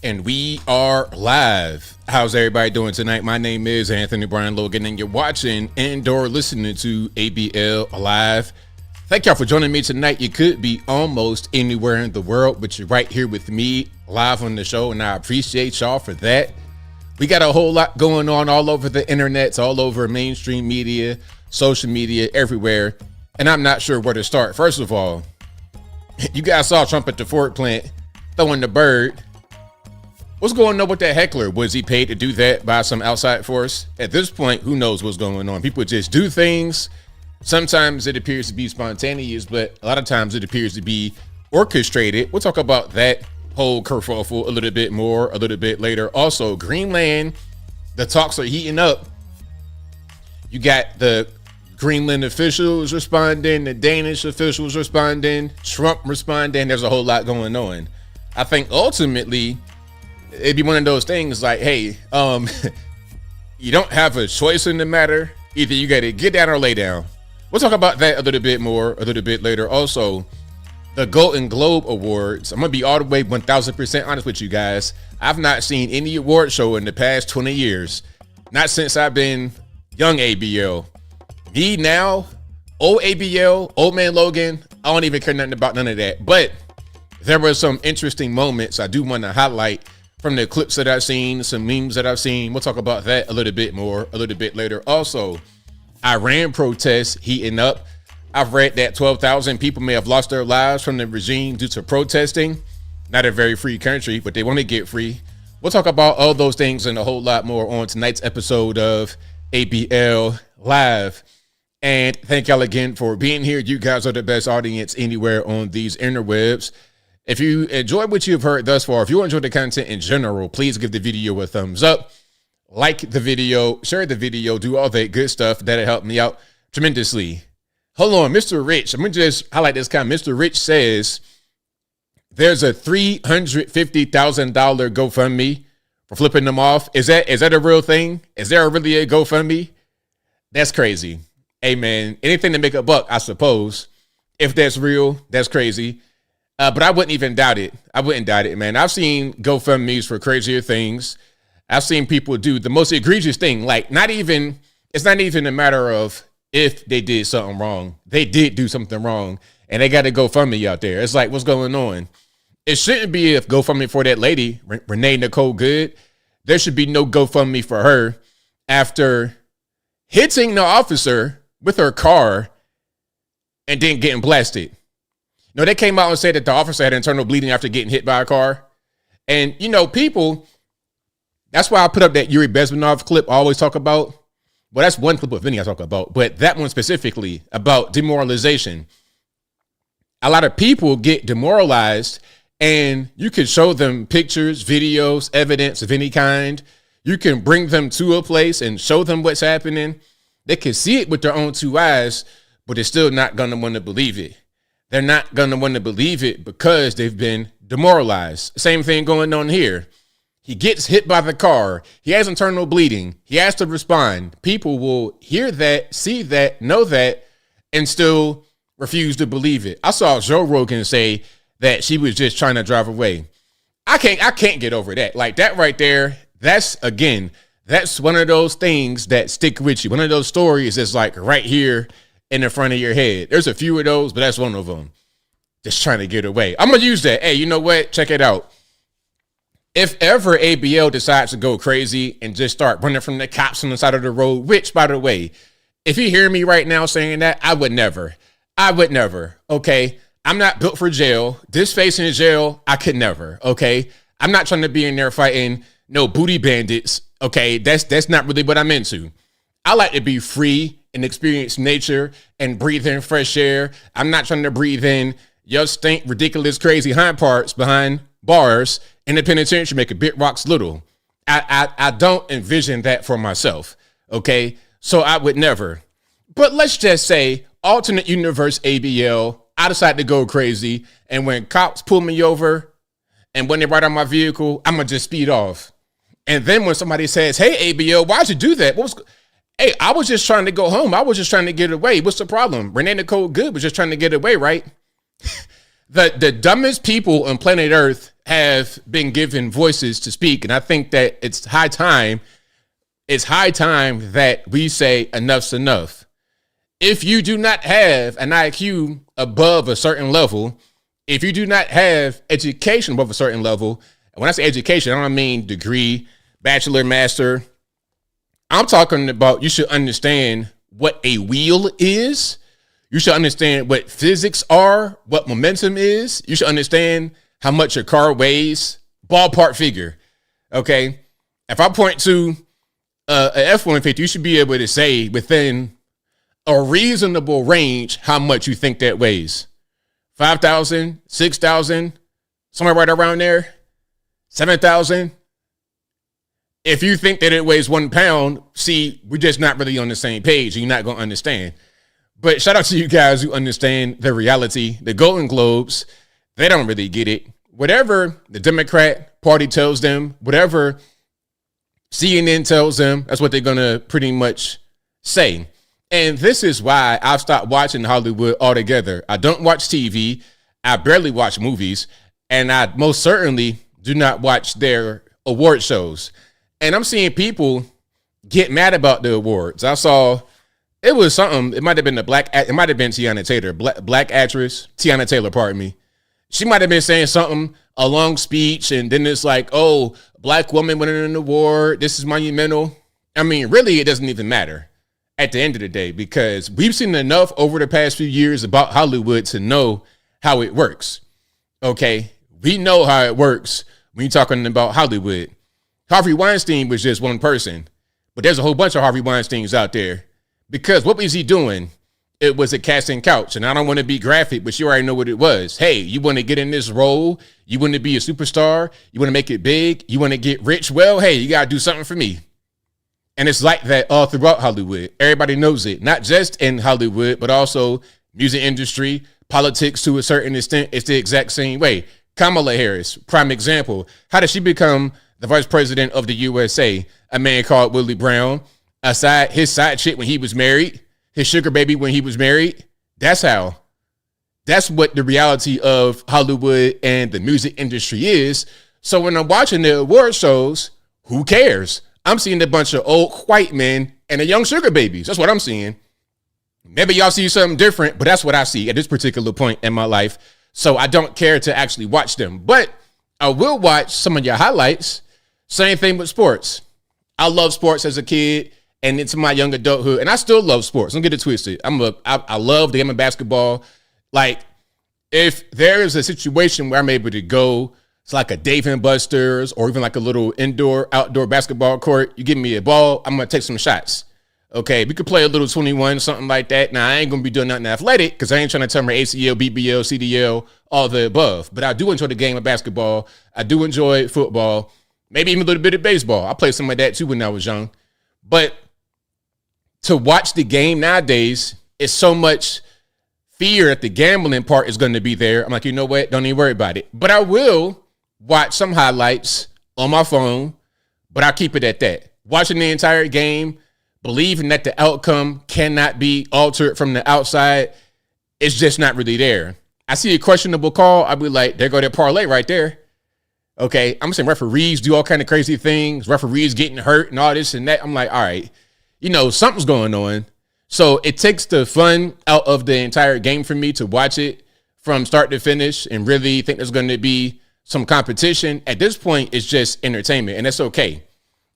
And we are live. How's everybody doing tonight? My name is Anthony Brian Logan, and you're watching and/or listening to ABL Live. Thank y'all for joining me tonight. You could be almost anywhere in the world, but you're right here with me live on the show, and I appreciate y'all for that. We got a whole lot going on all over the internet, all over mainstream media, social media, everywhere, and I'm not sure where to start. First of all, you guys saw Trump at the Ford plant throwing the bird. What's going on with that heckler? Was he paid to do that by some outside force? At this point, who knows what's going on? People just do things. Sometimes it appears to be spontaneous, but a lot of times it appears to be orchestrated. We'll talk about that whole kerfuffle a little bit more a little bit later. Also, Greenland, the talks are heating up. You got the Greenland officials responding, the Danish officials responding, Trump responding. There's a whole lot going on. I think ultimately it'd be one of those things like, hey, you don't have a choice in the matter. Either you got to get down or lay down. We'll talk about that a little bit more a little bit later. Also, the Golden Globe Awards. I'm going to be all the way 1,000% honest with you guys. I've not seen any award show in the past 20 years. Not since I've been young ABL. Me now, old ABL, old man Logan, I don't even care nothing about none of that. But there were some interesting moments I do want to highlight from the clips that I've seen, some memes that I've seen. We'll talk about that a little bit more a little bit later. Also, Iran protests heating up. I've read that 12,000 people may have lost their lives from the regime due to protesting. Not a very free country, but they want to get free. We'll talk about all those things and a whole lot more on tonight's episode of ABL Live. And thank y'all again for being here. You guys are the best audience anywhere on these interwebs. If you enjoyed what you've heard thus far, if you enjoyed the content in general, please give the video a thumbs up, like the video, share the video, do all that good stuff. That'll help me out tremendously. Hold on, Mr. Rich. I'm going to just highlight this comment. Mr. Rich says there's a $350,000 GoFundMe for flipping them off. Is that a real thing? Is there really a GoFundMe? That's crazy. Hey, man, anything to make a buck, I suppose. If that's real, that's crazy. But I wouldn't even doubt it. I wouldn't doubt it, man. I've seen GoFundMes for crazier things. I've seen people do the most egregious thing. Like, it's not even a matter of if they did something wrong. They did do something wrong, and they got a GoFundMe out there. It's like, what's going on? It shouldn't be if GoFundMe for that lady, Renee Nicole Good. There should be no GoFundMe for her after hitting the officer with her car and then getting blasted. No, they came out and said that the officer had internal bleeding after getting hit by a car. And, people, that's why I put up that Yuri Bezmenov clip I always talk about. Well, that's one clip of any I talk about, but that one specifically about demoralization. A lot of people get demoralized, and you can show them pictures, videos, evidence of any kind. You can bring them to a place and show them what's happening. They can see it with their own two eyes, but they're still not going to want to believe it. They're not going to want to believe it because they've been demoralized. Same thing going on here. He gets hit by the car. He has internal bleeding. He has to respond. People will hear that, see that, know that, and still refuse to believe it. I saw Joe Rogan say that she was just trying to drive away. I can't get over that. Like, that right there, that's one of those things that stick with you. One of those stories that's like right here in the front of your head. There's a few of those, but that's one of them. Just trying to get away. I'm going to use that. Hey, you know what? Check it out. If ever ABL decides to go crazy and just start running from the cops on the side of the road, which, by the way, if you hear me right now saying that, I would never. Okay. I'm not built for jail. This face in jail, I could never. Okay. I'm not trying to be in there fighting no booty bandits. Okay. That's not really what I'm into. I like to be free and experience nature and breathe in fresh air. I'm not trying to breathe in your stink, ridiculous, crazy hind parts behind bars in the penitentiary, make a bit rocks little. I don't envision that for myself. Okay. So I would never. But let's just say alternate universe ABL, I decide to go crazy. And when cops pull me over and when they ride on my vehicle, I'm going to just speed off. And then when somebody says, hey, ABL, why'd you do that? Hey, I was just trying to go home. I was just trying to get away. What's the problem? Renee Nicole Good was just trying to get away, right? The dumbest people on planet Earth have been given voices to speak. And I think that it's high time that we say enough's enough. If you do not have an IQ above a certain level, if you do not have education above a certain level, and when I say education, I don't mean degree, bachelor, master. I'm talking about you should understand what a wheel is. You should understand what physics are, what momentum is. You should understand how much your car weighs, ballpark figure. Okay. If I point to an F-150, you should be able to say within a reasonable range how much you think that weighs. 5,000, 6,000, somewhere right around there, 7,000. If you think that it weighs 1 pound, see, we're just not really on the same page and you're not going to understand. But shout out to you guys who understand the reality. The Golden Globes, they don't really get it. Whatever the Democrat Party tells them, whatever CNN tells them, that's what they're going to pretty much say. And this is why I've stopped watching Hollywood altogether. I don't watch TV. I barely watch movies. And I most certainly do not watch their award shows. And I'm seeing people get mad about the awards. I saw it was something. It might have been it might have been Tiana Taylor, black actress, Tiana Taylor, pardon me. She might have been saying something, a long speech, and then it's like, oh, black woman winning an award. This is monumental. I mean, really, it doesn't even matter at the end of the day, because we've seen enough over the past few years about Hollywood to know how it works. Okay, we know how it works when you're talking about Hollywood. Harvey Weinstein was just one person, but there's a whole bunch of Harvey Weinsteins out there. Because what was he doing? It was a casting couch, and I don't want to be graphic, but you already know what it was. Hey, you want to get in this role? You want to be a superstar? You want to make it big? You want to get rich? Well, hey, you got to do something for me. And it's like that all throughout Hollywood. Everybody knows it, not just in Hollywood, but also music industry, politics to a certain extent. It's the exact same way. Kamala Harris, prime example. How did she become the vice president of the USA? A man called Willie Brown, his side chick when he was married, his sugar baby when he was married. That's how. That's what the reality of Hollywood and the music industry is. So when I'm watching the award shows, who cares? I'm seeing a bunch of old white men and a young sugar babies. That's what I'm seeing. Maybe y'all see something different, but that's what I see at this particular point in my life. So I don't care to actually watch them, but I will watch some of your highlights. Same thing with sports. I love sports as a kid and into my young adulthood, and I still love sports. Don't get it twisted. I love the game of basketball. Like, if there is a situation where I'm able to go, it's like a Dave and Buster's or even like a little outdoor basketball court. You give me a ball, I'm going to take some shots. Okay, we could play a little 21, something like that. Now, I ain't going to be doing nothing athletic because I ain't trying to turn my ACL, BBL, CDL, all the above. But I do enjoy the game of basketball. I do enjoy football, maybe even a little bit of baseball. I played some of that too when I was young. But to watch the game nowadays, it's so much fear that the gambling part is going to be there. I'm like, you know what? Don't even worry about it. But I will watch some highlights on my phone, but I'll keep it at that. Watching the entire game, believing that the outcome cannot be altered from the outside, it's just not really there. I see a questionable call, I'll be like, there go that parlay right there. Okay, I'm saying referees do all kind of crazy things, referees getting hurt and all this and that. I'm like, all right, something's going on. So it takes the fun out of the entire game for me to watch it from start to finish and really think there's going to be some competition. At this point, it's just entertainment, and that's okay.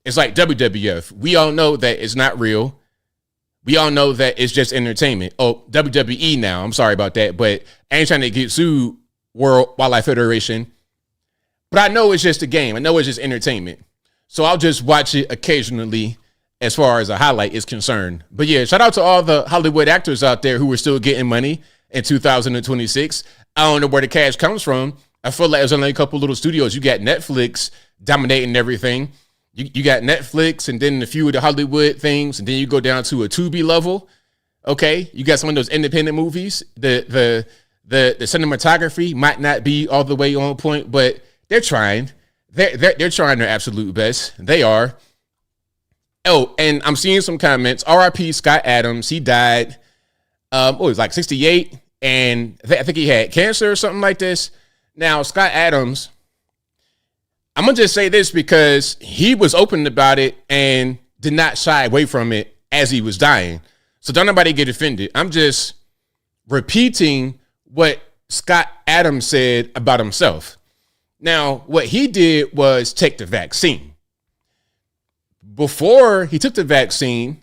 It's like WWF. We all know that it's not real. We all know that it's just entertainment. Oh, WWE now. I'm sorry about that, but I ain't trying to get sued, World Wildlife Federation. But I know it's just a game. I know it's just entertainment. So I'll just watch it occasionally as far as a highlight is concerned. But yeah, shout out to all the Hollywood actors out there who are still getting money in 2026. I don't know where the cash comes from. I feel like there's only a couple little studios. You got Netflix dominating everything. You got Netflix and then a few of the Hollywood things. And then you go down to a Tubi level. Okay. You got some of those independent movies. The cinematography might not be all the way on point, but they're trying. They're trying their absolute best. They are. Oh, and I'm seeing some comments. R.I.P. Scott Adams. He died. He was like 68. And I think he had cancer or something like this. Now, Scott Adams I'm going to just say this because he was open about it and did not shy away from it as he was dying. So don't nobody get offended. I'm just repeating what Scott Adams said about himself. Now, what he did was take the vaccine. Before he took the vaccine,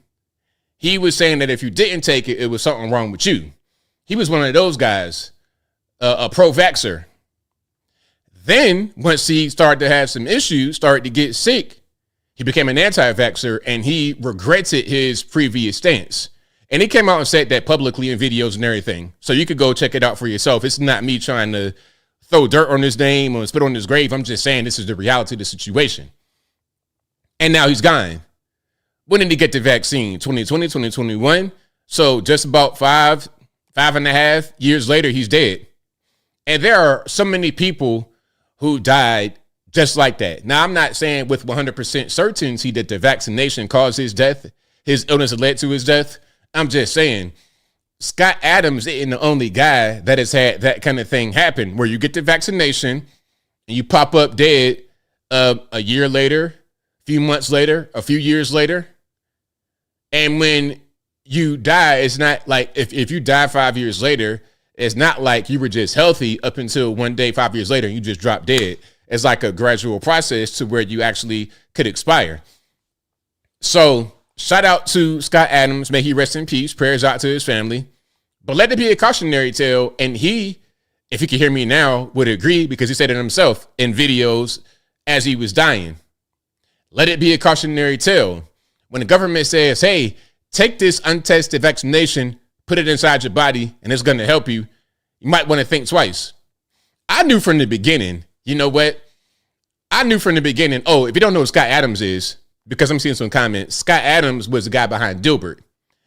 he was saying that if you didn't take it, it was something wrong with you. He was one of those guys, a pro-vaxxer. Then, once he started to have some issues, started to get sick, he became an anti-vaxxer, and he regretted his previous stance. And he came out and said that publicly in videos and everything. So you could go check it out for yourself. It's not me trying to throw dirt on his name or spit on his grave. I'm just saying this is the reality of the situation. And now he's gone. When did he get the vaccine? 2020, 2021. So just about 5.5 years later, he's dead. And there are so many people who died just like that. Now, I'm not saying with 100% certainty that the vaccination caused his death, his illness led to his death. I'm just saying Scott Adams isn't the only guy that has had that kind of thing happen where you get the vaccination and you pop up dead a year later, a few months later, a few years later. And when you die, it's not like if you die 5 years later, it's not like you were just healthy up until one day, 5 years later, and you just drop dead. It's like a gradual process to where you actually could expire. So shout out to Scott Adams. May he rest in peace. Prayers out to his family. But let it be a cautionary tale. And he, if he could hear me now, would agree because he said it himself in videos as he was dying. Let it be a cautionary tale. When the government says, hey, take this untested vaccination, put it inside your body, and it's going to help you, you might want to think twice. I knew from the beginning, you know what? I knew from the beginning, if you don't know who Scott Adams is, because I'm seeing some comments, Scott Adams was the guy behind Dilbert.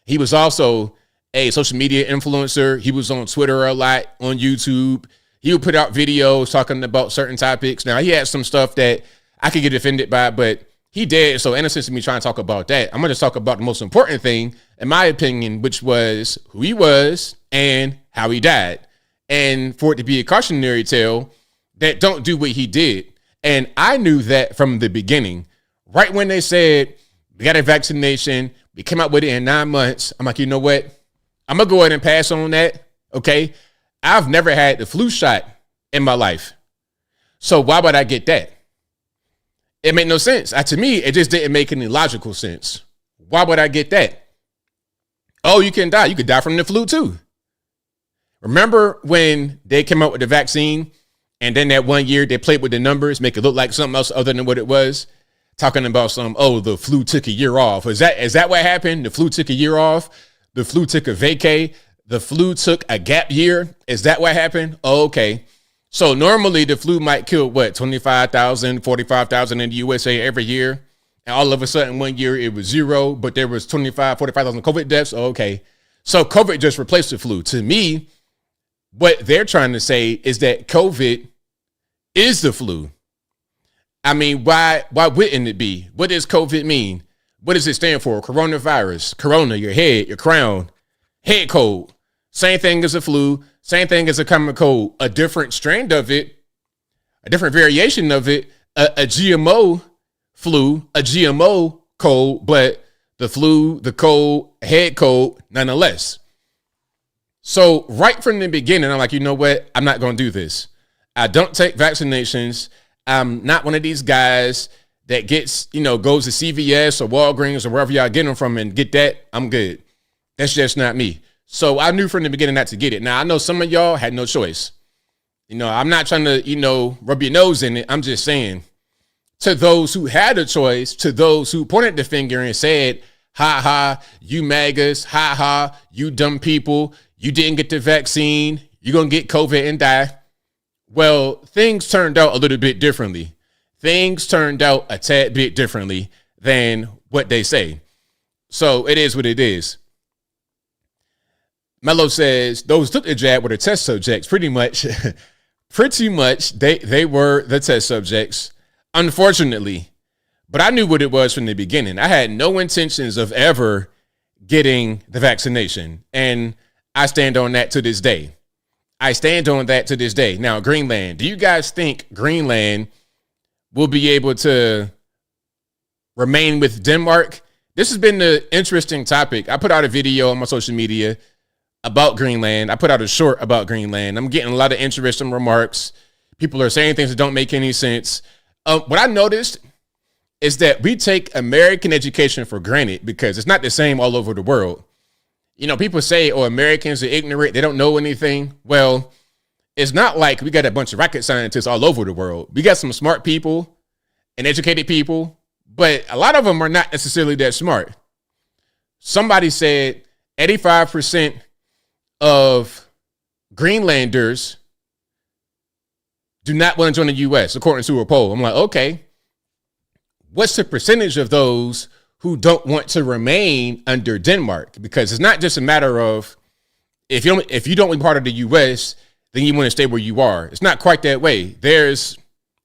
He was also a social media influencer. He was on Twitter a lot, on YouTube. He would put out videos talking about certain topics. Now, he had some stuff that I could get offended by, but he did. So in a sense of me trying to talk about that, I'm going to talk about the most important thing, in my opinion, which was who he was and how he died. And for it to be a cautionary tale that don't do what he did. And I knew that from the beginning, right when they said, we got a vaccination, we came out with it in 9 months. I'm like, you know what? I'm going to go ahead and pass on that. Okay. I've never had the flu shot in my life. So why would I get that? It made no sense. To me, it just didn't make any logical sense. Why would I get that? Oh, you can die. You could die from the flu too. Remember when they came out with the vaccine and then that 1 year they played with the numbers, make it look like something else other than what it was? Talking about the flu took a year off. Is that what happened? The flu took a year off. The flu took a vacay. The flu took a gap year. Is that what happened? Oh, okay. So normally the flu might kill 25,000, 45,000 in the USA every year. And all of a sudden 1 year it was zero, but there was 45,000 COVID deaths. Oh, okay. So COVID just replaced the flu. To me, what they're trying to say is that COVID is the flu. I mean, why wouldn't it be? What does COVID mean? What does it stand for? Coronavirus, corona, your head, your crown, head cold. Same thing as a flu, same thing as a common cold, a different strain of it, a different variation of it, a GMO flu, a GMO cold, but the flu, the cold, head cold, nonetheless. So right from the beginning, I'm like, you know what? I'm not going to do this. I don't take vaccinations. I'm not one of these guys that gets, goes to CVS or Walgreens or wherever y'all get them from and get that. I'm good. That's just not me. So I knew from the beginning not to get it. Now, I know some of y'all had no choice. I'm not trying to, rub your nose in it. I'm just saying to those who had a choice, to those who pointed the finger and said, ha ha, you MAGAs, ha ha, you dumb people, you didn't get the vaccine, you're going to get COVID and die. Well, things turned out a little bit differently. Things turned out a tad bit differently than what they say. So it is what it is. Mello says those took the jab were the test subjects. Pretty much they were the test subjects, unfortunately. But I knew what it was from the beginning. I had no intentions of ever getting the vaccination. And I stand on that to this day. I stand on that to this day. Now, Greenland, do you guys think Greenland will be able to remain with Denmark. This has been an interesting topic. I put out a video on my social media about Greenland. I put out a short about Greenland. I'm getting a lot of interesting remarks. People are saying things that don't make any sense. What I noticed is that we take American education for granted because it's not the same all over the world. You know, people say, oh, Americans are ignorant. They don't know anything. Well, it's not like we got a bunch of rocket scientists all over the world. We got some smart people and educated people, but a lot of them are not necessarily that smart. Somebody said 85% of Greenlanders do not want to join the U.S., according to a poll. I'm like, okay, what's the percentage of those who don't want to remain under Denmark? Because it's not just a matter of if you don't want to be part of the U.S., then you want to stay where you are. It's not quite that way. There's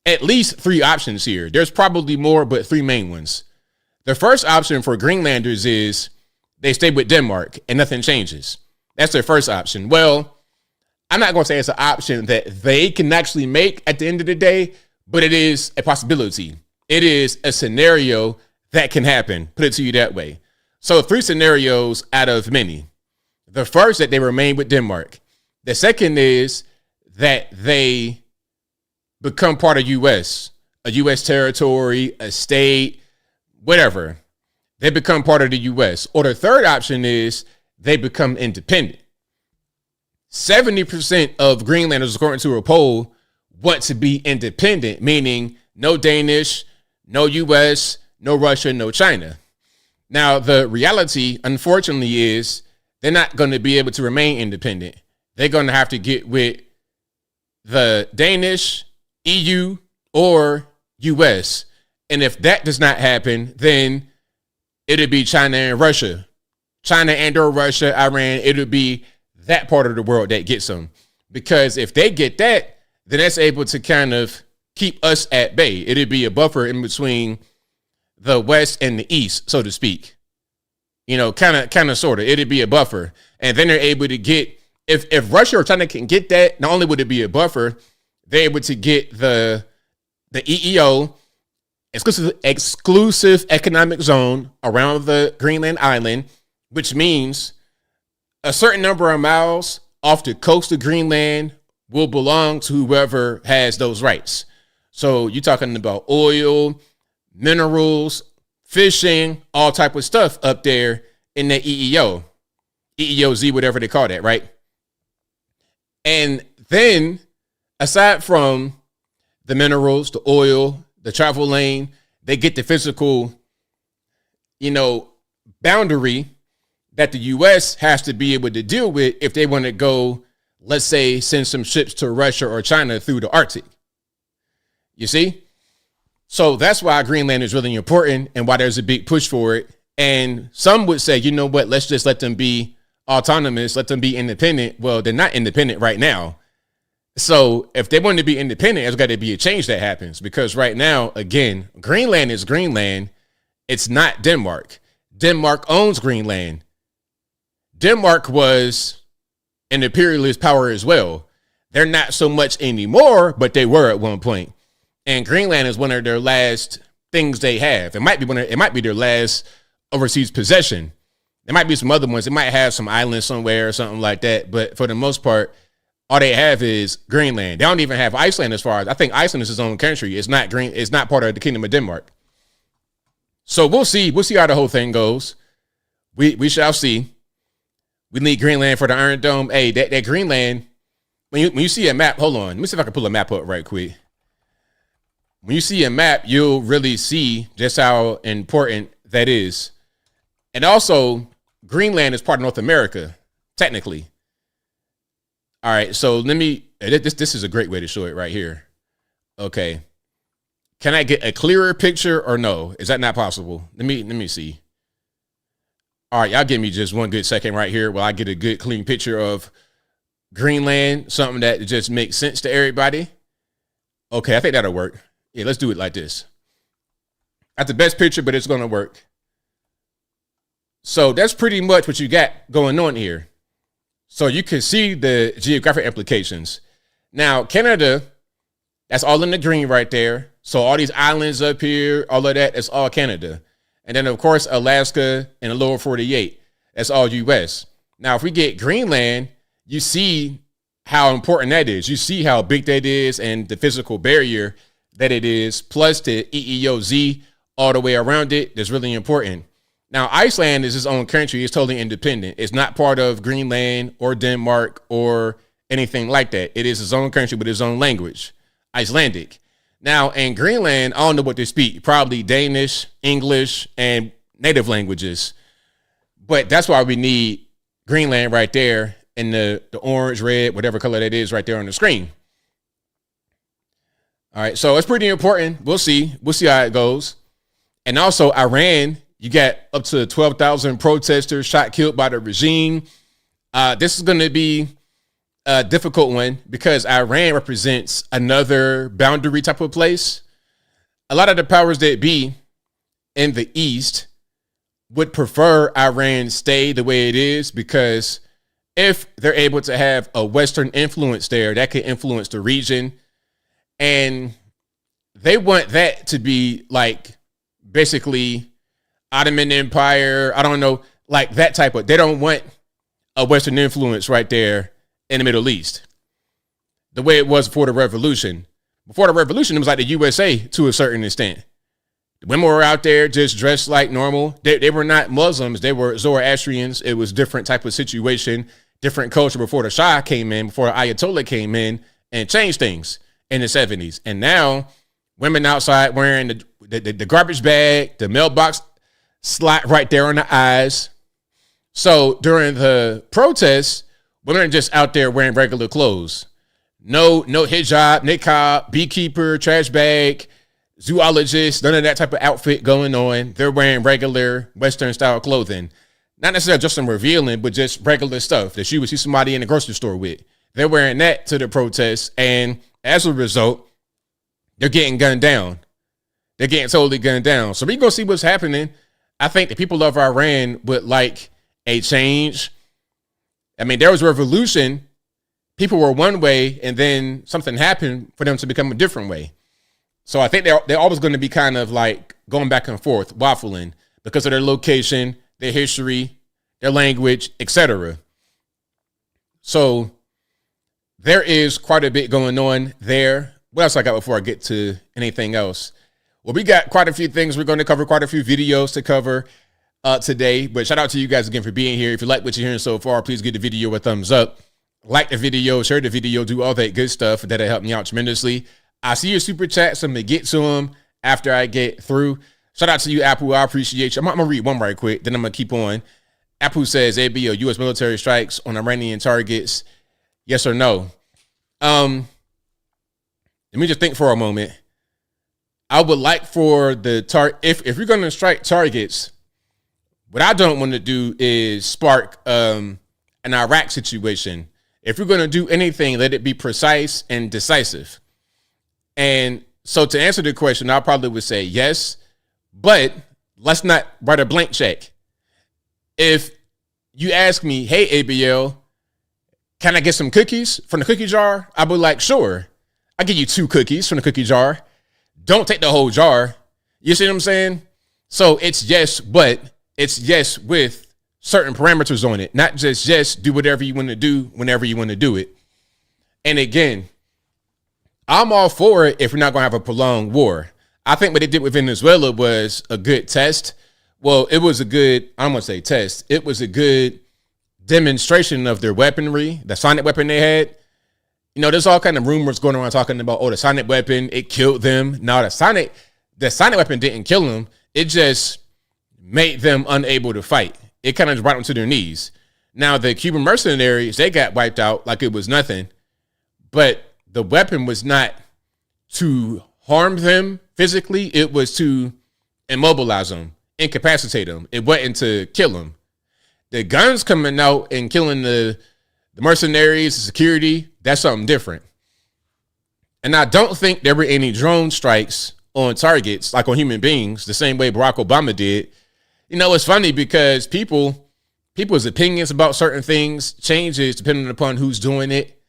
at least 3 options here. There's probably more, but 3 main ones. The first option for Greenlanders is they stay with Denmark and nothing changes. That's their first option. Well, I'm not going to say it's an option that they can actually make at the end of the day, but it is a possibility. It is a scenario that can happen. Put it to you that way. So 3 scenarios out of many. The first, that they remain with Denmark. The second is that they become part of U.S., a U.S. territory, a state, whatever. They become part of the U.S. Or the third option is they become independent. 70% of Greenlanders, according to a poll, want to be independent, meaning no Danish, no U.S., no Russia, no China. Now, the reality, unfortunately, is they're not going to be able to remain independent. They're going to have to get with the Danish, EU, or US. And if that does not happen, then it'll be China and Russia. China and or Russia, Iran, it'll be that part of the world that gets them. Because if they get that, then that's able to kind of keep us at bay. It'll be a buffer in between the West and the East, so to speak. You know, kind of, sort of. It'll be a buffer. And then they're able to get, if Russia or China can get that, not only would it be a buffer, they're able to get the EEO, exclusive economic zone around the Greenland island, which means a certain number of miles off the coast of Greenland will belong to whoever has those rights. So you're talking about oil, minerals, fishing, all type of stuff up there in the EEOZ, whatever they call that, right? And then, aside from the minerals, the oil, the travel lane, they get the physical, boundary that the U.S. has to be able to deal with if they want to go, let's say, send some ships to Russia or China through the Arctic. You see? So that's why Greenland is really important and why there's a big push for it. And some would say, you know what, let's just let them be autonomous, let them be independent. Well, they're not independent right now. So if they want to be independent, there's got to be a change that happens, because right now, again, Greenland is Greenland. It's not Denmark. Denmark owns Greenland. Denmark was an imperialist power as well. They're not so much anymore, but they were at one point. And Greenland is one of their last things they have. It might be their last overseas possession. There might be some other ones. They might have some islands somewhere or something like that. But for the most part, all they have is Greenland. They don't even have Iceland, as far as I think Iceland is its own country. It's not part of the Kingdom of Denmark. So we'll see. We'll see how the whole thing goes. We shall see. We need Greenland for the Iron Dome. Hey, that Greenland, when you see a map, hold on. Let me see if I can pull a map up right quick. When you see a map, you'll really see just how important that is. And also, Greenland is part of North America, technically. All right, so this is a great way to show it right here. Okay. Can I get a clearer picture or no? Is that not possible? Let me see. All right, y'all give me just one good second right here while I get a good clean picture of Greenland, something that just makes sense to everybody. Okay, I think that'll work. Yeah, let's do it like this. That's the best picture, but it's going to work. So that's pretty much what you got going on here. So you can see the geographic implications. Now, Canada, that's all in the green right there. So all these islands up here, all of that, it's all Canada. And then, of course, Alaska and the lower 48, that's all U.S. Now, if we get Greenland, you see how important that is. You see how big that is and the physical barrier that it is, plus the EEOZ all the way around it. That's really important. Now, Iceland is its own country. It's totally independent. It's not part of Greenland or Denmark or anything like that. It is its own country with its own language, Icelandic. Now, in Greenland, I don't know what they speak, probably Danish, English, and native languages. But that's why we need Greenland right there in the orange, red, whatever color that is right there on the screen. All right, so it's pretty important. We'll see. We'll see how it goes. And also, Iran, you got up to 12,000 protesters shot, killed by the regime. This is going to be a difficult one because Iran represents another boundary type of place. A lot of the powers that be in the East would prefer Iran stay the way it is, because if they're able to have a Western influence there, that could influence the region. And they want that to be like basically Ottoman Empire. I don't know, like that type of, they don't want a Western influence right there in the Middle East, the way it was before the revolution. Before the revolution, it was like the USA to a certain extent. The women were out there just dressed like normal. They were not Muslims. They were Zoroastrians. It was different type of situation, different culture before the Shah came in, before the Ayatollah came in and changed things in the 70s. And now women outside wearing the garbage bag, the mailbox slot right there on the eyes. So during the protests, women are just out there wearing regular clothes. No hijab, niqab, beekeeper, trash bag, zoologist, none of that type of outfit going on. They're wearing regular Western style clothing. Not necessarily just some revealing, but just regular stuff that you would see somebody in the grocery store with. They're wearing that to the protests. And as a result, they're getting gunned down. They're getting totally gunned down. So we go see what's happening. I think the people of Iran would like a change. I mean, there was a revolution. People were one way, and then something happened for them to become a different way. So I think they're always going to be kind of like going back and forth, waffling, because of their location, their history, their language, etc. So there is quite a bit going on there. What else I got before I get to anything else? Well, we got quite a few things we're going to cover, quite a few videos to cover today. But shout out to you guys again for being here. If you like what you're hearing so far, please give the video a thumbs up. Like the video, share the video, do all that good stuff. That'll help me out tremendously. I see your super chats. I'm going to get to them after I get through. Shout out to you, Apple. I appreciate you. I'm going to read one right quick, then I'm going to keep on. Apple says, ABL, U.S. military strikes on Iranian targets. Yes or no? Let me just think for a moment. I would like for the if you're going to strike targets, what I don't want to do is spark an Iraq situation. If you're going to do anything, let it be precise and decisive. And so to answer the question, I probably would say yes, but let's not write a blank check. If you ask me, hey, ABL, can I get some cookies from the cookie jar? I'll be like, sure. I'll give you 2 cookies from the cookie jar. Don't take the whole jar. You see what I'm saying? So it's yes, but it's yes with certain parameters on it, not just yes, do whatever you want to do whenever you want to do it. And again, I'm all for it if we're not going to have a prolonged war. I think what they did with Venezuela was a good test. Well, it was a good, I don't want to say test. It was a good demonstration of their weaponry, the sonic weapon they had. You know, there's all kind of rumors going around talking about, oh, the sonic weapon, it killed them. No, the sonic weapon didn't kill them. It just made them unable to fight. It kind of brought them to their knees. Now, the Cuban mercenaries, they got wiped out like it was nothing. But the weapon was not to harm them physically. It was to immobilize them, incapacitate them. It wasn't to kill them. The guns coming out and killing the mercenaries, the security, that's something different. And I don't think there were any drone strikes on targets, like on human beings, the same way Barack Obama did. You know, it's funny because people's opinions about certain things changes depending upon who's doing it.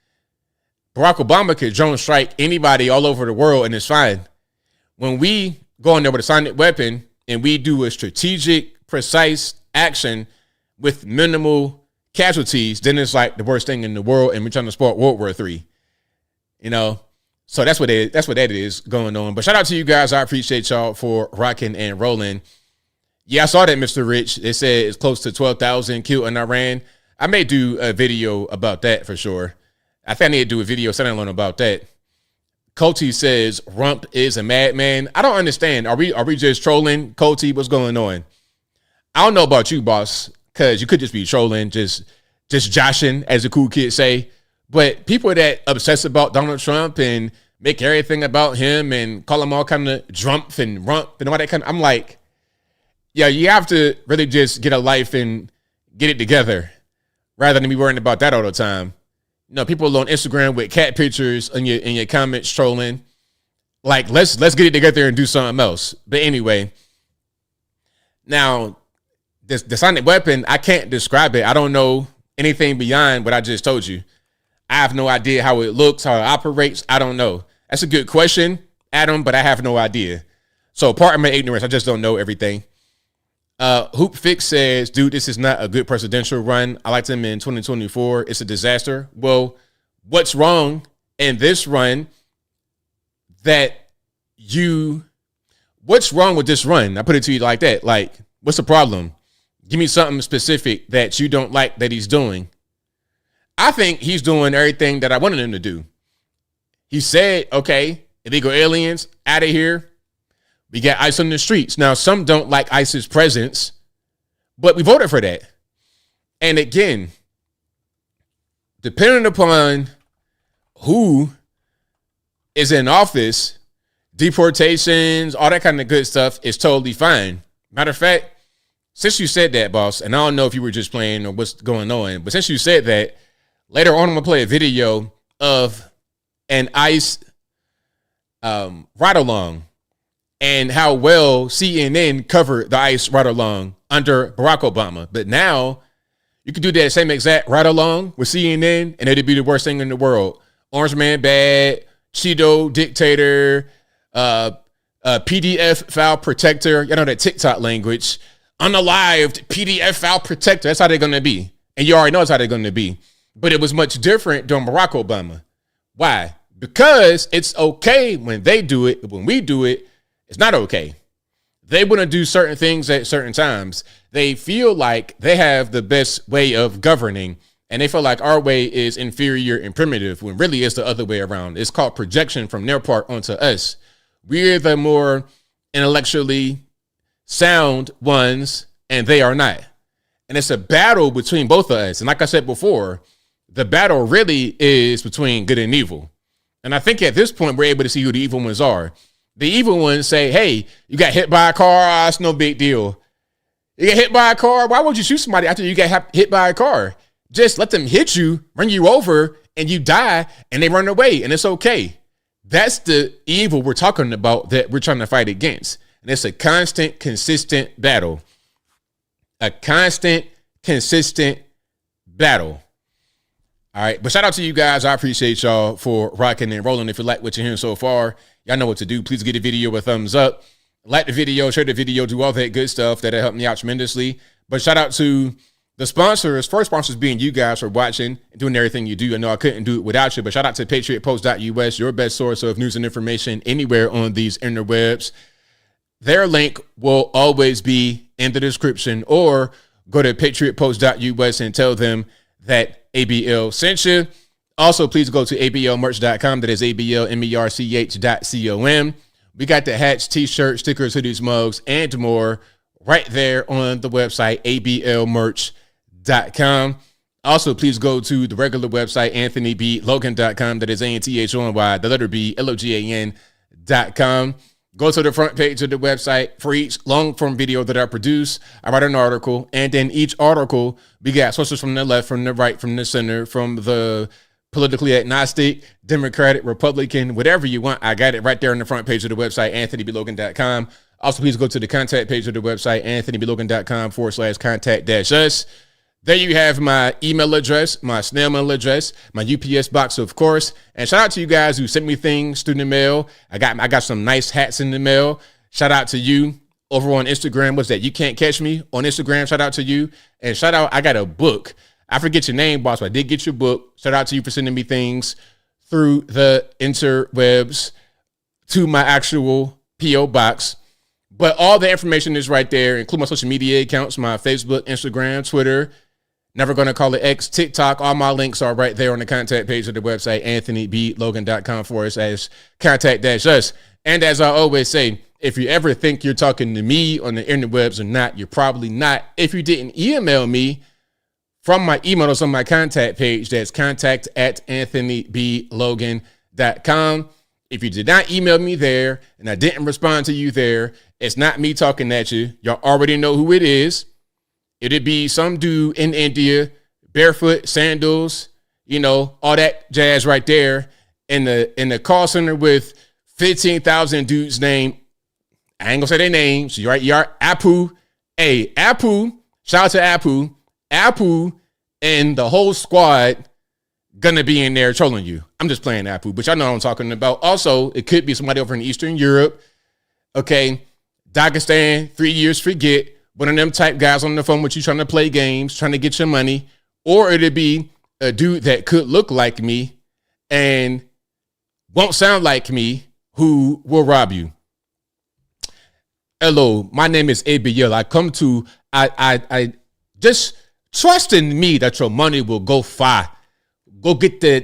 Barack Obama could drone strike anybody all over the world and it's fine. When we go in there with a silent weapon and we do a strategic, precise action with minimal casualties, then it's like the worst thing in the world, and we're trying to spark World War III. You know, so that's what that is going on. But shout out to you guys. I appreciate y'all for rocking and rolling. Yeah, I saw that, Mr. Rich. They said it's close to 12,000 killed in Iran. I may do a video about that for sure. I think I need to do a video standalone about that. Coty says Rump is a madman. I don't understand. Are we just trolling Coty? What's going on? I don't know about you, boss, because you could just be trolling, just joshing, as the cool kids say. But people that obsess about Donald Trump and make everything about him and call him all kind of Drump and Rump and all that kind of, I'm like, yeah, you have to really just get a life and get it together rather than be worrying about that all the time. You know, people on Instagram with cat pictures in your comments trolling. Like, let's get it together and do something else. But anyway, now the sonic weapon, I can't describe it. I don't know anything beyond what I just told you. I have no idea how it looks, how it operates. I don't know. That's a good question, Adam, but I have no idea. So pardon my ignorance. I just don't know everything. Hoop Fix says, dude, this is not a good presidential run. I liked him in 2024. It's a disaster. Well, what's wrong in this run what's wrong with this run? I put it to you like that. Like, what's the problem? Give me something specific that you don't like that he's doing. I think he's doing everything that I wanted him to do. He said, okay, illegal aliens out of here. We got ICE on the streets. Now, some don't like ICE's presence, but we voted for that. And again, depending upon who is in office, deportations, all that kind of good stuff is totally fine. Matter of fact, since you said that, boss, and I don't know if you were just playing or what's going on, but since you said that, later on I'm going to play a video of an ICE ride-along and how well CNN covered the ICE ride-along under Barack Obama. But now you can do that same exact ride-along with CNN and it'd be the worst thing in the world. Orange Man bad, Cheeto dictator, PDF file protector. You know that TikTok language. Unalived PDF file protector. That's how they're going to be. And you already know that's how they're going to be. But it was much different during Barack Obama. Why? Because it's okay when they do it. When we do it, it's not okay. They want to do certain things at certain times. They feel like they have the best way of governing. And they feel like our way is inferior and primitive when really it's the other way around. It's called projection from their part onto us. We're the more intellectually sound ones and they are not. And it's a battle between both of us. And like I said before, the battle really is between good and evil. And I think at this point, we're able to see who the evil ones are. The evil ones say, hey, you got hit by a car. It's no big deal. You get hit by a car. Why would you shoot somebody after you get hit by a car? Just let them hit you, run you over, and you die, and they run away, and it's okay. That's the evil we're talking about that we're trying to fight against. And it's a constant, consistent battle. A constant, consistent battle. All right. But shout out to you guys. I appreciate y'all for rocking and rolling. If you like what you're hearing so far, y'all know what to do. Please give the video a thumbs up. Like the video, share the video, do all that good stuff. That'll help me out tremendously. But shout out to the sponsors, first sponsors being you guys for watching and doing everything you do. I know I couldn't do it without you, but shout out to patriotpost.us, your best source of news and information anywhere on these interwebs. Their link will always be in the description, or go to patriotpost.us and tell them that ABL sent you. Also, please go to ablmerch.com. That is ablmerch.com. We got the hats, t-shirts, stickers, hoodies, mugs, and more right there on the website, ablmerch.com. Also, please go to the regular website, anthonyblogan.com. That is ANTHONY, the letter B, LOGAN.com. Go to the front page of the website. For each long-form video that I produce, I write an article. And in each article, we got sources from the left, from the right, from the center, from the politically agnostic, Democratic, Republican, whatever you want. I got it right there on the front page of the website, anthonyblogan.com. Also, please go to the contact page of the website, anthonyblogan.com/contact-us. There you have my email address, my snail mail address, my UPS box, of course. And shout out to you guys who sent me things through the mail. I got some nice hats in the mail. Shout out to you over on Instagram. What's that? You Can't Catch Me on Instagram. Shout out to you. And shout out, I got a book. I forget your name, boss, but I did get your book. Shout out to you for sending me things through the interwebs to my actual P.O. box. But all the information is right there, including my social media accounts, my Facebook, Instagram, Twitter, Never Gonna Call It X, TikTok. All my links are right there on the contact page of the website, anthonyblogan.com/contact-us. And as I always say, if you ever think you're talking to me on the interwebs or not, you're probably not. If you didn't email me from my email that's on my contact page, that's contact@anthonyblogan.com. If you did not email me there and I didn't respond to you there, it's not me talking at you. Y'all already know who it is. It'd be some dude in India, barefoot, sandals, all that jazz right there in the call center with 15,000 dudes named, I ain't gonna say their names. You're right. You're Apu. Hey, Apu. Shout out to Apu. Apu and the whole squad gonna be in there trolling you. I'm just playing Apu, but y'all know what I'm talking about. Also, it could be somebody over in Eastern Europe. Okay. Dagestan, 3 years forget. One of them type guys on the phone with you trying to play games, trying to get your money. Or it'd be a dude that could look like me and won't sound like me who will rob you. Hello, my name is ABL. I just trust in me that your money will go far. Go get the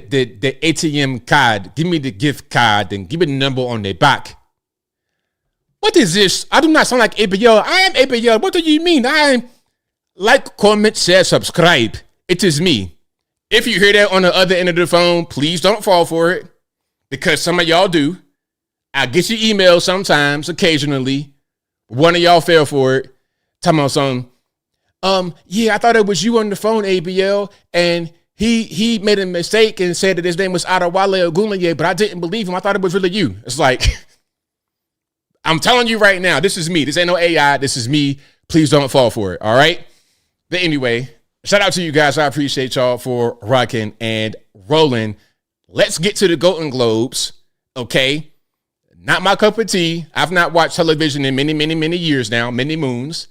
ATM card. Give me the gift card and give me the number on the back. What is this? I do not sound like ABL. I am ABL. What do you mean? I like, comment, share, subscribe. It is me. If you hear that on the other end of the phone, please don't fall for it, because some of y'all do. I get your email sometimes, occasionally. One of y'all fell for it. Talking about something. Yeah, I thought it was you on the phone, ABL, and he made a mistake and said that his name was Adewale Ogunleye, but I didn't believe him. I thought it was really you. It's like, I'm telling you right now, this is me. This ain't no AI. This is me. Please don't fall for it. All right. But anyway, shout out to you guys. I appreciate y'all for rocking and rolling. Let's get to the Golden Globes. Okay. Not my cup of tea. I've not watched television in many, many, many years now, many moons.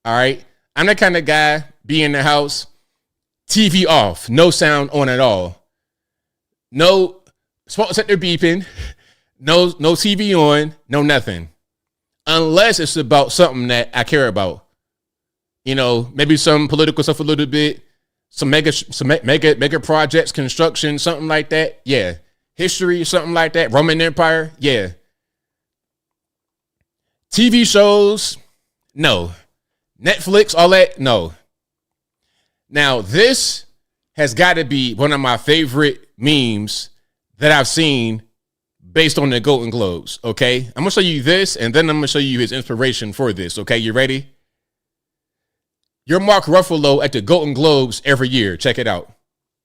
All right. I'm the kind of guy, be in the house, TV off, no sound on at all. No sports center beeping. No TV on, no nothing. Unless it's about something that I care about. Maybe some political stuff a little bit, some mega projects, construction, something like that. Yeah. History, something like that. Roman Empire. Yeah. TV shows, no. Netflix, all that, no. Now, this has got to be one of my favorite memes that I've seen based on the Golden Globes, okay? I'm going to show you this, and then I'm going to show you his inspiration for this, okay? You ready? You're Mark Ruffalo at the Golden Globes every year. Check it out.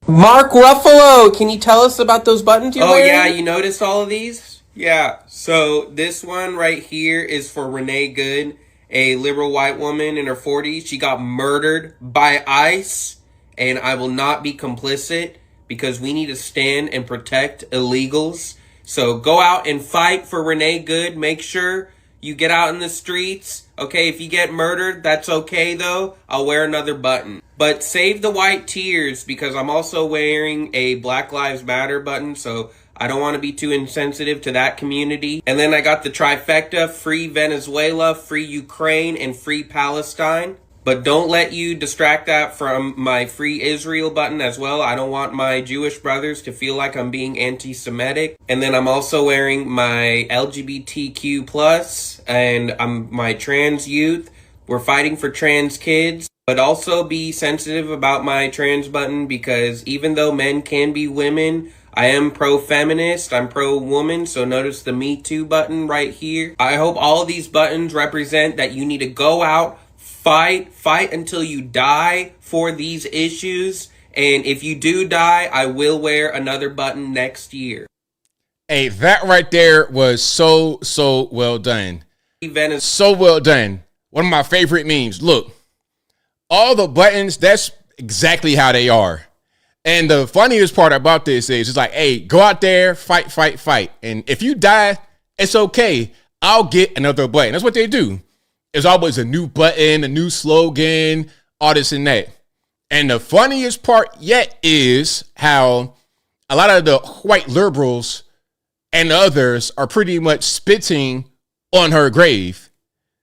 Mark Ruffalo, can you tell us about those buttons you're wearing? Oh, yeah, you noticed all of these? Yeah, so this one right here is for Renee Good, a liberal white woman in her 40s. She got murdered by ICE, and I will not be complicit because we need to stand and protect illegals. So go out and fight for Renee Good. Make sure you get out in the streets. Okay, if you get murdered, that's okay though. I'll wear another button. But save the white tears, because I'm also wearing a Black Lives Matter button, so I don't want to be too insensitive to that community. And then I got the trifecta: free Venezuela, free Ukraine, and free Palestine. But don't let you distract that from my free Israel button as well. I don't want my Jewish brothers to feel like I'm being anti-Semitic. And then I'm also wearing my LGBTQ+, and I'm my trans youth. We're fighting for trans kids. But also be sensitive about my trans button, because even though men can be women, I am pro-feminist, I'm pro-woman, so notice the Me Too button right here. I hope all of these buttons represent that you need to go out, fight until you die for these issues. And if you do die, I will wear another button next year. Hey, that right there was so well done. So well done. One of my favorite memes. Look, all the buttons, that's exactly how they are. And the funniest part about this is it's like, hey, go out there, fight, fight, fight. And if you die, it's okay. I'll get another button. That's what they do. There's always a new button, a new slogan, all this and that. And the funniest part yet is how a lot of the white liberals and others are pretty much spitting on her grave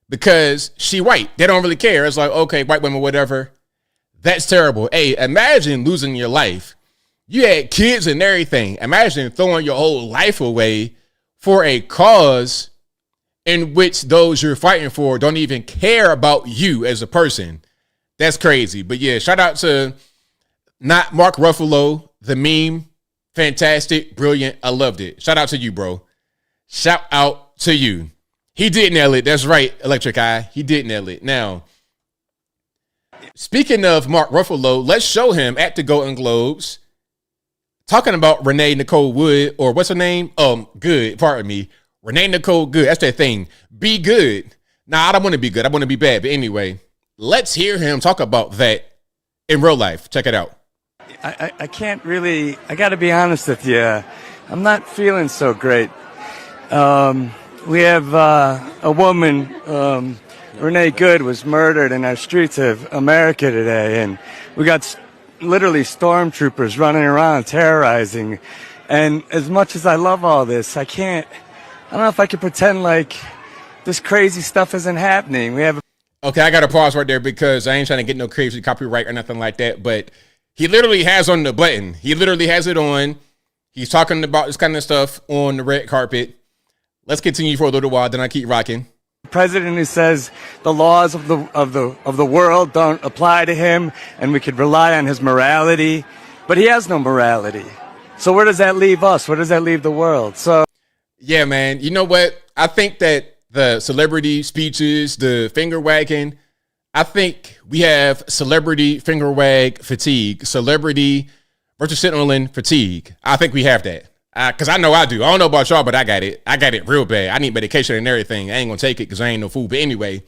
because she white. They don't really care. It's like, okay, white women, whatever. That's terrible. Hey, imagine losing your life. You had kids and everything. Imagine throwing your whole life away for a cause in which those you're fighting for don't even care about you as a person. That's crazy. But yeah, shout out to not Mark Ruffalo, the meme. Fantastic, brilliant. I loved it. Shout out to you, bro. Shout out to you. He did nail it. That's right, Electric Eye. He did nail it. Now, speaking of Mark Ruffalo, let's show him at the Golden Globes talking about Renee Nicole Wood, or what's her name? Good. Pardon me. Renee Nicole Good. That's that thing. Be good. Nah, I don't want to be good. I want to be bad. But anyway, let's hear him talk about that in real life. Check it out. I can't really, I got to be honest with you. I'm not feeling so great. We have a woman, Renee Good, was murdered in our streets of America today. And we got literally stormtroopers running around terrorizing. And as much as I love all this, I don't know if I can pretend like this crazy stuff isn't happening. Okay, I got to pause right there because I ain't trying to get no crazy copyright or nothing like that. But he literally has on the button. He literally has it on. He's talking about this kind of stuff on the red carpet. Let's continue for a little while, then I keep rocking. President who says the laws of the world don't apply to him and we could rely on his morality, but he has no morality. So where does that leave us? Where does that leave the world? So yeah, man, you know what? I think that the celebrity speeches, the finger wagging, I think we have celebrity finger wag fatigue, celebrity Virtual Signaling fatigue. I think we have that. Because I know I do. I don't know about y'all, but I got it. I got it real bad. I need medication and everything. I ain't going to take it because I ain't no fool. But anyway,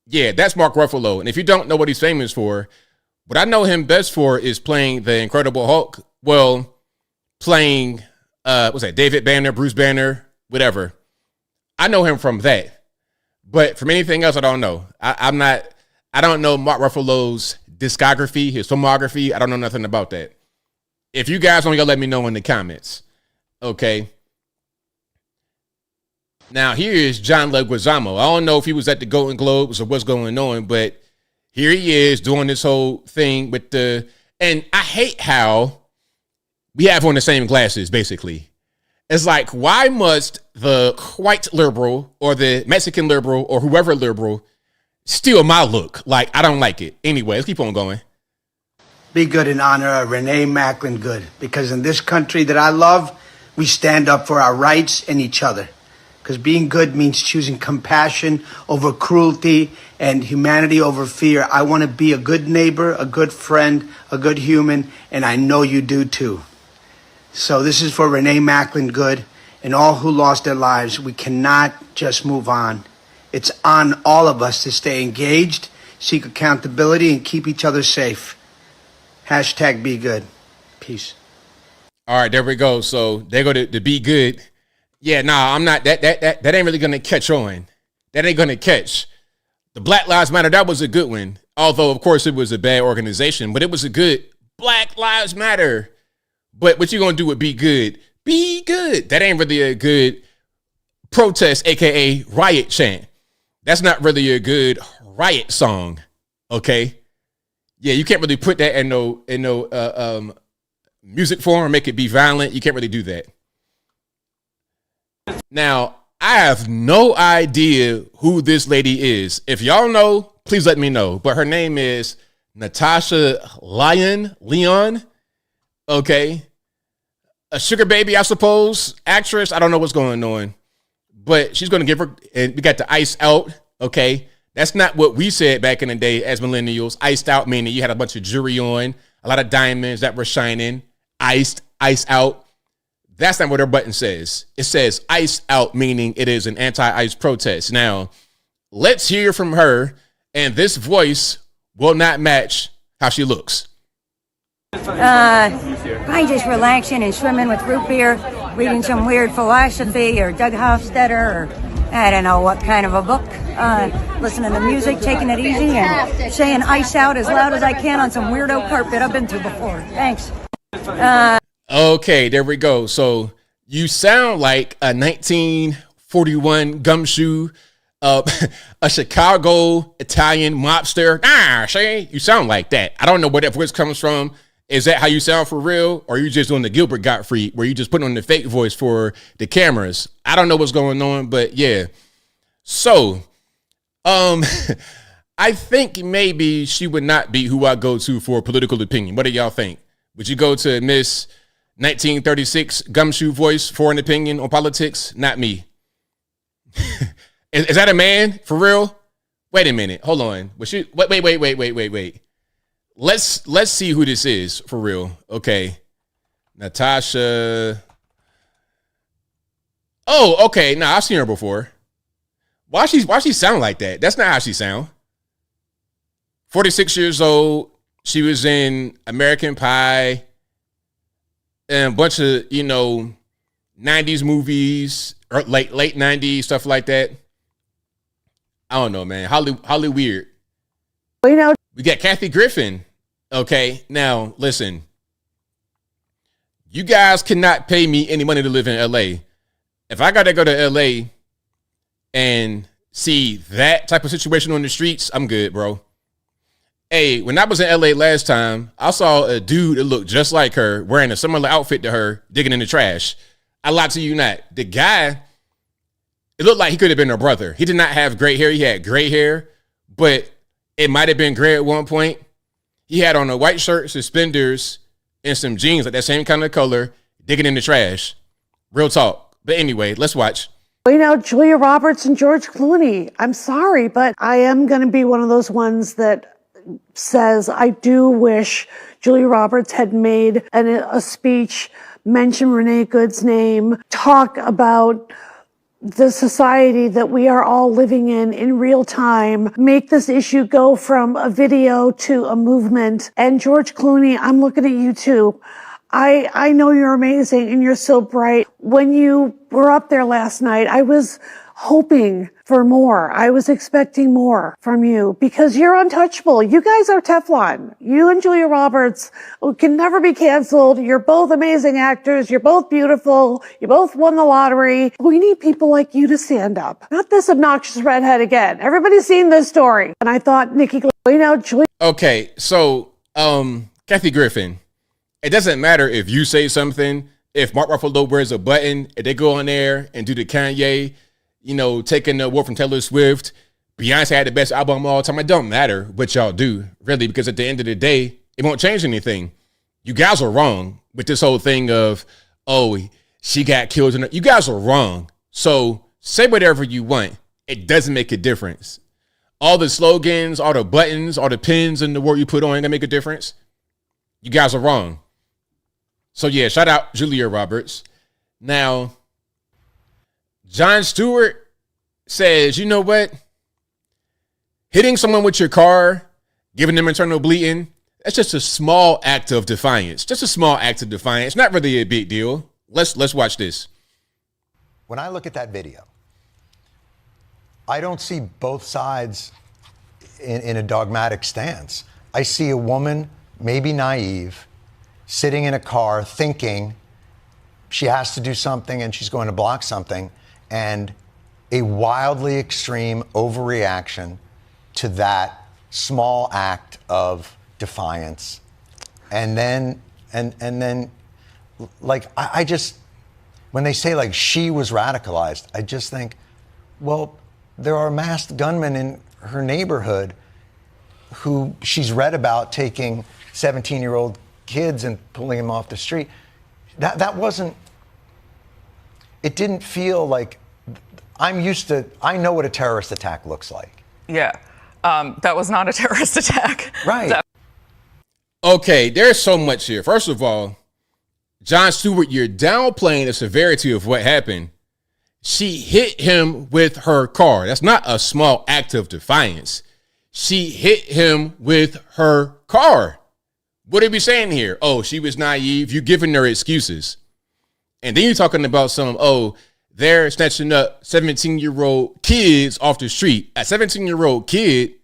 yeah, that's Mark Ruffalo. And if you don't know what he's famous for, what I know him best for is playing the Incredible Hulk. Well, playing, what's that, David Banner, Bruce Banner, whatever. I know him from that. But from anything else, I don't know. I don't know Mark Ruffalo's discography, his filmography. I don't know nothing about that. If you guys want to let me know in the comments. Okay. Now, here is John Leguizamo. I don't know if he was at the Golden Globes or what's going on, but here he is doing this whole thing with and I hate how we have on the same glasses, basically. It's like, why must the white liberal or the Mexican liberal or whoever liberal steal my look? Like, I don't like it. Anyway, let's keep on going. Be good in honor of Renee Macklin Good, because in this country that I love, we stand up for our rights and each other. Because being good means choosing compassion over cruelty and humanity over fear. I want to be a good neighbor, a good friend, a good human, and I know you do too. So this is for Renee Macklin Good and all who lost their lives. We cannot just move on. It's on all of us to stay engaged, seek accountability, and keep each other safe. Hashtag be good. Peace. All right, there we go. So they go to be good. Yeah, nah, I'm not. That ain't really gonna catch on. That ain't gonna catch. The Black Lives Matter, that was a good one. Although, of course, it was a bad organization, but it was a good Black Lives Matter. But what you gonna do with be good? Be good. That ain't really a good protest, aka riot chant. That's not really a good riot song. Okay. Yeah, you can't really put that in no music form or make it be violent. You can't really do that. Now, I have no idea who this lady is. If y'all know, please let me know. But her name is Natasha Leon. Okay. A sugar baby, I suppose. Actress. I don't know what's going on. But she's going to give her, and we got the ice out. Okay. That's not what we said back in the day as millennials. Iced out meaning you had a bunch of jewelry on, a lot of diamonds that were shining, iced, ice out. That's not what her button says. It says ice out, meaning it is an anti-ice protest. Now, let's hear from her, and this voice will not match how she looks. Probably just relaxing and swimming with root beer, reading some weird philosophy or Doug Hofstadter or I don't know what kind of a book. Listening to music, taking it easy, and saying ice out as loud as I can on some weirdo carpet I've been through before. Thanks. Okay, there we go. So you sound like a 1941 gumshoe, a Chicago Italian mobster. See, you sound like that. I don't know where that voice comes from. Is that how you sound for real? Or are you just doing the Gilbert Gottfried where you just put on the fake voice for the cameras? I don't know what's going on, but yeah. So, I think maybe she would not be who I go to for political opinion. What do y'all think? Would you go to Miss 1936 gumshoe voice for an opinion on politics? Not me. Is that a man for real? Wait a minute. Hold on. Wait. Let's see who this is for real. Okay. Natasha. Oh, okay. Nah, I've seen her before. Why she sound like that? That's not how she sound. 46 years old. She was in American Pie and a bunch of, 90s movies or late 90s, stuff like that. I don't know, man. Holly weird. We got Kathy Griffin. Okay, now listen. You guys cannot pay me any money to live in LA. If I gotta go to LA and see that type of situation on the streets, I'm good, bro. Hey, when I was in LA last time, I saw a dude that looked just like her, wearing a similar outfit to her, digging in the trash. I lie to you not. The guy, it looked like he could have been her brother. He did not have gray hair. He had gray hair, but it might have been gray at one point. He had on a white shirt, suspenders, and some jeans like that same kind of color, digging in the trash. Real talk. But anyway, let's watch. Julia Roberts and George Clooney. I'm sorry, but I am going to be one of those ones that says I do wish Julia Roberts had made a speech, mention Renee Good's name, talk about the society that we are all living in real time, make this issue go from a video to a movement. And George Clooney, I'm looking at you too. I know you're amazing and you're so bright. When you were up there last night, I was hoping for more. I was expecting more from you because you're untouchable. You guys are Teflon. You and Julia Roberts can never be canceled. You're both amazing actors. You're both beautiful. You both won the lottery. We need people like you to stand up. Not this obnoxious redhead again. Everybody's seen this story. And I thought, Nikki, Julia. Okay, so, Kathy Griffin, it doesn't matter if you say something, if Mark Ruffalo wears a button, if they go on there and do the Kanye, taking the award from Taylor Swift, Beyonce had the best album of all time. It don't matter what y'all do, really, because at the end of the day, it won't change anything. You guys are wrong with this whole thing of, oh, she got killed. You guys are wrong. So say whatever you want. It doesn't make a difference. All the slogans, all the buttons, all the pins and the word you put on ain't gonna make a difference. You guys are wrong. So yeah, shout out Julia Roberts. Now, Jon Stewart says, you know what? Hitting someone with your car, giving them internal bleeding, that's just a small act of defiance. Just a small act of defiance. Not really a big deal. Let's watch this. When I look at that video, I don't see both sides in a dogmatic stance. I see a woman, maybe naive, sitting in a car thinking she has to do something and she's going to block something, and a wildly extreme overreaction to that small act of defiance. And then like, I just, when they say like she was radicalized, I just think, well, there are masked gunmen in her neighborhood who she's read about taking 17-year-old kids and pulling them off the street. That wasn't, it didn't feel like, I know what a terrorist attack looks like. Yeah, that was not a terrorist attack. Right. Okay, there's so much here. First of all, Jon Stewart, you're downplaying the severity of what happened. She hit him with her car. That's not a small act of defiance. She hit him with her car. What are we saying here? Oh, she was naive. You giving her excuses. And then you're talking about they're snatching up 17-year-old kids off the street. A 17-year-old kid,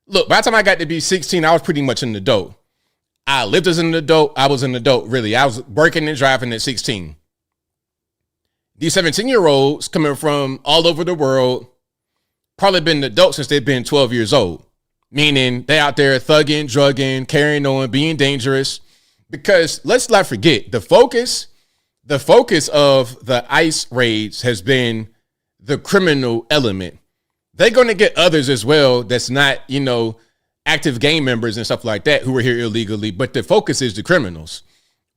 look, by the time I got to be 16, I was pretty much an adult. I lived as an adult. I was an adult, really. I was working and driving at 16. These 17-year-olds coming from all over the world, probably been adults since they've been 12 years old. Meaning they out there thugging, drugging, carrying on, being dangerous. Because let's not forget, the focus of the ICE raids has been the criminal element. They're going to get others as well that's not, active gang members and stuff like that who are here illegally, but the focus is the criminals.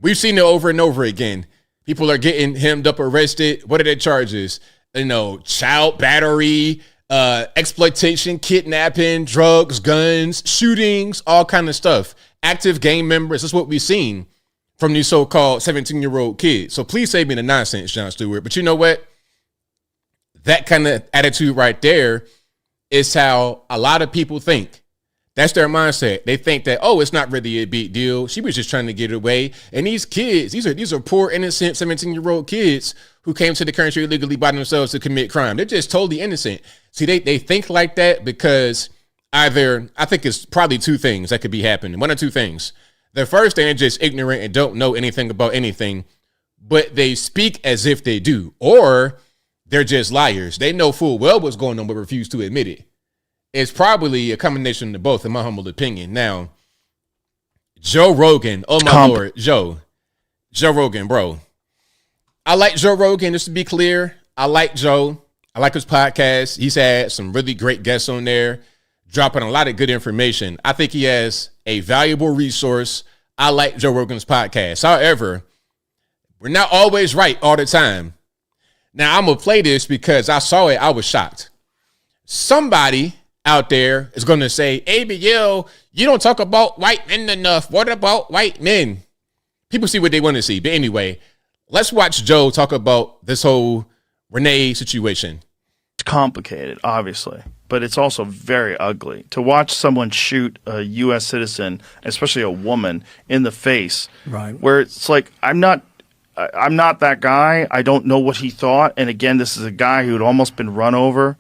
We've seen it over and over again. People are getting hemmed up, arrested. What are their charges? Child battery, exploitation, kidnapping, drugs, guns, shootings, all kind of stuff. Active gang members. That's what we've seen from these so-called 17-year-old kids. So please save me the nonsense, Jon Stewart. But you know what? That kind of attitude right there is how a lot of people think. That's their mindset. They think that, it's not really a big deal. She was just trying to get away. And these kids, these are poor, innocent 17-year-old kids who came to the country illegally by themselves to commit crime. They're just totally innocent. See, they think like that because I think it's probably two things that could be happening. One or two things. The first, they're just ignorant and don't know anything about anything, but they speak as if they do. Or they're just liars. They know full well what's going on but refuse to admit it. It's probably a combination of both, in my humble opinion. Now, Joe Rogan. Oh, my Lord. Joe Rogan, bro. I like Joe Rogan, just to be clear. I like Joe. I like his podcast. He's had some really great guests on there, dropping a lot of good information. I think he has a valuable resource. I like Joe Rogan's podcast. However, we're not always right all the time. Now, I'm going to play this because I saw it. I was shocked. Somebody out there is going to say, ABL, you don't talk about white men enough. What about white men? People see what they want to see. But anyway, let's watch Joe talk about this whole Renee situation. It's complicated, obviously, but it's also very ugly. To watch someone shoot a U.S. citizen, especially a woman, in the face, right? Where it's like, I'm not that guy. I don't know what he thought. And again, this is a guy who had almost been run over,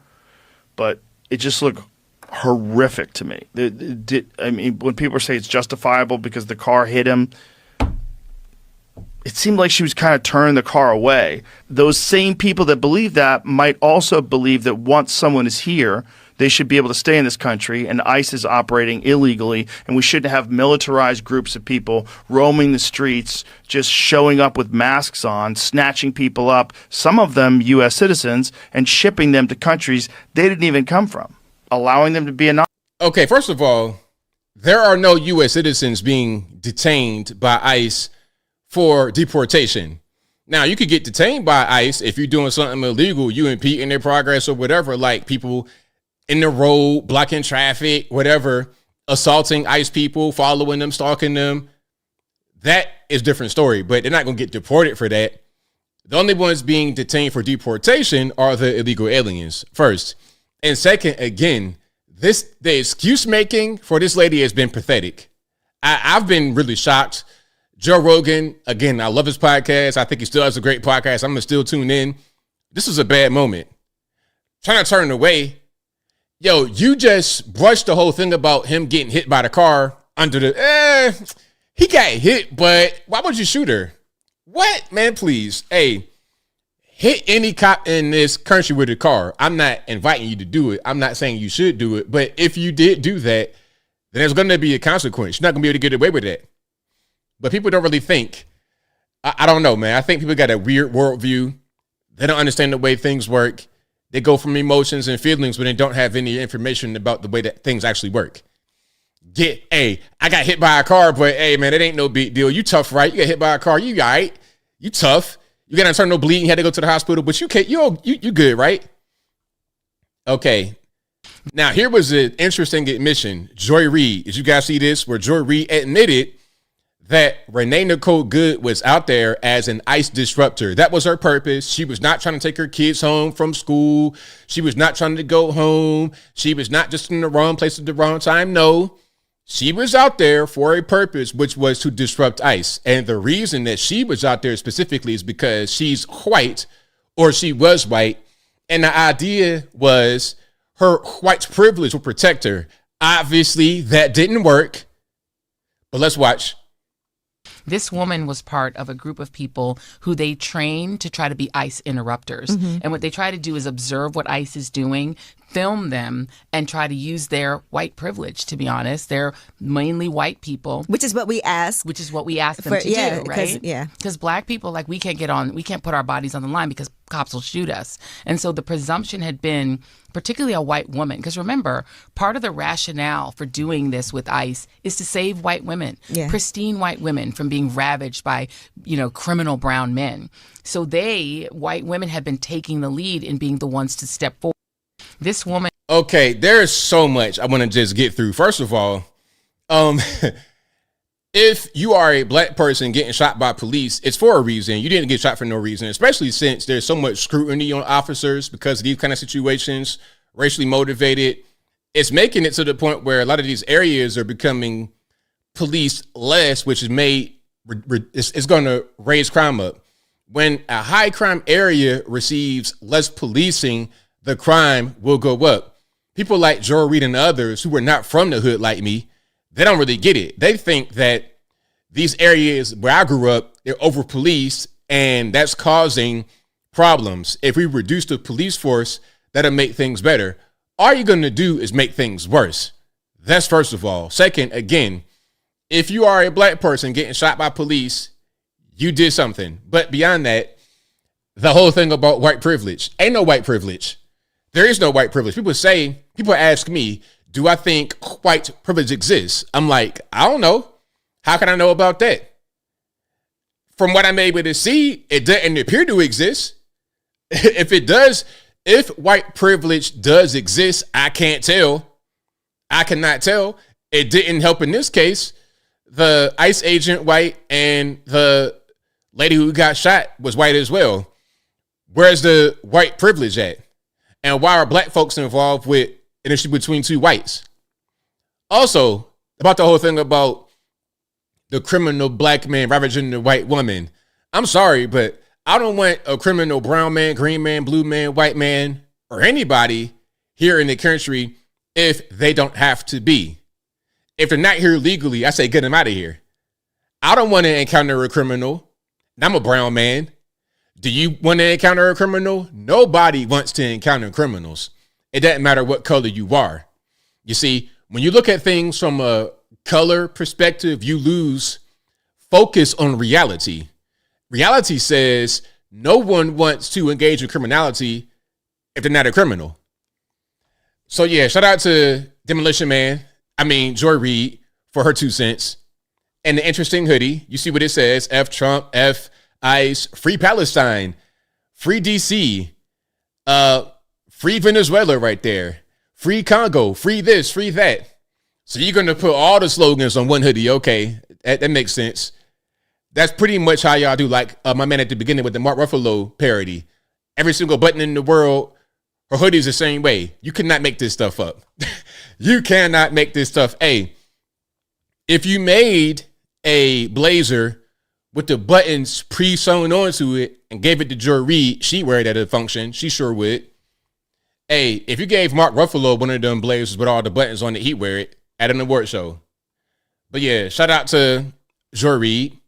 but it just looked horrific to me. When people say it's justifiable because the car hit him, it seemed like she was kind of turning the car away. Those same people that believe that might also believe that once someone is here, they should be able to stay in this country, and ICE is operating illegally, and we shouldn't have militarized groups of people roaming the streets, just showing up with masks on, snatching people up, some of them U.S. citizens, and shipping them to countries they didn't even come from, allowing them to be anonymous. Okay, first of all, there are no U.S. citizens being detained by ICE for deportation. Now, you could get detained by ICE if you're doing something illegal, you impeding their progress or whatever, like people in the road, blocking traffic, whatever, assaulting ICE people, following them, stalking them. That is a different story, but they're not going to get deported for that. The only ones being detained for deportation are the illegal aliens, first. And second, again, the excuse making for this lady has been pathetic. I've been really shocked. Joe Rogan, again, I love his podcast. I think he still has a great podcast. I'm going to still tune in. This is a bad moment. Trying to turn away. Yo, you just brushed the whole thing about him getting hit by the car under the, he got hit, but why would you shoot her? What? Man, please. Hey, hit any cop in this country with a car. I'm not inviting you to do it. I'm not saying you should do it. But if you did do that, then there's going to be a consequence. You're not going to be able to get away with that. But people don't really think. I don't know, man. I think people got a weird worldview. They don't understand the way things work. They go from emotions and feelings when they don't have any information about the way that things actually work. I got hit by a car, but hey, man, it ain't no big deal. You tough, right? You got hit by a car. You all right? You tough. You got internal bleeding. You had to go to the hospital, but you good, right? Okay. Now, here was an interesting admission. Joy Reid. Did you guys see this? Where Joy Reid admitted that Renee Nicole Good was out there as an ICE disruptor. That was her purpose. She was not trying to take her kids home from school. She was not trying to go home. She was not just in the wrong place at the wrong time. No, She was out there for a purpose, which was to disrupt ICE. And the reason that she was out there specifically is because she's white, or she was white. And the idea was her white privilege will protect her. Obviously, that didn't work. But let's watch. This woman was part of a group of people who they train to try to be ICE interrupters. And what they try to do is observe what ICE is doing, film them, and try to use their white privilege, to be honest. They're mainly white people. Which is what we ask. Which is what we ask them to do, right? Yeah. Because black people, like, we can't put our bodies on the line because cops will shoot us. And so the presumption had been, particularly a white woman, because remember, part of the rationale for doing this with ICE is to save white women, pristine white women, from being ravaged by, criminal brown men. So white women, have been taking the lead in being the ones to step forward. This woman. Okay, there's so much I want to just get through. First of all, if you are a black person getting shot by police, it's for a reason. You didn't get shot for no reason, especially since there's so much scrutiny on officers because of these kind of situations, racially motivated. It's making it to the point where a lot of these areas are becoming policed less, which is it's going to raise crime up. When a high crime area receives less policing, the crime will go up. People like Joe Reed and others who are not from the hood like me, they don't really get it. They think that these areas where I grew up, they're over policed, and that's causing problems. If we reduce the police force, that'll make things better. All you're going to do is make things worse. That's first of all. Second, again, if you are a black person getting shot by police, you did something. But beyond that, the whole thing about white privilege, ain't no white privilege. There is no white privilege. People ask me, do I think white privilege exists? I'm like, I don't know. How can I know about that? From what I'm able to see, it doesn't appear to exist. If white privilege does exist, I can't tell. I cannot tell. It didn't help in this case. The ICE agent white and the lady who got shot was white as well. Where's the white privilege at? And why are black folks involved with an issue between two whites? Also, about the whole thing about the criminal black man ravaging the white woman. I'm sorry, but I don't want a criminal brown man, green man, blue man, white man, or anybody here in the country if they don't have to be. If they're not here legally, I say get them out of here. I don't want to encounter a criminal. I'm a brown man. Do you want to encounter a criminal? Nobody wants to encounter criminals. It doesn't matter what color you are. You see, when you look at things from a color perspective, you lose focus on reality. Reality says no one wants to engage in criminality if they're not a criminal. So yeah, shout out to Joy Reid for her 2 cents. And the interesting hoodie, you see what it says, F Trump, F ICE, free Palestine, free DC, free Venezuela right there, free Congo, free this, free that. So you're going to put all the slogans on one hoodie. Okay, that makes sense. That's pretty much how y'all do, like my man at the beginning with the Mark Ruffalo parody. Every single button in the world, her hoodie's the same way. You cannot make this stuff up. You cannot make this stuff. Hey, if you made a blazer with the buttons pre-sewn onto it and gave it to Joy Reid, she'd wear it at a function. She sure would. Hey, if you gave Mark Ruffalo one of them blazers with all the buttons on it, he'd wear it at an award show. But yeah, shout out to Joy Reid.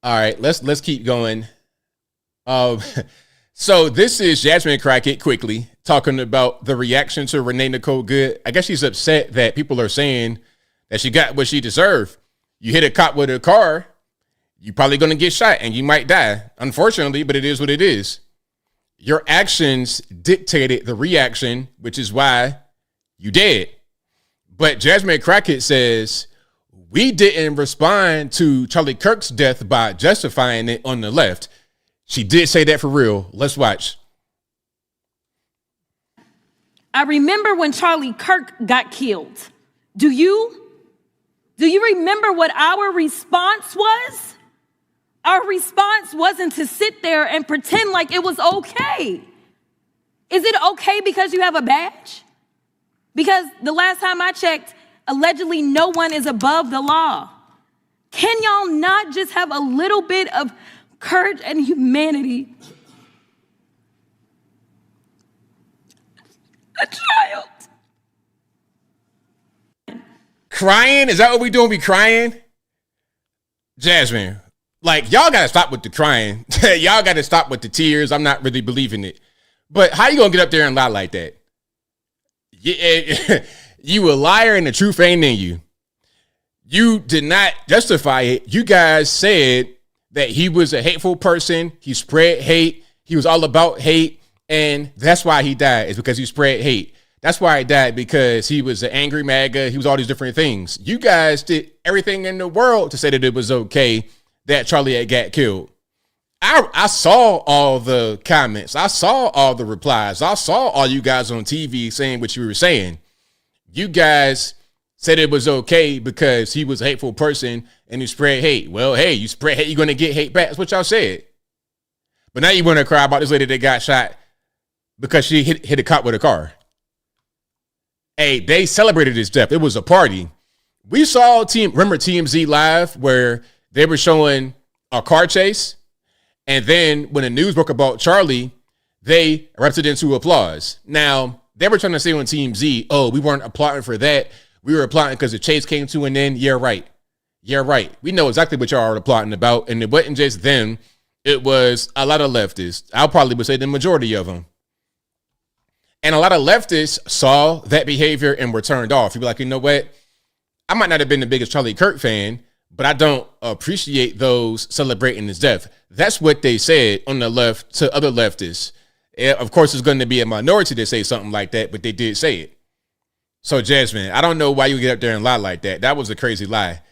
All right, let's keep going. So this is Jasmine Crockett quickly talking about the reaction to Renee Nicole Good. I guess she's upset that people are saying that she got what she deserved. You hit a cop with a car, you're probably going to get shot and you might die. Unfortunately, but it is what it is. Your actions dictated the reaction, which is why you dead. But Jasmine Crockett says, we didn't respond to Charlie Kirk's death by justifying it on the left. She did say that for real. Let's watch. I remember when Charlie Kirk got killed. Do you? Do you remember what our response was? Our response wasn't to sit there and pretend like it was okay. Is it okay because you have a badge? Because the last time I checked, allegedly no one is above the law. Can y'all not just have a little bit of courage and humanity? A child. Crying? Is that what we doing? We crying? Jasmine, like, y'all got to stop with the crying. Y'all got to stop with the tears. I'm not really believing it. But how you going to get up there and lie like that? You a liar and the truth ain't in you. You did not justify it. You guys said that he was a hateful person. He spread hate. He was all about hate. And that's why he died, is because he spread hate. That's why he died, because he was an angry MAGA. He was all these different things. You guys did everything in the world to say that it was okay that Charlie had got killed. I saw all the comments. I saw all the replies. I saw all you guys on TV saying what you were saying. You guys said it was okay because he was a hateful person and he spread hate. Well, hey, you spread hate, you're going to get hate back. That's what y'all said. But now you want to cry about this lady that got shot because she hit a cop with a car. Hey, they celebrated his death. It was a party. We saw remember TMZ Live where they were showing a car chase. And then when the news broke about Charlie, they erupted into applause. Now, they were trying to say on TMZ, oh, we weren't applauding for that. We were applauding because the chase came to an end. Yeah, right. Yeah, right. We know exactly what y'all are applauding about. And it wasn't just them. It was a lot of leftists. I probably would say the majority of them. And a lot of leftists saw that behavior and were turned off. You'd be like, you know what? I might not have been the biggest Charlie Kirk fan, but I don't appreciate those celebrating his death. That's what they said on the left to other leftists. Of course, there's going to be a minority that say something like that, but they did say it. So, Jasmine, I don't know why you get up there and lie like that. That was a crazy lie.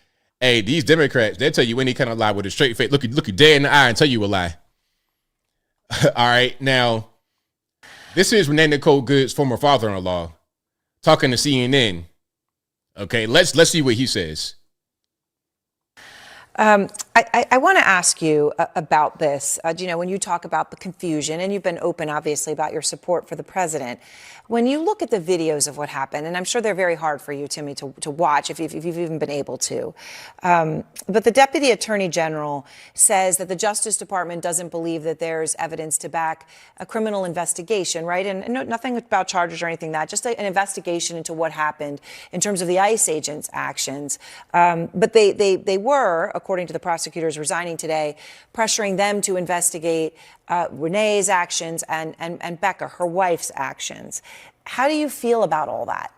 Hey, these Democrats, they'll tell you any kind of lie with a straight face. Look you dead in the eye and tell you a lie. All right, now, this is Renee Nicole Good's former father-in-law talking to CNN. Okay, let's see what he says. I want to ask you about this. When you talk about the confusion, and you've been open, obviously, about your support for the president, when you look at the videos of what happened, and I'm sure they're very hard for you, Timmy, to watch if you've even been able to. But the Deputy Attorney General says that the Justice Department doesn't believe that there's evidence to back a criminal investigation, right? And nothing about charges or anything like that, just an investigation into what happened in terms of the ICE agents' actions. But they were, according to the prosecutors resigning today, pressuring them to investigate Renee's actions and Becca, her wife's actions. How do you feel about all that?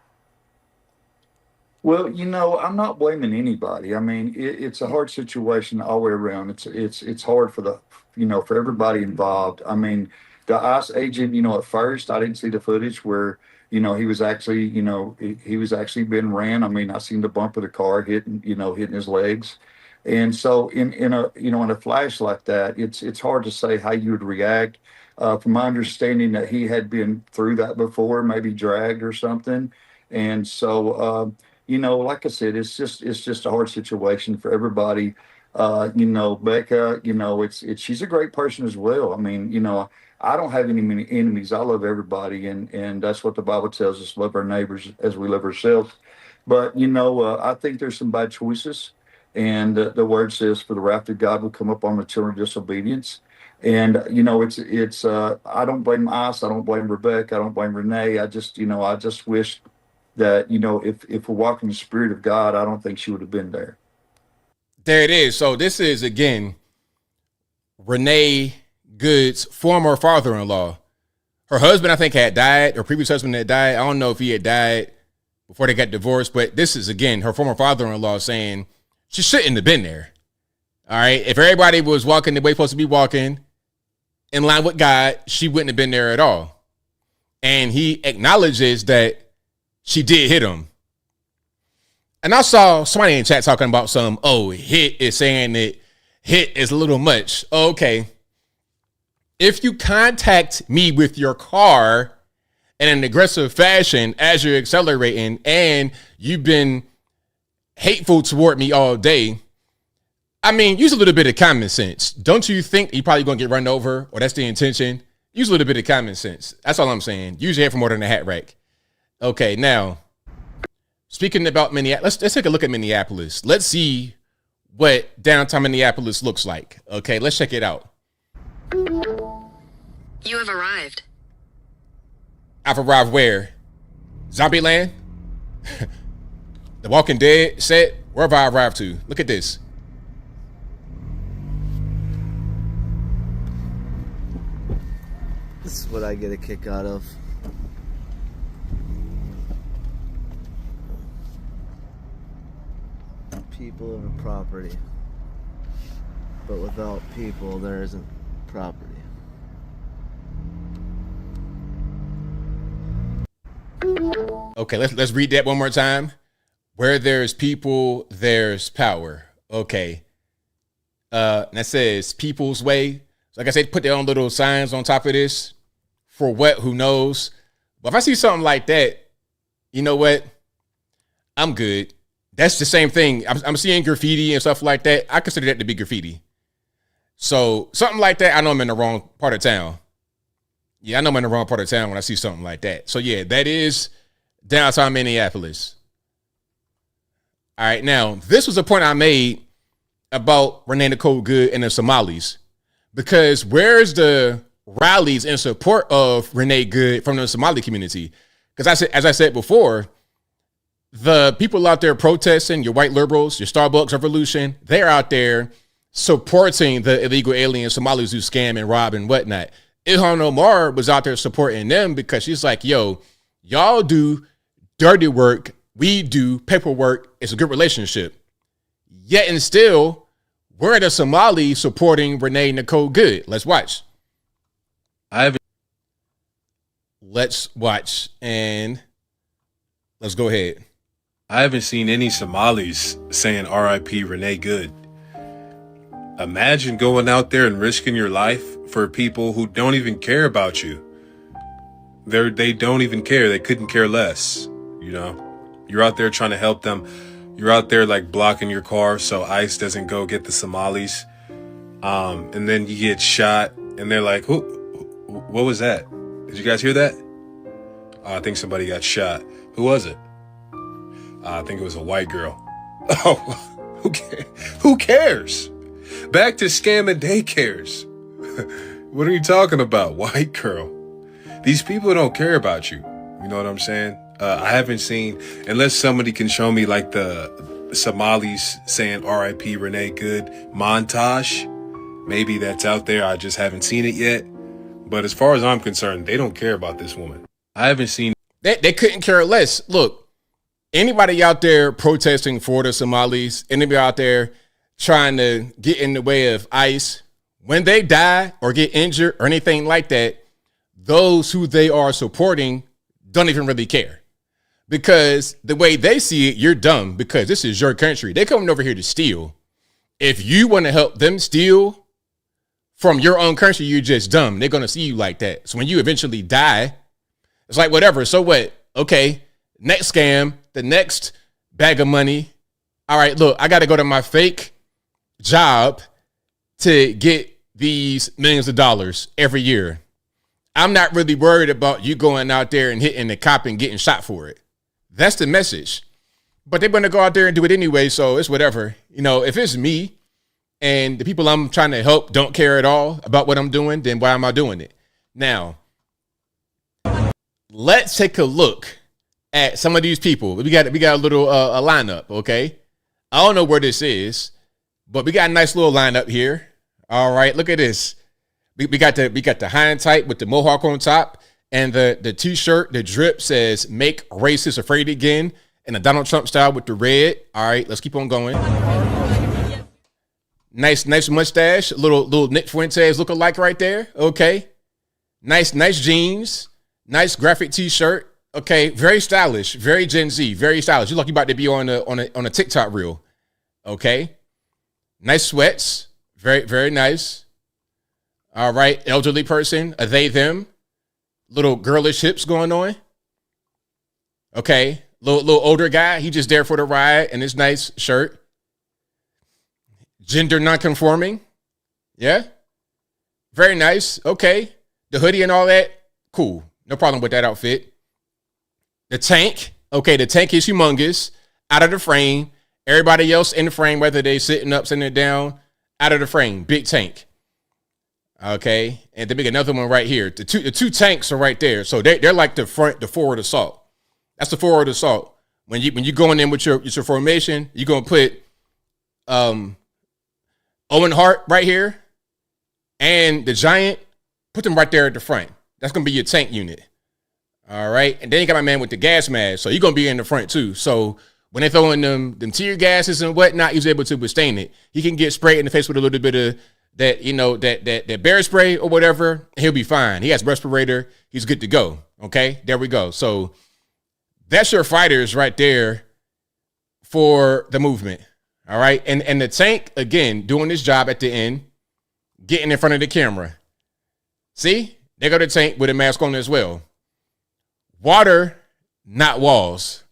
Well, I'm not blaming anybody. I mean, it's a hard situation all the way around. It's hard for for everybody involved. I mean, the ICE agent, at first I didn't see the footage where, he was actually, he was actually being ran. I mean, I seen the bump of the car hitting his legs. And so in a flash like that, it's hard to say how you would react. From my understanding that he had been through that before, maybe dragged or something. And so, like I said, it's just a hard situation for everybody. Becca, she's a great person as well. I mean, I don't have any enemies. I love everybody. And that's what the Bible tells us, love our neighbors as we love ourselves. But, I think there's some bad choices. And the word says, for the wrath of God will come upon the children of disobedience. And, it's I don't blame ICE. I don't blame Rebecca. I don't blame Renee. I just wish that, if we're walking the Spirit of God, I don't think she would have been there. There it is. So this is, again, Renee Good's former father-in-law. Her husband, I think, had died. Her previous husband had died. I don't know if he had died before they got divorced. But this is, again, her former father-in-law saying she shouldn't have been there. All right. If everybody was walking the way supposed to be walking in line with God, she wouldn't have been there at all. And he acknowledges that she did hit him. And I saw somebody in chat talking about hit is saying that hit is a little much. Okay. If you contact me with your car in an aggressive fashion as you're accelerating and you've been hateful toward me all day, I mean, use a little bit of common sense. Don't you think you're probably going to get run over, or that's the intention? Use a little bit of common sense. That's all I'm saying. Use your head for more than a hat rack. Okay, now speaking about Minneapolis, let's take a look at Minneapolis. Let's see what downtown Minneapolis looks like. Okay, let's check it out. You have arrived. I've arrived where? Zombieland? The Walking Dead set? Where have I arrived to? Look at this. This is what I get a kick out of. People over property. But without people, there isn't property. Okay, let's read that one more time. Where there's people, there's power. Okay. That says people's way. So like I said, put their own little signs on top of this. For what, who knows? But if I see something like that, you know what? I'm good. That's the same thing. I'm seeing graffiti and stuff like that. I consider that to be graffiti. So something like that, I know I'm in the wrong part of town. Yeah, I know I'm in the wrong part of town when I see something like that. So yeah, that is downtown Minneapolis. All right, now this was a point I made about Renee Nicole Good and the Somalis, because where's the rallies in support of Renee Good from the Somali community? Because as I said before, the people out there protesting, your white liberals, your Starbucks revolution, they're out there supporting the illegal alien Somalis who scam and rob and whatnot. Ilhan Omar was out there supporting them because she's like, yo, y'all do dirty work, we do paperwork, it's a good relationship. Yet and still, where are the Somalis supporting Renee Nicole Good? Let's watch. Let's watch and let's go ahead. I haven't seen any Somalis saying RIP Renee Good. Imagine going out there and risking your life for people who don't even care about you. They don't even care. They couldn't care less. You know, you're out there trying to help them. You're out there like blocking your car so ICE doesn't go get the Somalis. And then you get shot and they're like, what was that? Did you guys hear that? I think somebody got shot. Who was it? I think it was a white girl. Oh, who cares? Back to scamming daycares. What are you talking about? White girl. These people don't care about you. You know what I'm saying? I haven't seen, unless somebody can show me like the Somalis saying RIP Renee Good montage. Maybe that's out there. I just haven't seen it yet. But as far as I'm concerned, they don't care about this woman. I haven't seen. They couldn't care less. Look, anybody out there protesting for the Somalis, anybody out there trying to get in the way of ICE, when they die or get injured or anything like that, those who they are supporting don't even really care. Because the way they see it, you're dumb because this is your country. They're coming over here to steal. If you want to help them steal from your own country, you're just dumb. They're going to see you like that. So when you eventually die, it's like, whatever. So what? Okay. Next scam, the next bag of money. All right, look, I got to go to my fake job to get these millions of dollars every year. I'm not really worried about you going out there and hitting the cop and getting shot for it. That's the message. But they're going to go out there and do it anyway, so it's whatever. You know, if it's me and the people I'm trying to help don't care at all about what I'm doing, then why am I doing it? Now, let's take a look at some of these people. We got a little a lineup, okay? I don't know where this is, but we got a nice little lineup here. All right, look at this. We got the high and tight with the mohawk on top, and the t-shirt, the drip says "Make Racists Afraid Again" in the Donald Trump style with the red. All right, let's keep on going. Nice mustache, little Nick Fuentes look-alike right there. Okay, nice jeans, nice graphic t-shirt. Okay, very stylish, very Gen Z, very stylish. You look like you about to be on a TikTok reel. Okay, nice sweats, very nice. All right, elderly person, a they, them, little girlish hips going on. Okay, little older guy, he just there for the ride in his nice shirt. Gender non-conforming, yeah, very nice. Okay, the hoodie and all that, cool, no problem with that outfit. The tank, okay, the tank is humongous, out of the frame. Everybody else in the frame, whether they sitting up, sitting down, out of the frame, big tank. Okay, and then we got another one right here. The two tanks are right there, so they're like the forward assault. That's the forward assault. When you going in with your formation, you're gonna put Owen Hart right here, and the Giant. Put them right there at the front. That's gonna be your tank unit. All right, and then you got my man with the gas mask, so you're gonna be in the front too. So when they throw in them tear gases and whatnot, he's able to withstand it. He can get sprayed in the face with a little bit of that, that bear spray or whatever, and he'll be fine. He has respirator. He's good to go. Okay, there we go. So that's your fighters right there for the movement. All right, and the tank, again, doing his job at the end, getting in front of the camera. See, they got the tank with a mask on as well. Water, not walls.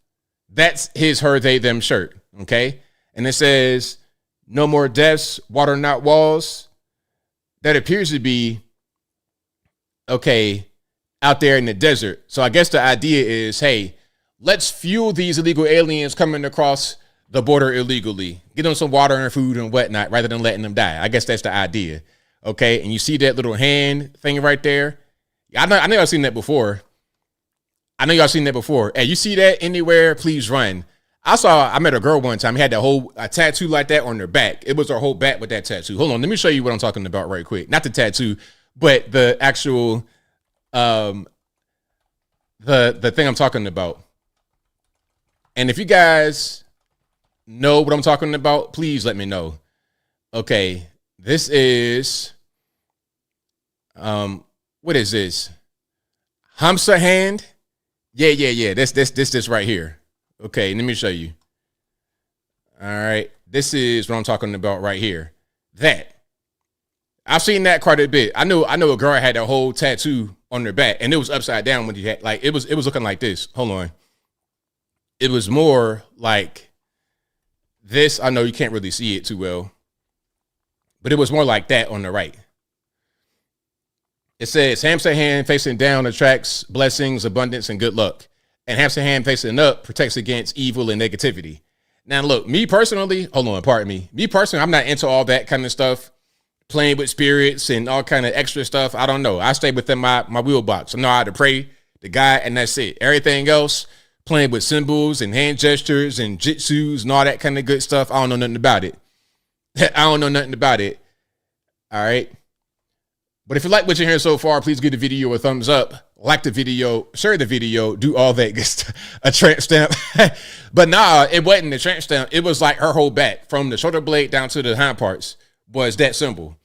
That's his, her, they, them shirt. Okay. And it says, no more deaths, water, not walls. That appears to be, okay, out there in the desert. So I guess the idea is, hey, let's fuel these illegal aliens coming across the border illegally. Get them some water and food and whatnot rather than letting them die. I guess that's the idea. Okay. And you see that little hand thing right there? I know y'all seen that before. Hey, you see that anywhere? Please run. I met a girl one time. He had a tattoo like that on their back. It was her whole back with that tattoo. Hold on, let me show you what I'm talking about right quick. Not the tattoo, but the actual the thing I'm talking about. And if you guys know what I'm talking about, please let me know. Okay, this is what is this? Hamsa hand? Yeah. This right here. Okay, let me show you. All right. This is what I'm talking about right here. That. I've seen that quite a bit. I know a girl had a whole tattoo on her back, and it was upside down when you had, like, it was looking like this. Hold on. It was more like this. I know you can't really see it too well, but it was more like that on the right. It says hamster hand facing down attracts blessings, abundance, and good luck. And hamster hand facing up protects against evil and negativity. Now, look, me personally, pardon me. Me personally, I'm not into all that kind of stuff. Playing with spirits and all kind of extra stuff. I don't know. I stay within my wheelbox. I know how to pray to God, and that's it. Everything else, playing with symbols and hand gestures and jitsus and all that kind of good stuff, I don't know nothing about it. All right. But if you like what you're hearing so far, please give the video a thumbs up, like the video, share the video, do all that good stuff. A tramp stamp. But nah, it wasn't a tramp stamp. It was like her whole back from the shoulder blade down to the hind parts was that symbol.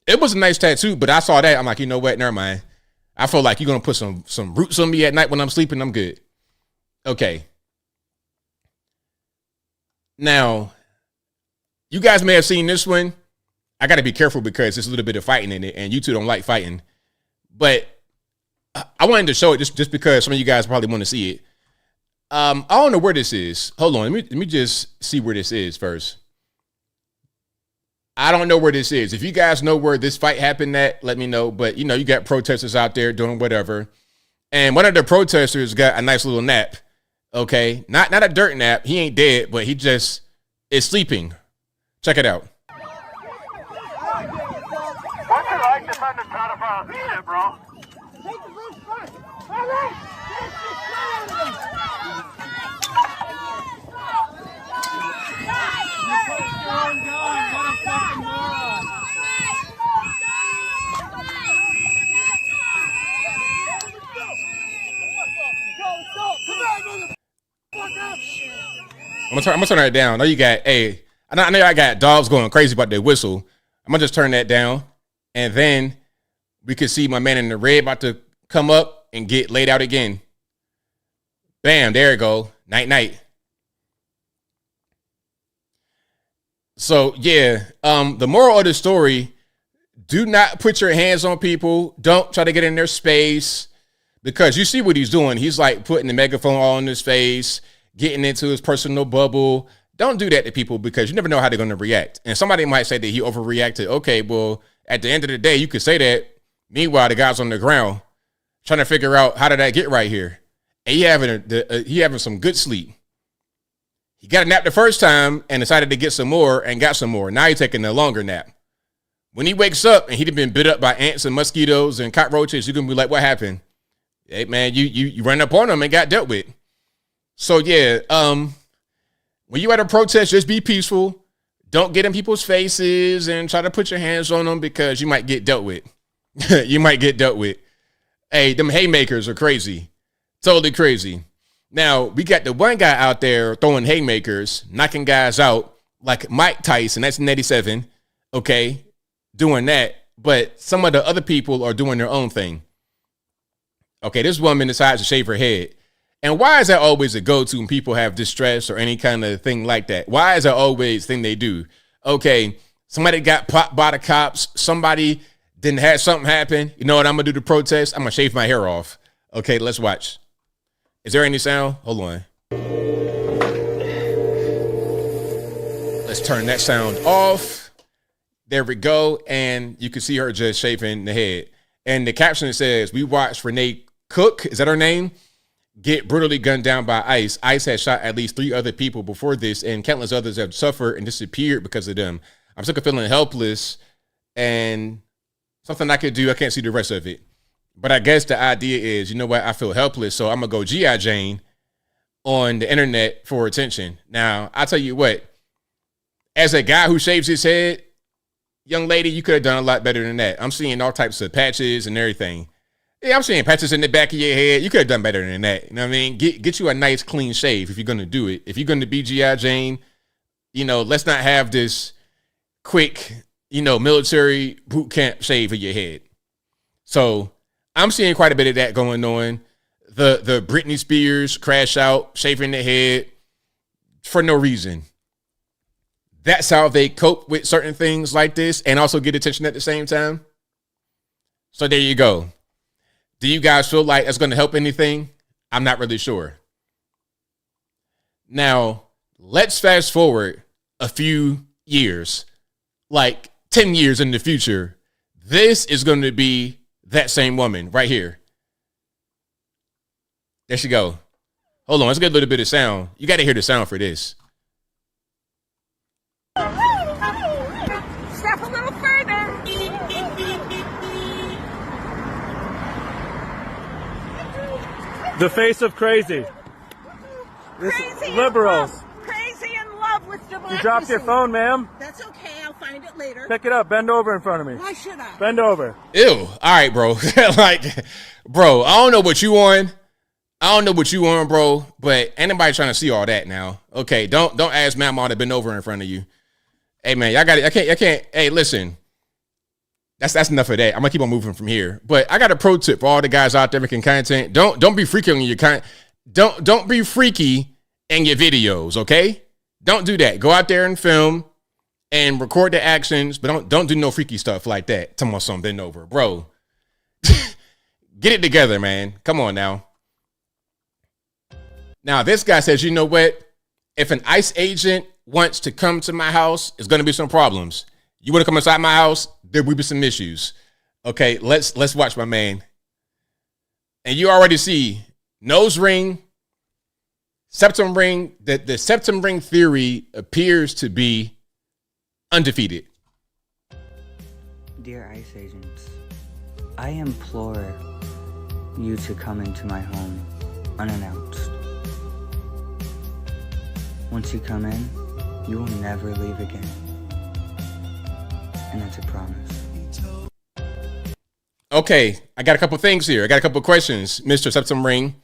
It was a nice tattoo, but I saw that. I'm like, you know what? Never mind. I feel like you're going to put some roots on me at night when I'm sleeping. I'm good. Okay. Now, you guys may have seen this one. I got to be careful because there's a little bit of fighting in it, and you two don't like fighting. But I wanted to show it just because some of you guys probably want to see it. I don't know where this is. Hold on. Let me just see where this is first. I don't know where this is. If you guys know where this fight happened at, let me know. But, you got protesters out there doing whatever. And one of the protesters got a nice little nap. Okay. Not a dirt nap. He ain't dead, but he just is sleeping. Check it out. What's it like to find the pedophile shit, bro? Take the blue first. All right. I'm gonna turn that down. I know you got I know I got dogs going crazy about their whistle. I'm gonna just turn that down, and then we could see my man in the red about to come up and get laid out again. Bam, there you go. Night night. So yeah, the moral of the story: do not put your hands on people. Don't try to get in their space, because you see what he's doing. He's like putting the megaphone all in his face, getting into his personal bubble. Don't do that to people, because you never know how they're going to react. And somebody might say that he overreacted. Okay, well, at the end of the day, you could say that. Meanwhile, the guy's on the ground trying to figure out, how did I get right here? and he having some good sleep. He got a nap the first time and decided to get some more and got some more. Now he's taking a longer nap. When he wakes up and he'd been bit up by ants and mosquitoes and cockroaches, you're going to be like, what happened? Hey, man, you ran up on him and got dealt with. So, yeah, when you at a protest, just be peaceful. Don't get in people's faces and try to put your hands on them because you might get dealt with. You might get dealt with. Hey, them haymakers are crazy. Totally crazy. Now, we got the one guy out there throwing haymakers, knocking guys out like Mike Tyson, 1987, okay, doing that. But some of the other people are doing their own thing. Okay, this woman decides to shave her head. And why is that always a go-to when people have distress or any kind of thing like that? Why is that always the thing they do? Okay, somebody got popped by the cops. Somebody didn't have something happen. You know what I'm going to do to protest? I'm going to shave my hair off. Okay, let's watch. Is there any sound? Hold on. Let's turn that sound off. There we go. And you can see her just shaving the head. And the caption says, we watched Renee Cook, is that her name, get brutally gunned down by ICE. ICE has shot at least 3 other people before this, and countless others have suffered and disappeared because of them. I'm sick of feeling helpless, and something I could do, I can't see the rest of it. But I guess the idea is, you know what, I feel helpless, so I'm going to go G.I. Jane on the internet for attention. Now, I'll tell you what, as a guy who shaves his head, young lady, you could have done a lot better than that. I'm seeing all types of patches and everything. Yeah, I'm seeing patches in the back of your head. You could have done better than that. You know what I mean? Get you a nice, clean shave if you're going to do it. If you're going to be G.I. Jane, you know, let's not have this quick, you know, military boot camp shave of your head. So I'm seeing quite a bit of that going on. The Britney Spears crash out, shaving their head for no reason. That's how they cope with certain things like this and also get attention at the same time. So there you go. Do you guys feel like that's going to help anything? I'm not really sure. Now, let's fast forward a few years, like 10 years in the future. This is going to be that same woman right here. There she go. Hold on, let's get a little bit of sound. You got to hear the sound for this. Step a little further. The face of crazy. Crazy Liberals. Crazy in love with democracy. You dropped your phone, ma'am. That's okay. I'll find it later. Pick it up. Bend over in front of me. Why should I? Bend over. Ew. All right, bro. Like, bro, I don't know what you on. Bro, but ain't nobody trying to see all that now. Okay, don't ask Mama to bend over in front of you. Hey, man, y'all got it. I can't. Hey, listen. That's enough of that. I'm gonna keep on moving from here. But I got a pro tip for all the guys out there making content. Don't be freaky on your don't be freaky in your videos, okay? Don't do that. Go out there and film and record the actions, but don't do no freaky stuff like that. Tell me something bend over, bro. Get it together, man. Come on now. Now this guy says, you know what? If an ICE agent wants to come to my house, it's gonna be some problems. You want to come inside my house? There will be some issues. Okay, let's watch my man. And you already see nose ring, septum ring. The septum ring theory appears to be undefeated. Dear ICE agents, I implore you to come into my home unannounced. Once you come in, you will never leave again. And that's a promise. Okay, I got a couple things here. I got a couple questions, Mr. Septum Ring.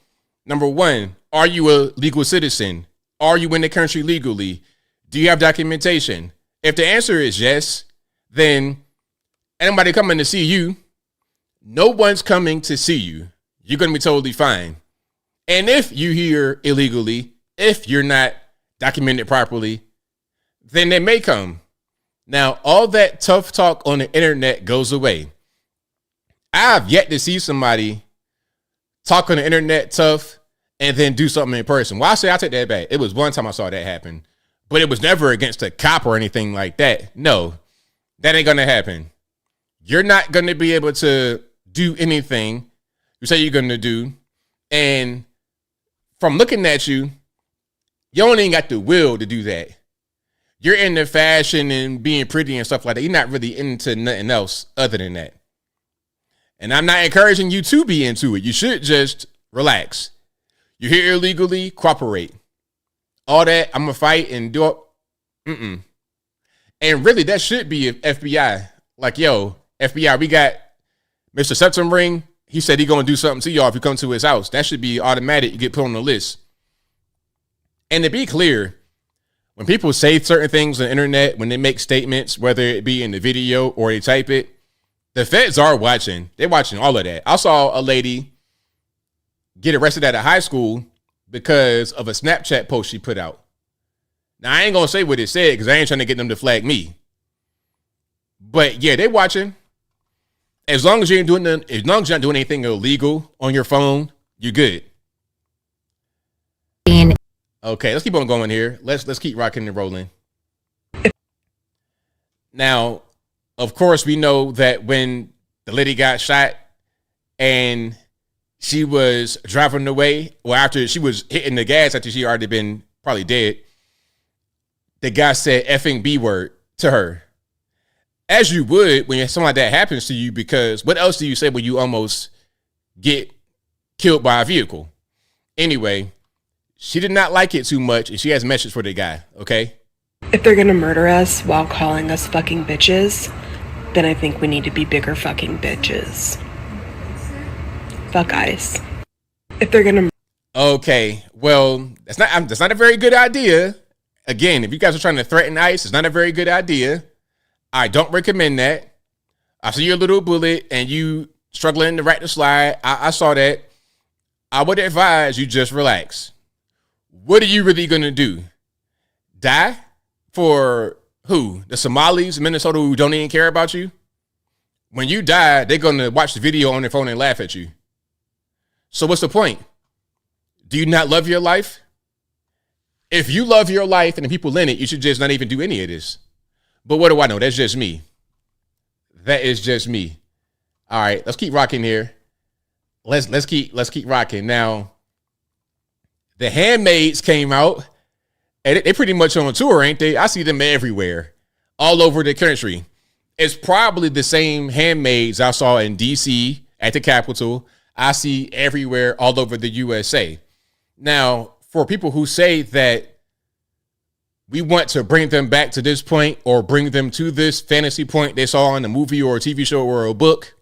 Number one, are you a legal citizen? Are you in the country legally? Do you have documentation? If the answer is yes, then anybody coming to see you, no one's coming to see you. You're going to be totally fine. And if you here illegally, if you're not documented properly, then they may come. Now, all that tough talk on the internet goes away. I've yet to see somebody talk on the internet tough and then do something in person. Well, I take that back. It was one time I saw that happen, but it was never against a cop or anything like that. No, that ain't going to happen. You're not going to be able to do anything you say you're going to do, and from looking at you, you don't even got the will to do that. You're into fashion and being pretty and stuff like that. You're not really into nothing else other than that. And I'm not encouraging you to be into it. You should just relax. You're here illegally, cooperate. All that, I'm going to fight and do it. And really, that should be FBI. Like, yo, FBI, we got Mr. Septum Ring. He said he going to do something to y'all if you come to his house. That should be automatic. You get put on the list. And to be clear, when people say certain things on the internet, when they make statements, whether it be in the video or they type it, the feds are watching. They're watching all of that. I saw a lady get arrested at a high school because of a Snapchat post she put out. Now, I ain't going to say what it said because I ain't trying to get them to flag me. But yeah, they're watching. As long as you ain't doing nothing, as long as you're not doing anything illegal on your phone, you're good. Okay, let's keep on going here. Let's keep rocking and rolling. Now, of course, we know that when the lady got shot and she was driving away, or after she was hitting the gas after she already been probably dead, the guy said effing B word to her. As you would when something like that happens to you, because what else do you say when you almost get killed by a vehicle? Anyway, she did not like it too much, and she has a message for the guy, okay? If they're gonna murder us while calling us fucking bitches, then I think we need to be bigger fucking bitches. Fuck ICE. If they're gonna... Okay, well, that's not a very good idea. Again, if you guys are trying to threaten ICE, it's not a very good idea. I don't recommend that. I see your little bullet and you struggling to right the slide. I saw that. I would advise you just relax. What are you really going to do? Die? For who? The Somalis in Minnesota who don't even care about you? When you die, they're going to watch the video on their phone and laugh at you. So what's the point? Do you not love your life? If you love your life and the people in it, you should just not even do any of this. But what do I know? That's just me. That is just me. All right, let's keep rocking here. Let's keep rocking. Now, the Handmaids came out, and they pretty much on tour, ain't they? I see them everywhere, all over the country. It's probably the same Handmaids I saw in D.C. at the Capitol. I see everywhere, all over the USA. Now, for people who say that we want to bring them back to this point or bring them to this fantasy point they saw in a movie or a TV show or a book,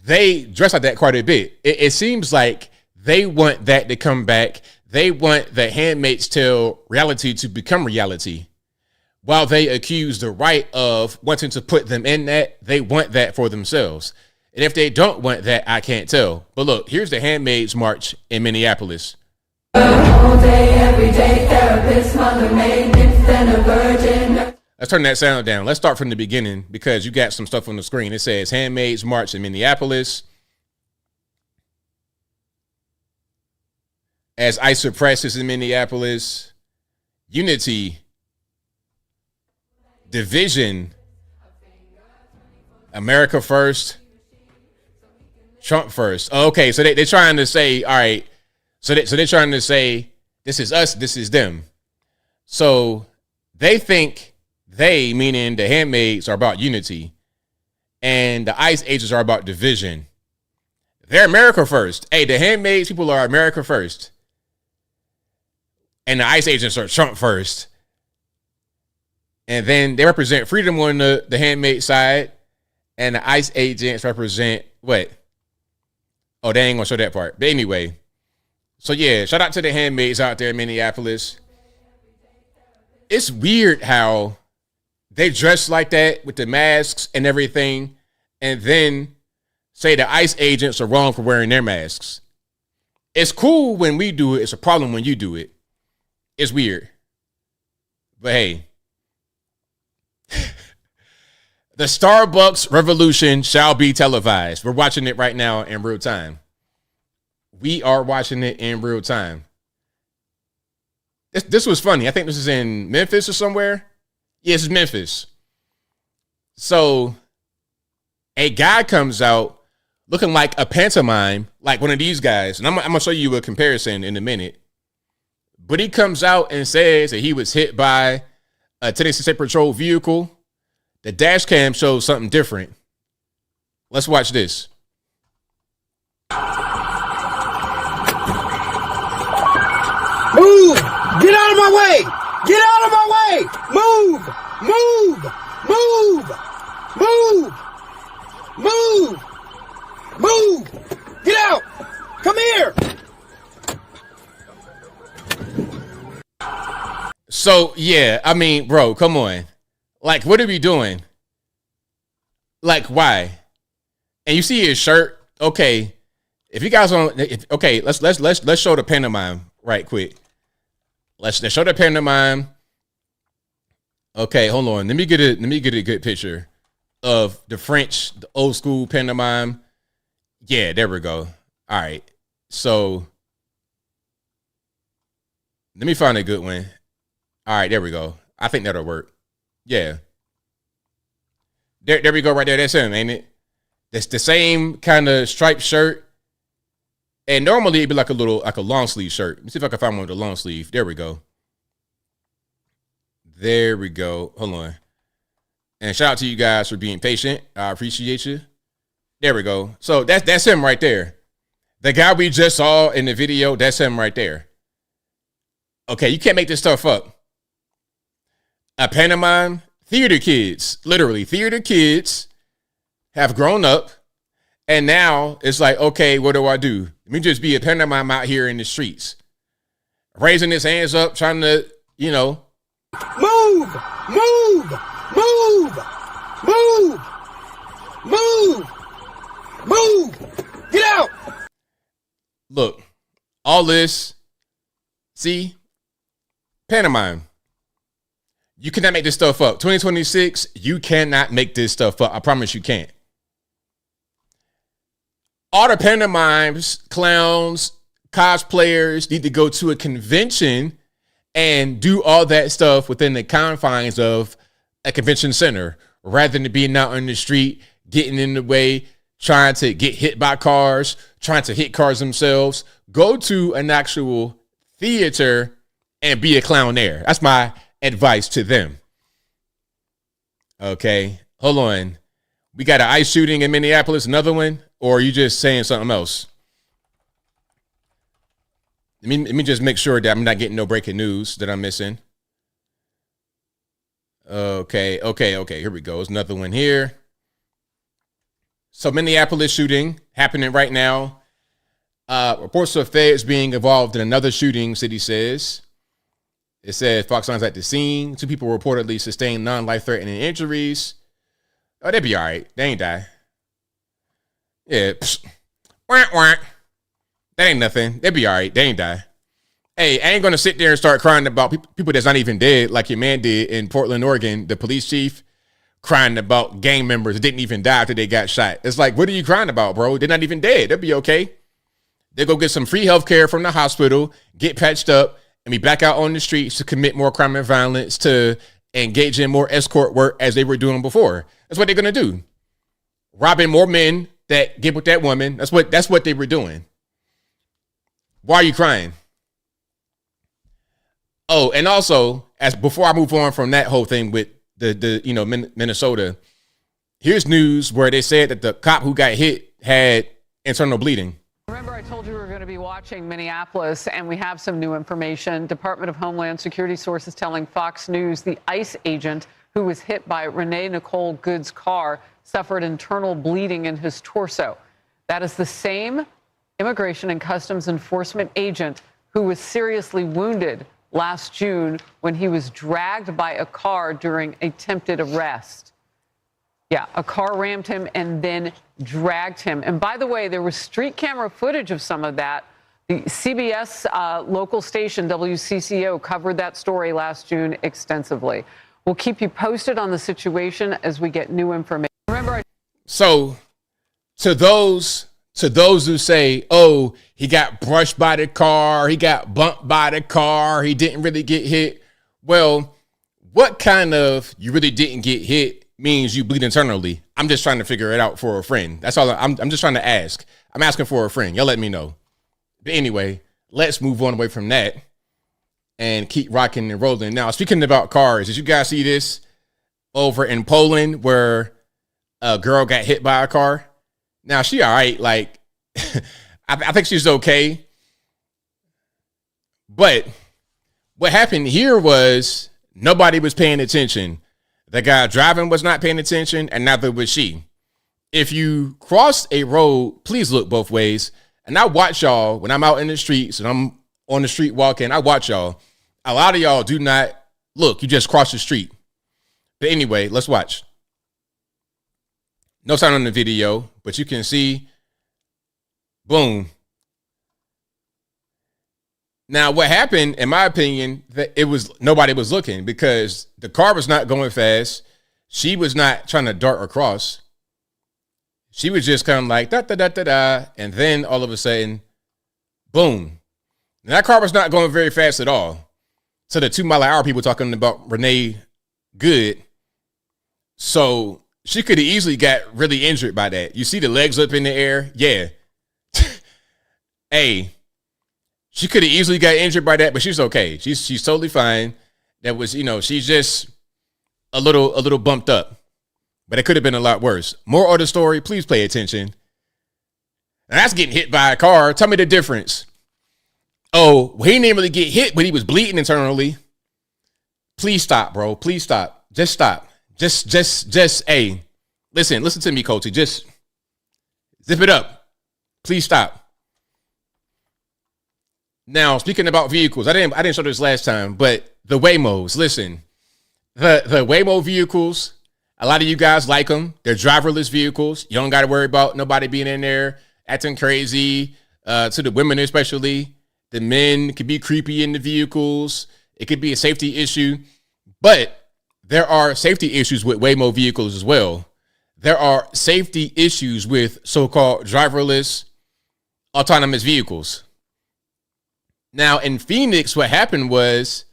they dress like that quite a bit. It seems like they want that to come back. They want the Handmaid's Tale reality to become reality. While they accuse the right of wanting to put them in that, they want that for themselves. And if they don't want that, I can't tell. But look, here's the Handmaid's March in Minneapolis. All day, every day, therapist, mother, maid, nymph, and a virgin. Let's turn that sound down. Let's start from the beginning because you got some stuff on the screen. It says Handmaid's March in Minneapolis. As ICE suppresses in Minneapolis. Unity. Division. America first. Trump first. Okay, so they're trying to say, all right, so they're trying to say, this is us, this is them. So they think they, meaning the handmaids, are about unity. And the ICE agents are about division. They're America first. Hey, the handmaids people are America first. And the ICE agents are Trump first. And then they represent freedom on the handmaid side. And the ICE agents represent what? Oh, they ain't gonna show that part. But anyway. So yeah, shout out to the handmaids out there in Minneapolis. It's weird how they dress like that with the masks and everything, and then say the ICE agents are wrong for wearing their masks. It's cool when we do it. It's a problem when you do it. It's weird. But hey. The Starbucks revolution shall be televised. We're watching it right now in real time. We are watching it in real time. This was funny. I think this is in Memphis or somewhere. Yes, it's Memphis. So a guy comes out looking like a pantomime, like one of these guys. And I'm going to show you a comparison in a minute. But he comes out and says that he was hit by a Tennessee State Patrol vehicle. The dash cam shows something different. Let's watch this. Move! Get out of my way! Get out of my way! Move! Move! Move! Move! Move! Move! Get out! Come here! So, yeah, I mean, bro, come on. Like, what are we doing? Like, why? And you see his shirt? Okay. If you guys want, okay, let's show the pantomime right quick. Let's show the pantomime. Okay, hold on. Let me get a good picture of the old school pantomime. Yeah, there we go. All right. So let me find a good one. All right, there we go. I think that'll work. Yeah. There we go right there. That's him, ain't it? That's the same kind of striped shirt. And normally it'd be like a long sleeve shirt. Let me see if I can find one with a long sleeve. There we go. There we go. Hold on. And shout out to you guys for being patient. I appreciate you. There we go. So that's him right there. The guy we just saw in the video, that's him right there. Okay, you can't make this stuff up. A pantomime, theater kids, literally theater kids have grown up, and now it's like, okay, what do I do? Let me just be a pantomime out here in the streets, raising his hands up, trying to, move, move, move, move, move, move, get out. Look, all this, see, pantomime. You cannot make this stuff up. 2026, you cannot make this stuff up. I promise you can't. All the pantomimes, clowns, cosplayers need to go to a convention and do all that stuff within the confines of a convention center, rather than being out on the street, getting in the way, trying to get hit by cars, trying to hit cars themselves. Go to an actual theater and be a clown there. That's my advice to them. Okay, hold on. We got an ICE shooting in Minneapolis, another one, or are you just saying something else? Let me just make sure that I'm not getting no breaking news that I'm missing. Okay, here we go. There's another one here. So Minneapolis shooting happening right now. Reports of feds being involved in another shooting, city says. It says Fox 9's at the scene. 2 people reportedly sustained non-life-threatening injuries. Oh, they'd be all right. They ain't die. Yeah. That ain't nothing. They'd be all right. They ain't die. Hey, I ain't going to sit there and start crying about people that's not even dead, like your man did in Portland, Oregon, the police chief, crying about gang members that didn't even die after they got shot. It's like, what are you crying about, bro? They're not even dead. They'll be okay. They go get some free health care from the hospital, get patched up, and be back out on the streets to commit more crime and violence, to engage in more escort work as they were doing before. That's what they're going to do. Robbing more men that get with that woman. That's what they were doing. Why are you crying? Oh, and also, as before I move on from that whole thing with the Minnesota, here's news where they said that the cop who got hit had internal bleeding. Remember, I told you we were going to be watching Minneapolis, and we have some new information. Department of Homeland Security sources telling Fox News the ICE agent who was hit by Renee Nicole Good's car suffered internal bleeding in his torso. That is the same Immigration and Customs Enforcement agent who was seriously wounded last June when he was dragged by a car during a attempted arrest. Yeah, a car rammed him and then dragged him. And by the way, there was street camera footage of some of that. The CBS local station, WCCO, covered that story last June extensively. We'll keep you posted on the situation as we get new information. Remember, so to those who say, oh, he got brushed by the car, he got bumped by the car, he didn't really get hit. Well, what kind of you really didn't get hit means you bleed internally. I'm just trying to figure it out for a friend. That's all. I'm just trying to ask. I'm asking for a friend. Y'all let me know. But anyway, let's move on away from that and keep rocking and rolling. Now, speaking about cars, did you guys see this over in Poland where a girl got hit by a car? Now, she all right. Like, I think she's okay. But what happened here was nobody was paying attention. The guy driving was not paying attention, and neither was she. If you cross a road, please look both ways. And I watch y'all when I'm out in the streets and I'm on the street walking. I watch y'all. A lot of y'all do not look. You just cross the street. But anyway, let's watch. No sound on the video, but you can see, boom. Now, what happened, in my opinion, that it was nobody was looking because the car was not going fast. She was not trying to dart across. She was just kind of like da da da da da, and then all of a sudden, boom. And that car was not going very fast at all. So the 2 mile an hour people talking about Renee Good. So she could have easily got really injured by that. You see the legs up in the air? Yeah. Hey, she could have easily got injured by that, but she's okay. She's totally fine. That was, she's just a little bumped up. But it could have been a lot worse. More of the story, please pay attention. Now that's getting hit by a car. Tell me the difference. Oh, well, he didn't really get hit, but he was bleeding internally. Please stop, bro. Please stop. Just stop. Just, hey, listen to me, Coachy. Just zip it up. Please stop. Now, speaking about vehicles, I didn't show this last time, but the Waymos, listen, the Waymo vehicles, a lot of you guys like them. They're driverless vehicles. You don't got to worry about nobody being in there acting crazy, to the women especially. The men could be creepy in the vehicles. It could be a safety issue. But there are safety issues with Waymo vehicles as well. There are safety issues with so-called driverless autonomous vehicles. Now, in Phoenix, what happened was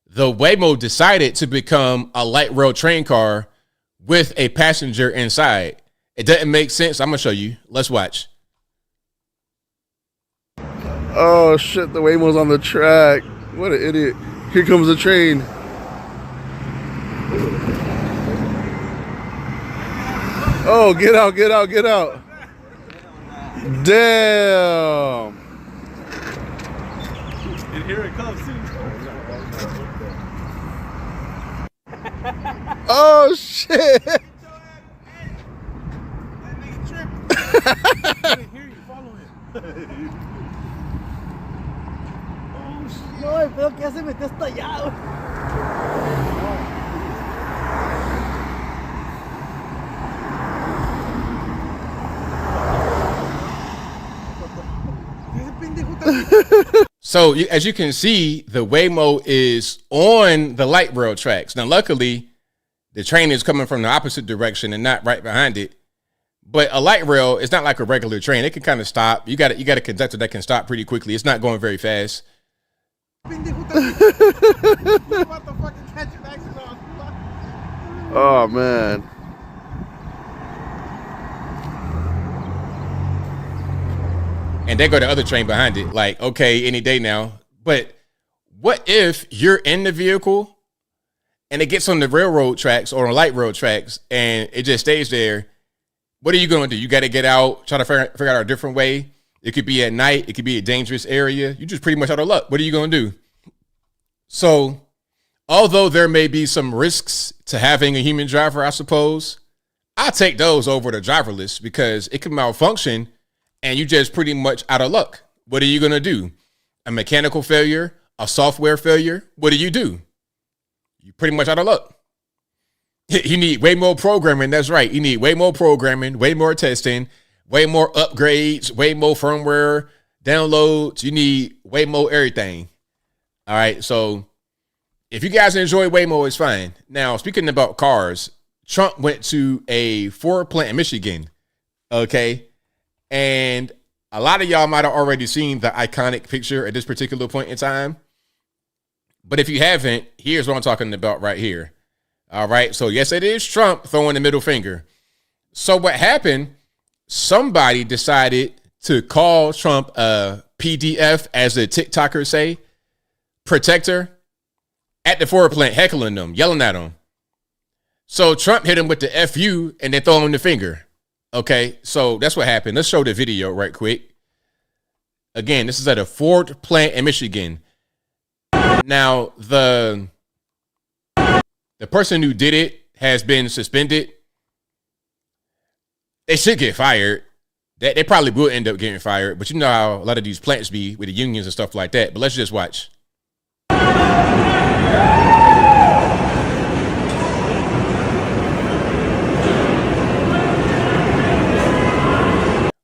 the Waymo decided to become a light rail train car with a passenger inside. It doesn't make sense. I'm going to show you. Let's watch. Oh, shit. The Waymo's on the track. What an idiot. Here comes the train. Oh, get out, get out, get out. Damn. And here it comes, too. Oh, shit. No, el pedo que ya se metió hasta allá, güey. So as you can see, the Waymo is on the light rail tracks. Now, luckily, the train is coming from the opposite direction and not right behind it. But a light rail is not like a regular train. It can kind of stop. You got a conductor that can stop pretty quickly. It's not going very fast. Oh, man. And there go the other train behind it. Like, okay, any day now. But what if you're in the vehicle and it gets on the railroad tracks or on light rail tracks and it just stays there? What are you going to do? You got to get out, try to figure out a different way. It could be at night. It could be a dangerous area. You just pretty much out of luck. What are you going to do? So, although there may be some risks to having a human driver, I suppose, I'll take those over the driverless because it can malfunction and you just pretty much out of luck. What are you going to do? A mechanical failure? A software failure? What do? You pretty much out of luck. You need way more programming. That's right. You need way more programming, way more testing, way more upgrades, way more firmware downloads. You need way more everything. All right. So if you guys enjoy Waymo, it's fine. Now, speaking about cars, Trump went to a Ford plant in Michigan. Okay. And a lot of y'all might have already seen the iconic picture at this particular point in time. But if you haven't, here's what I'm talking about right here. All right. So yes, it is Trump throwing the middle finger. So what happened? Somebody decided to call Trump a PDF, as the TikTokers say, protector, at the Ford plant, heckling them, yelling at them. So Trump hit him with the FU and then throw him the finger. Okay, so that's what happened. Let's show the video right quick. Again, this is at a Ford plant in Michigan. Now, the person who did it has been suspended. They should get fired. They probably will end up getting fired, but you know how a lot of these plants be with the unions and stuff like that. But let's just watch.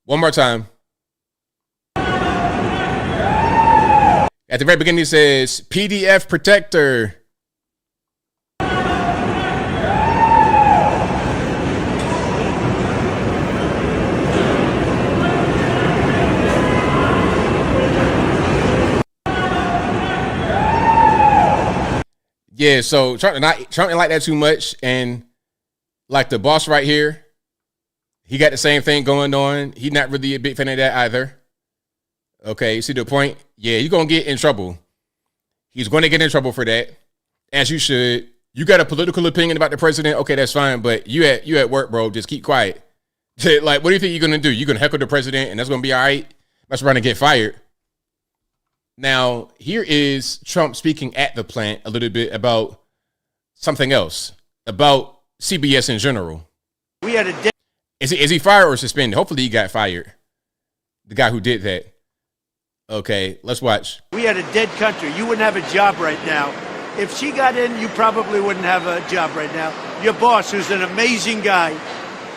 One more time. At the very beginning, it says PDF protector. Yeah, so Trump didn't like that too much, and like the boss right here, he got the same thing going on. He's not really a big fan of that either. Okay, you see the point? Yeah, you're gonna get in trouble. He's going to get in trouble for that, as you should. You got a political opinion about the president? Okay, that's fine, but you at work, bro. Just keep quiet. Like, what do you think you're gonna do? You're gonna heckle the president, and that's gonna be all right? That's trying to get fired. Now, here is Trump speaking at the plant a little bit about something else, about CBS in general. We had a Is he fired or suspended? Hopefully he got fired. The guy who did that. Okay, let's watch. We had a dead country. You wouldn't have a job right now. If she got in, you probably wouldn't have a job right now. Your boss, who's an amazing guy,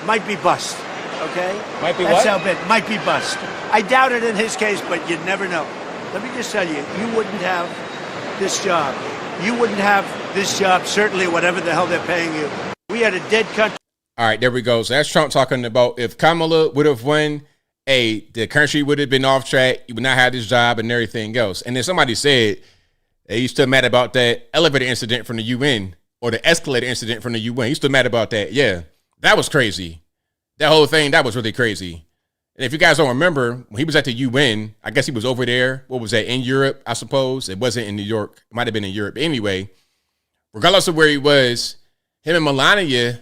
might be bust. Okay? Might be That's what? how bad. Might be bust. I doubt it in his case, but you'd never know. Let me just tell you, you wouldn't have this job. You wouldn't have this job, certainly whatever the hell they're paying you. We had a dead country. All right, there we go. So that's Trump talking about if Kamala would have won, the country would have been off track. You would not have this job and everything else. And then somebody said he's still mad about that elevator incident from the UN, or the escalator incident from the UN. He's still mad about that. Yeah, that was crazy. That whole thing, that was really crazy. And if you guys don't remember, when he was at the UN, I guess he was over there. What was that, in Europe, I suppose? It wasn't in New York. It might have been in Europe. Anyway, regardless of where he was, him and Melania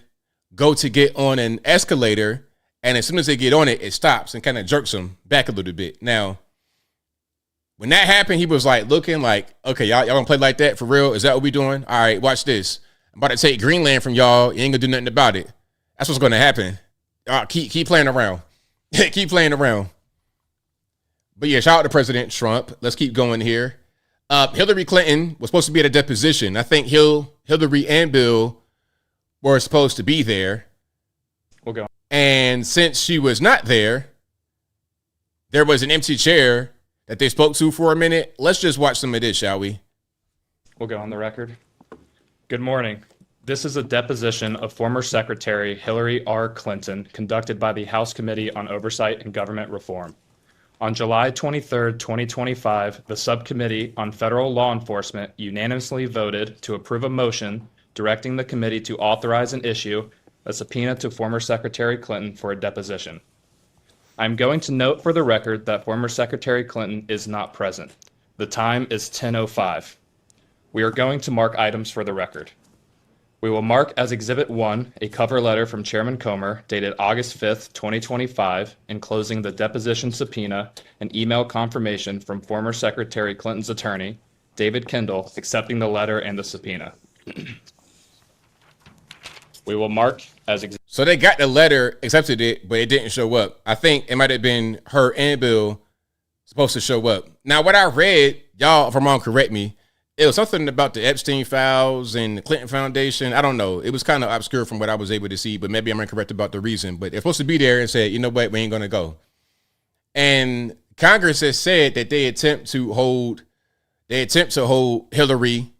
go to get on an escalator, and as soon as they get on it, it stops and kind of jerks him back a little bit. Now, when that happened, he was like looking like, okay, y'all gonna play like that for real? Is that what we doing? All right, watch this. I'm about to take Greenland from y'all. You ain't gonna do nothing about it. That's what's gonna happen. Keep playing around. Keep playing around. But yeah, shout out to President Trump. Let's keep going here. Hillary Clinton was supposed to be at a deposition. I think Hillary and Bill were supposed to be there. We'll go. And since she was not there, there was an empty chair that they spoke to for a minute. Let's just watch some of this, shall we? We'll go on the record. Good morning. This is a deposition of former Secretary Hillary R. Clinton conducted by the House Committee on Oversight and Government Reform. On July 23, 2025, the Subcommittee on Federal Law Enforcement unanimously voted to approve a motion directing the committee to authorize and issue a subpoena to former Secretary Clinton for a deposition. I'm going to note for the record that former Secretary Clinton is not present. The time is 10:05. We are going to mark items for the record. We will mark as Exhibit 1 a cover letter from Chairman Comer dated August 5th, 2025, enclosing the deposition subpoena and email confirmation from former Secretary Clinton's attorney, David Kendall, accepting the letter and the subpoena. We will mark as So they got the letter, accepted it, but it didn't show up. I think it might have been her and Bill supposed to show up. Now, what I read, y'all, if I'm wrong, correct me, it was something about the Epstein files and the Clinton Foundation. I don't know. It was kind of obscure from what I was able to see, but maybe I'm incorrect about the reason. But they're supposed to be there and say, you know what, we ain't going to go. And Congress has said that they attempt to hold Hillary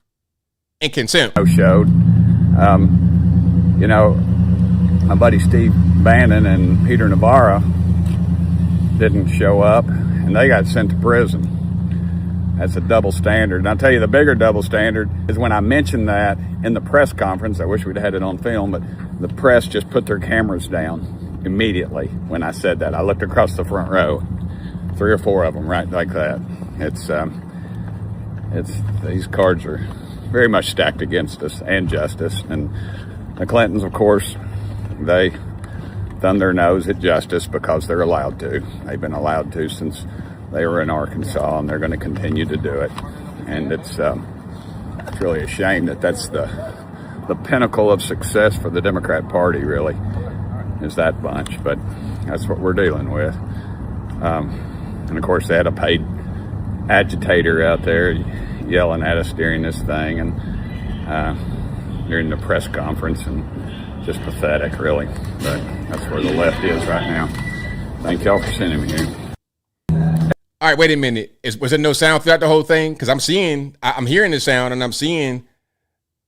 in contempt. Showed, my buddy Steve Bannon and Peter Navarro didn't show up, and they got sent to prison. That's a double standard. And I'll tell you, the bigger double standard is when I mentioned that in the press conference. I wish we'd had it on film, but the press just put their cameras down immediately when I said that. I looked across the front row, 3 or 4 of them, right like that. It's these cards are very much stacked against us and justice. And the Clintons, of course, they thumb their nose at justice because they're allowed to. They've been allowed to since they were in Arkansas, and they're going to continue to do it. And it's really a shame that that's the pinnacle of success for the Democrat Party, really, is that bunch. But that's what we're dealing with. And of course, they had a paid agitator out there yelling at us during this thing and during the press conference, and just pathetic, really. But that's where the left is right now. Thank y'all for sending me here. All right, wait a minute. Was there no sound throughout the whole thing? Because I'm hearing the sound, and I'm seeing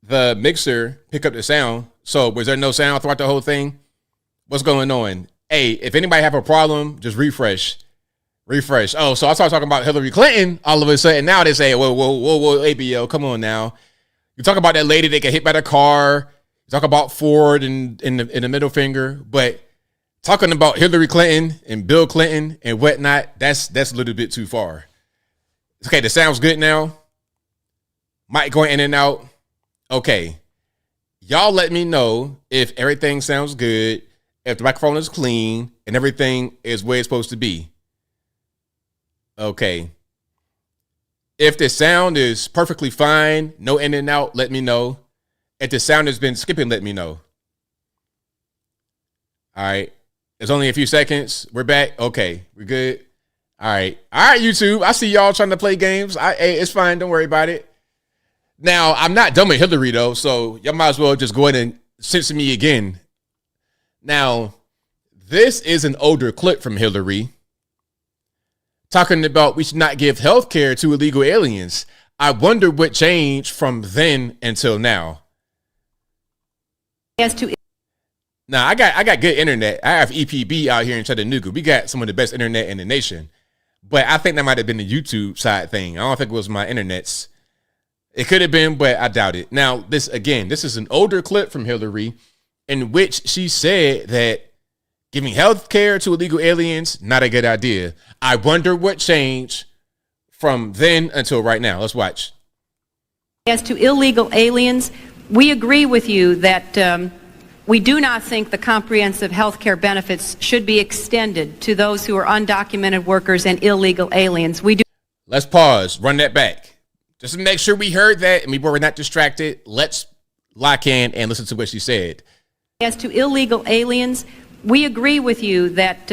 the mixer pick up the sound. So was there no sound throughout the whole thing? What's going on? Hey, if anybody have a problem, just refresh. Oh, so I started talking about Hillary Clinton all of a sudden. Now they say, whoa, ABL, come on now. You talk about that lady that got hit by the car. You talk about Ford in the middle finger, but talking about Hillary Clinton and Bill Clinton and whatnot, that's a little bit too far. Okay, the sound's good now. Mic going in and out. Okay. Y'all let me know if everything sounds good, if the microphone is clean, and everything is where it's supposed to be. Okay. If the sound is perfectly fine, no in and out, let me know. If the sound has been skipping, let me know. All right. It's only a few seconds. We're back. Okay. We're good. All right, YouTube. I see y'all trying to play games. Hey, it's fine. Don't worry about it. Now, I'm not done with Hillary, though, so y'all might as well just go ahead and censor me again. Now, this is an older clip from Hillary talking about we should not give health care to illegal aliens. I wonder what changed from then until now. Now, I got good internet. I have EPB out here in Chattanooga. We got some of the best internet in the nation. But I think that might have been the YouTube side thing. I don't think it was my internet's. It could have been, but I doubt it. Now, this is an older clip from Hillary in which she said that giving health care to illegal aliens, not a good idea. I wonder what changed from then until right now. Let's watch. As to illegal aliens, we agree with you that we do not think the comprehensive health care benefits should be extended to those who are undocumented workers and illegal aliens. We do. Let's pause. Run that back. Just to make sure we heard that and we were not distracted. Let's lock in and listen to what she said. As to illegal aliens, we agree with you that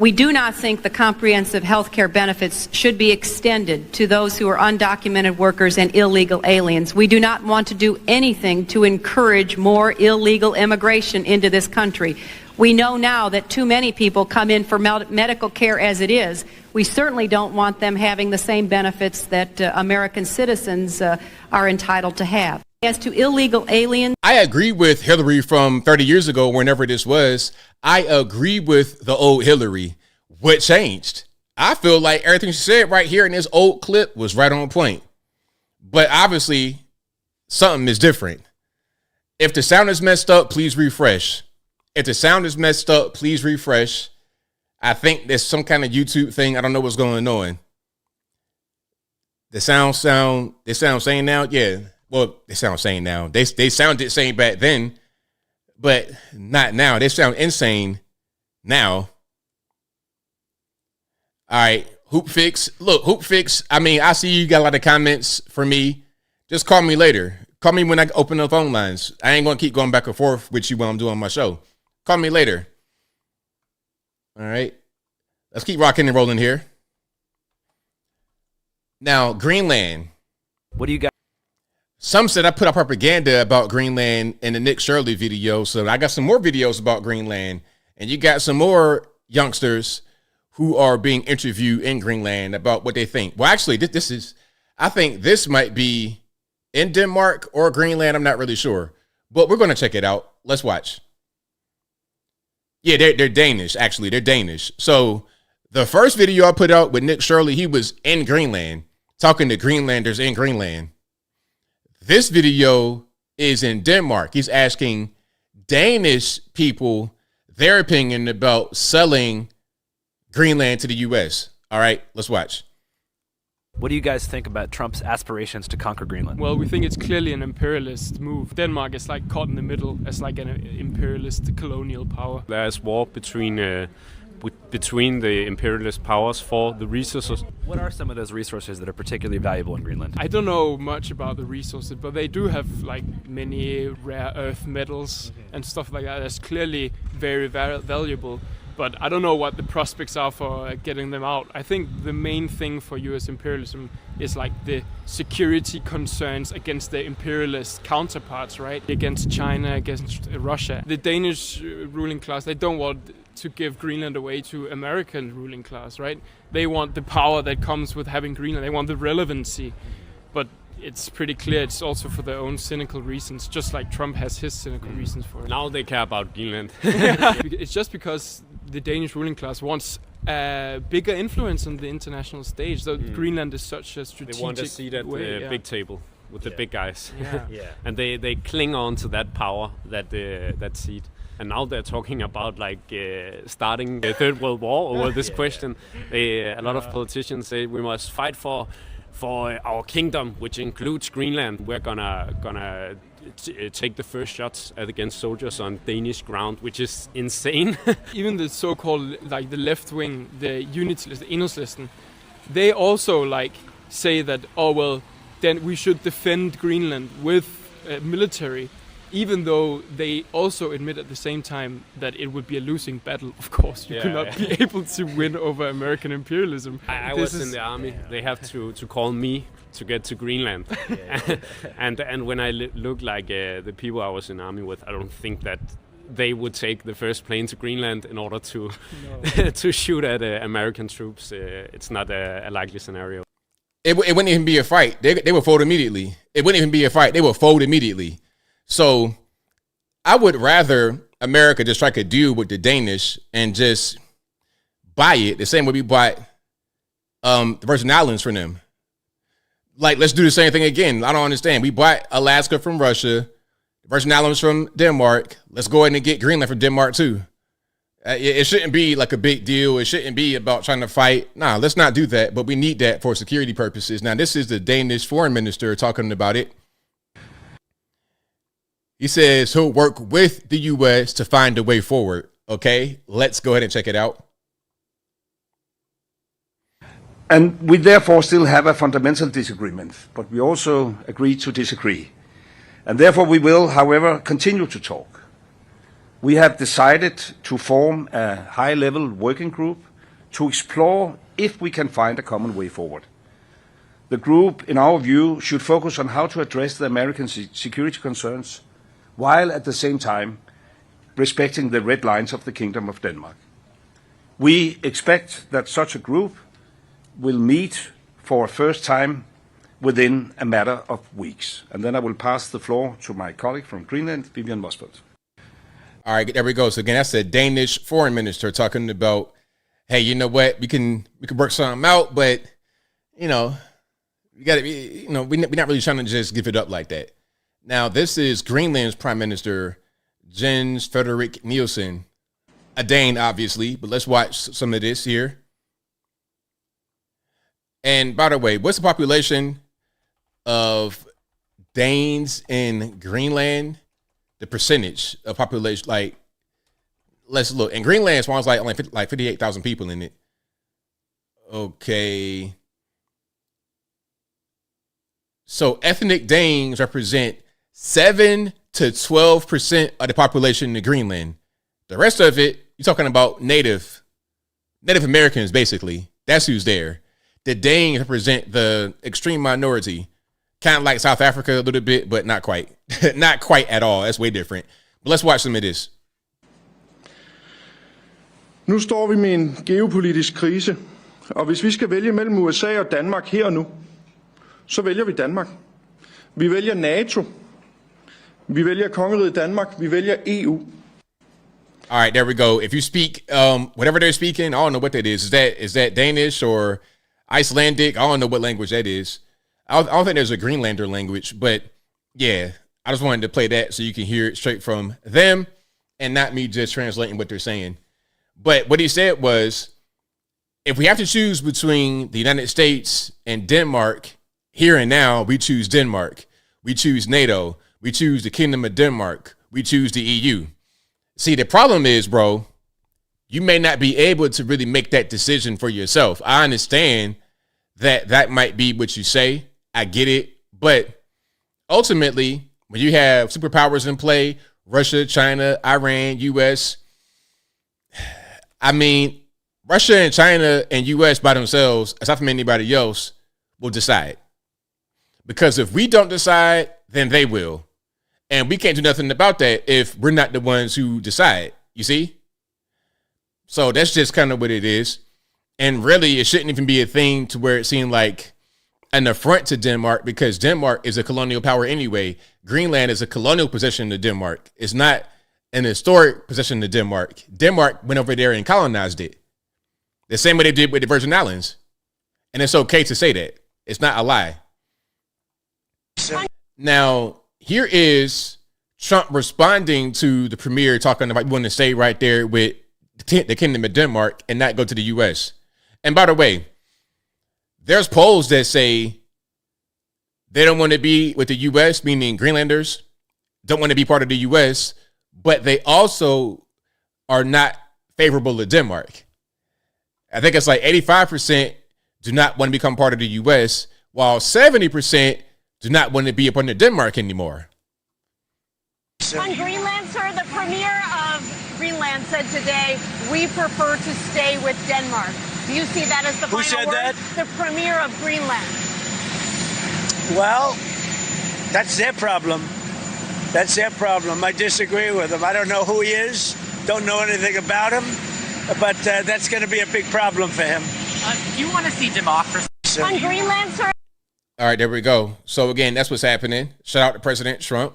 we do not think the comprehensive health care benefits should be extended to those who are undocumented workers and illegal aliens. We do not want to do anything to encourage more illegal immigration into this country. We know now that too many people come in for medical care as it is. We certainly don't want them having the same benefits that American citizens are entitled to have. As to illegal aliens, I agree with Hillary from 30 years ago, whenever this was. I agree with the old Hillary. What changed? I feel like everything she said right here in this old clip was right on point. But obviously, something is different. If the sound is messed up, please refresh. If the sound is messed up, please refresh. I think there's some kind of YouTube thing. I don't know what's going on. The sound same now? Yeah. Well, they sound sane now. They sounded sane back then, but not now. They sound insane now. All right, Hoop Fix. Look, Hoop Fix. I mean, I see you got a lot of comments for me. Just call me later. Call me when I open the phone lines. I ain't gonna keep going back and forth with you when I'm doing my show. Call me later. All right, let's keep rocking and rolling here. Now, Greenland. What do you got? Some said I put out propaganda about Greenland in the Nick Shirley video. So I got some more videos about Greenland. And you got some more youngsters who are being interviewed in Greenland about what they think. Well, actually, I think this might be in Denmark or Greenland. I'm not really sure. But we're going to check it out. Let's watch. Yeah, they're Danish. Actually, they're Danish. So the first video I put out with Nick Shirley, he was in Greenland. talking to Greenlanders in Greenland. This video is in Denmark. He's asking Danish people their opinion about selling Greenland to the U.S. All right, let's watch. What do you guys think about Trump's aspirations to conquer Greenland? Well, we think it's clearly an imperialist move. Denmark is like caught in the middle as like an imperialist colonial power. There's war between the imperialist powers for the resources. What are some of those resources that are particularly valuable in Greenland? I don't know much about the resources, but they do have like many rare earth metals and stuff like that. That's clearly very valuable. But I don't know what the prospects are for getting them out. I think the main thing for US imperialism is like the security concerns against the imperialist counterparts, right? Against China, against Russia. The Danish ruling class, they don't want to give Greenland away to American ruling class, right? They want the power that comes with having Greenland. They want the relevancy. But it's pretty clear it's also for their own cynical reasons, just like Trump has his cynical reasons for it. Now they care about Greenland. It's just because the Danish ruling class wants a bigger influence on the international stage. So Greenland is such a strategic They want a seat at the big table with the big guys. Yeah. And they cling on to that power, that seat. And now they're talking about like starting a third world war over this question. A lot of politicians say we must fight for our kingdom, which includes Greenland. We're gonna take the first shots against soldiers on Danish ground, which is insane. Even the so-called like the left wing, the unity list, the Enhedslisten, they also like say that then we should defend Greenland with military, even though they also admit at the same time that it would be a losing battle. Of course, you could not be able to win over American imperialism. I was in the army. They have to call me to get to Greenland. And when I look like the people I was in army with, I don't think that they would take the first plane to Greenland in order to to shoot at American troops. It's not a likely scenario. It wouldn't even be a fight. They would fold immediately. It wouldn't even be a fight. They would fold immediately. So I would rather America just strike a deal with the Danish and just buy it the same way we bought the Virgin Islands from them. Like, let's do the same thing again. I don't understand. We bought Alaska from Russia, the Virgin Islands from Denmark. Let's go ahead and get Greenland from Denmark too. It shouldn't be like a big deal. It shouldn't be about trying to fight. Nah, let's not do that. But we need that for security purposes. Now, this is the Danish foreign minister talking about it. He says he'll work with the U.S. to find a way forward. Okay, let's go ahead and check it out. And we therefore still have a fundamental disagreement, but we also agree to disagree. And therefore we will, however, continue to talk. We have decided to form a high-level working group to explore if we can find a common way forward. The group, in our view, should focus on how to address the American security concerns, while at the same time respecting the red lines of the Kingdom of Denmark. We expect that such a group will meet for a first time within a matter of weeks. And then I will pass the floor to my colleague from Greenland, Vivian Mosfeld. All right, there we go. So again, that's a Danish foreign minister talking about, hey, you know what, we can work something out, but we got to be, we're not really trying to just give it up like that. Now, this is Greenland's Prime Minister, Jens Frederik Nielsen, a Dane, obviously, but let's watch some of this here. And by the way, what's the population of Danes in Greenland? The percentage of population, like, let's look. In Greenland, it's like only 58,000 people in it. Okay. So ethnic Danes represent 7 to 12% of the population in Greenland. The rest of it, you're talking about Native Americans, basically. That's who's there. The Danes represent the extreme minority, kind of like South Africa a little bit, but not quite. Not quite at all. That's way different. But let's watch some of this. Nu står vi med en geopolitisk krise, og hvis vi skal vælge mellem USA og Danmark her og nu, så vælger vi Danmark. Vi vælger NATO. Vi vælger Kongeriget Danmark. Vi vælger EU. All right, there we go. If you speak whatever they're speaking, I don't know what that is. Is that Danish, or Icelandic. I don't know what language that is. I don't think there's a Greenlander language, but yeah, I just wanted to play that so you can hear it straight from them and not me just translating what they're saying. But what he said was, if we have to choose between the United States and Denmark, here and now, we choose Denmark. We choose NATO. We choose the Kingdom of Denmark. We choose the EU. See, the problem is, bro, you may not be able to really make that decision for yourself. I understand that that might be what you say. I get it. But ultimately, when you have superpowers in play, Russia, China, Iran, US, I mean, Russia and China and US by themselves, aside from anybody else, will decide. Because if we don't decide, then they will. And we can't do nothing about that if we're not the ones who decide, you see? So that's just kind of what it is. And really, it shouldn't even be a thing to where it seemed like an affront to Denmark, because Denmark is a colonial power anyway. Greenland is a colonial possession to Denmark. It's not an historic possession to Denmark. Denmark went over there and colonized it. The same way they did with the Virgin Islands. And it's okay to say that. It's not a lie. Now, here is Trump responding to the premier talking about wanting to stay right there with the Kingdom of Denmark and not go to the U.S. And by the way, there's polls that say they don't want to be with the U.S., meaning Greenlanders don't want to be part of the U.S., but they also are not favorable to Denmark. I think it's like 85% do not want to become part of the U.S., while 70% do not want to be a part of Denmark anymore. On Greenland, sir, the premier of Greenland said today, we prefer to stay with Denmark. Do you see that as the final word? That? The premier of Greenland. Well, that's their problem. That's their problem. I disagree with him. I don't know who he is, don't know anything about him, but that's going to be a big problem for him. Do you want to see democracy on Greenland, sir? All right, there we go. So again, that's what's happening. Shout out to President Trump.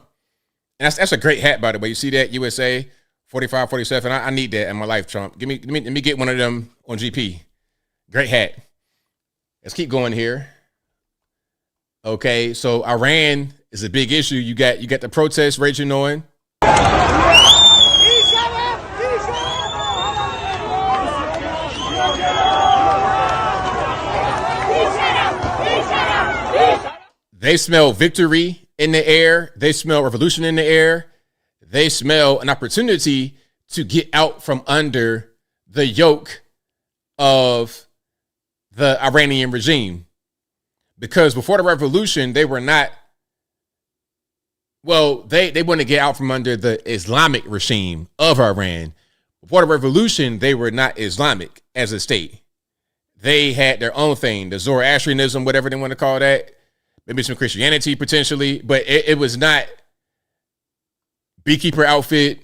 And that's a great hat, by the way. You see that, USA 45, 47. I need that in my life, Trump. Let me get one of them on GP. Great hat. Let's keep going here. Okay, so Iran is a big issue. You got the protests raging on. They smell victory in the air. They smell revolution in the air. They smell an opportunity to get out from under the yoke of the Iranian regime. Because before the revolution, they were not, well, they want to get out from under the Islamic regime of Iran. Before the revolution, they were not Islamic as a state. They had their own thing, the Zoroastrianism, whatever they want to call that. Maybe some Christianity potentially, but it was not beekeeper outfit,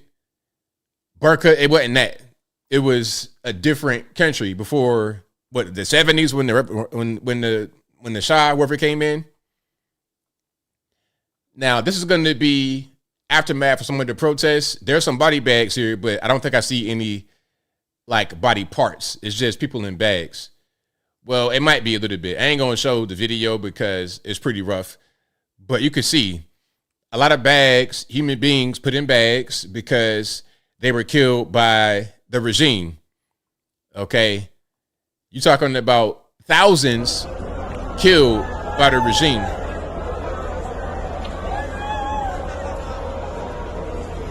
burqa. It wasn't that. It was a different country before the 70s when the Shah, whoever came in. Now, this is going to be aftermath of some of the protests. There's some body bags here, but I don't think I see any like body parts. It's just people in bags. Well, it might be a little bit. I ain't going to show the video because it's pretty rough. But you can see a lot of bags, human beings put in bags because they were killed by the regime. Okay? You're talking about thousands killed by the regime.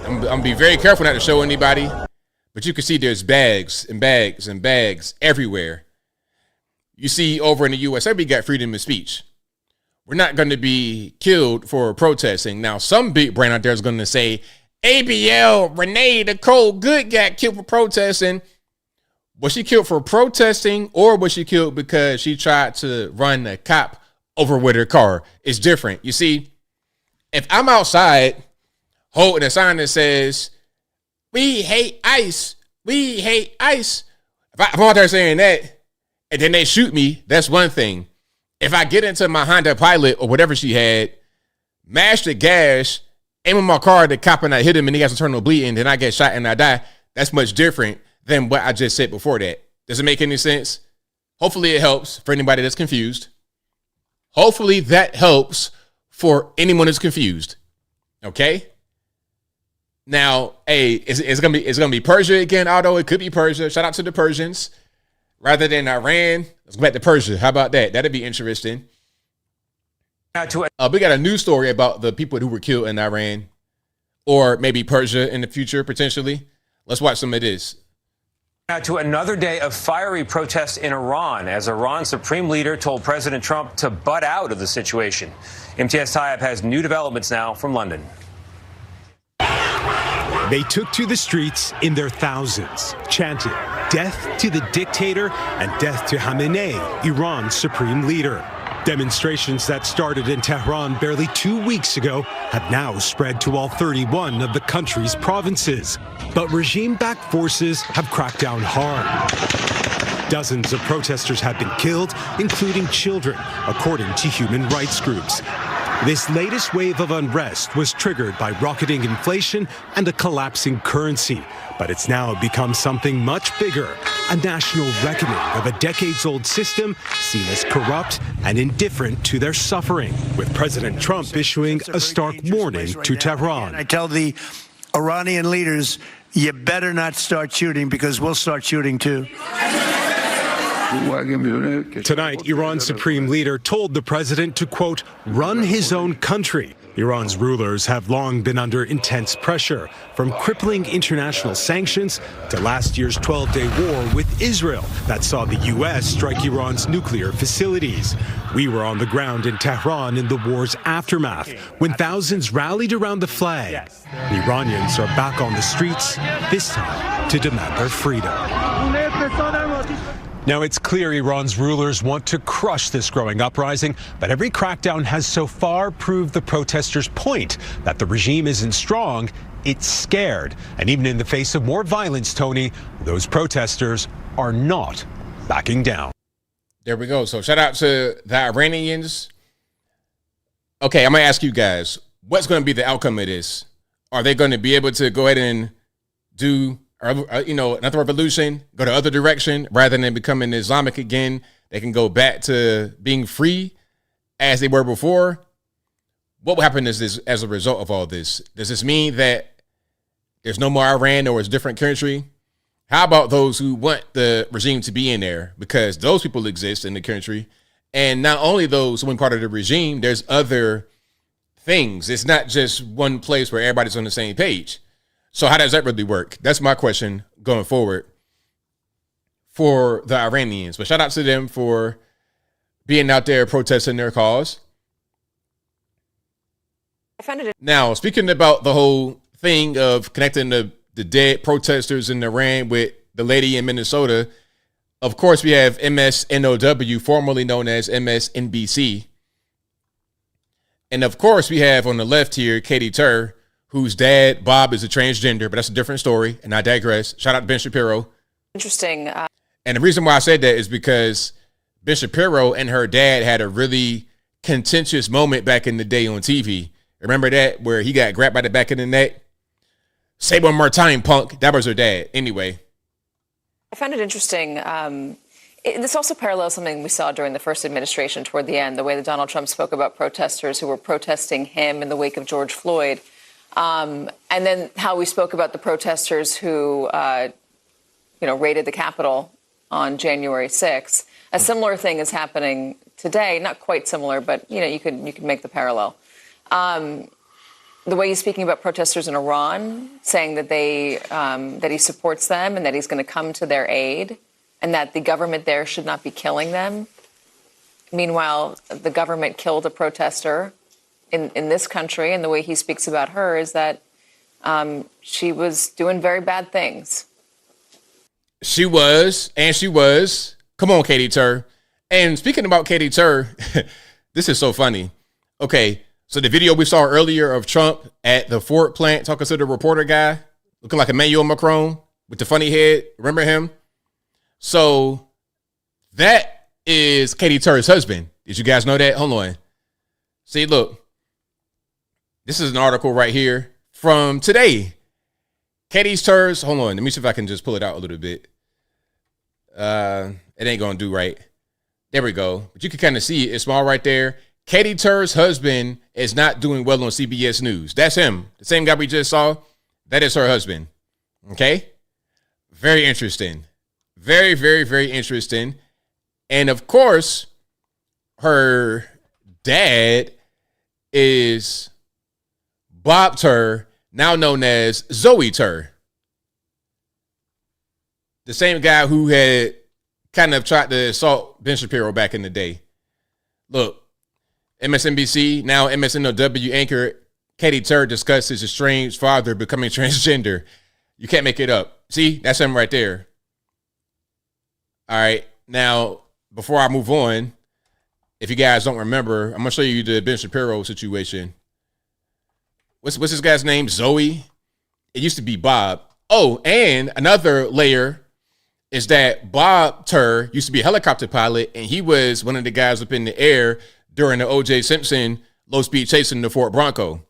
I'm going to be very careful not to show anybody. But you can see there's bags and bags and bags everywhere. You see over in the USA, we got freedom of speech. We're not going to be killed for protesting. Now, some big brand out there is going to say, ABL, Renee Nicole Good got killed for protesting. Was she killed for protesting, or was she killed because she tried to run a cop over with her car? It's different. You see, if I'm outside holding a sign that says, we hate ICE, we hate ICE. If I'm out there saying that, and then they shoot me, that's one thing. If I get into my Honda Pilot or whatever she had, mash the gas, aim in my car at the cop and I hit him and he has internal bleeding, then I get shot and I die, that's much different than what I just said before that. Does it make any sense? Hopefully it helps for anybody that's confused. Hopefully that helps for anyone that's confused. Okay? Now, hey, it's gonna be Persia again, although it could be Persia. Shout out to the Persians. Rather than Iran, let's go back to Persia. How about that? That'd be interesting. We got a news story about the people who were killed in Iran, or maybe Persia in the future, potentially. Let's watch some of this. Now to another day of fiery protests in Iran, as Iran's supreme leader told President Trump to butt out of the situation. MTS Tayyip has new developments now from London. They took to the streets in their thousands, chanting, "Death to the dictator and death to Khamenei, Iran's supreme leader." Demonstrations that started in Tehran barely 2 weeks ago have now spread to all 31 of the country's provinces. But regime-backed forces have cracked down hard. Dozens of protesters have been killed, including children, according to human rights groups. This latest wave of unrest was triggered by rocketing inflation and a collapsing currency. But it's now become something much bigger, a national reckoning of a decades-old system seen as corrupt and indifferent to their suffering, with President Trump issuing a stark warning to Tehran. I tell the Iranian leaders, you better not start shooting because we'll start shooting too. Tonight, Iran's supreme leader told the president to, quote, run his own country. Iran's rulers have long been under intense pressure, from crippling international sanctions to last year's 12-day war with Israel that saw the U.S. strike Iran's nuclear facilities. We were on the ground in Tehran in the war's aftermath when thousands rallied around the flag. The Iranians are back on the streets, this time to demand their freedom. Now, it's clear Iran's rulers want to crush this growing uprising, but every crackdown has so far proved the protesters' point that the regime isn't strong, it's scared. And even in the face of more violence, Tony, those protesters are not backing down. There we go. So shout out to the Iranians. Okay, I'm going to ask you guys, what's going to be the outcome of this? Are they going to be able to go ahead and do another revolution, go the other direction, rather than becoming Islamic again? They can go back to being free as they were before. What will happen is this as a result of all this? Does this mean that there's no more Iran or it's a different country? How about those who want the regime to be in there? Because those people exist in the country. And not only those who want part of the regime, there's other things. It's not just one place where everybody's on the same page. So how does that really work? That's my question going forward for the Iranians. But shout out to them for being out there protesting their cause. Now, speaking about the whole thing of connecting the dead protesters in Iran with the lady in Minnesota, of course, we have MSNOW, formerly known as MSNBC. And of course, we have on the left here, Katie Tur, whose dad, Bob, is a transgender, but that's a different story, and I digress. Shout out to Ben Shapiro. Interesting. And the reason why I said that is because Ben Shapiro and her dad had a really contentious moment back in the day on TV. Remember that, where he got grabbed by the back of the neck? Say one more time, punk. That was her dad. Anyway. I found it interesting. This also parallels something we saw during the first administration toward the end, the way that Donald Trump spoke about protesters who were protesting him in the wake of George Floyd. And then how we spoke about the protesters who, raided the Capitol on January 6th. A similar thing is happening today. Not quite similar, but, you could make the parallel. The way he's speaking about protesters in Iran, saying that that he supports them and that he's going to come to their aid and that the government there should not be killing them. Meanwhile, the government killed a protester in this country, and the way he speaks about her is that she was doing very bad things. She was. Come on, Katie Tur. And speaking about Katie Tur, this is so funny. Okay, so the video we saw earlier of Trump at the Ford plant talking to the reporter guy, looking like Emmanuel Macron with the funny head. Remember him? So that is Katie Tur's husband. Did you guys know that? Hold on. See, look. This is an article right here from today. Katie Tur's, hold on, let me see if I can just pull it out a little bit. It ain't gonna do right. There we go. But you can kind of see it. It's small right there. Katie Tur's husband is not doing well on CBS News. That's him. The same guy we just saw. That is her husband. Okay? Very interesting. Very, very, very interesting. And of course, her dad is Bob Tur, now known as Zoe Tur. The same guy who had kind of tried to assault Ben Shapiro back in the day. Look, MSNBC, now MSNBC anchor Katie Tur discusses his estranged father becoming transgender. You can't make it up. See, that's him right there. All right. Now, before I move on, if you guys don't remember, I'm going to show you the Ben Shapiro situation. What's this guy's name? Zoe? It used to be Bob. Oh, and another layer is that Bob Tur used to be a helicopter pilot, and he was one of the guys up in the air during the O.J. Simpson low-speed chase in the Ford Bronco.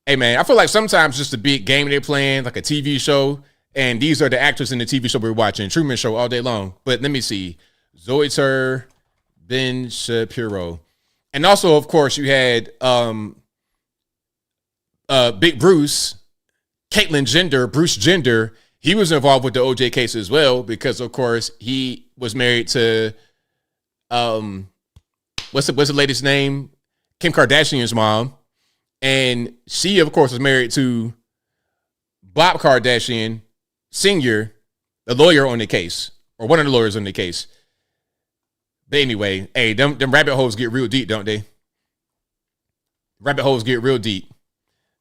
Hey, man, I feel like sometimes just a big game they're playing, like a TV show, and these are the actors in the TV show we're watching, Truman Show all day long. But let me see. Zoe Tur, Ben Shapiro. And also, of course, you had Big Bruce, Caitlyn Jenner, Bruce Jenner. He was involved with the OJ case as well because, of course, he was married to, what's the lady's name? Kim Kardashian's mom. And she, of course, was married to Bob Kardashian Sr., the lawyer on the case, or one of the lawyers on the case. But anyway, hey, them rabbit holes get real deep, don't they? Rabbit holes get real deep.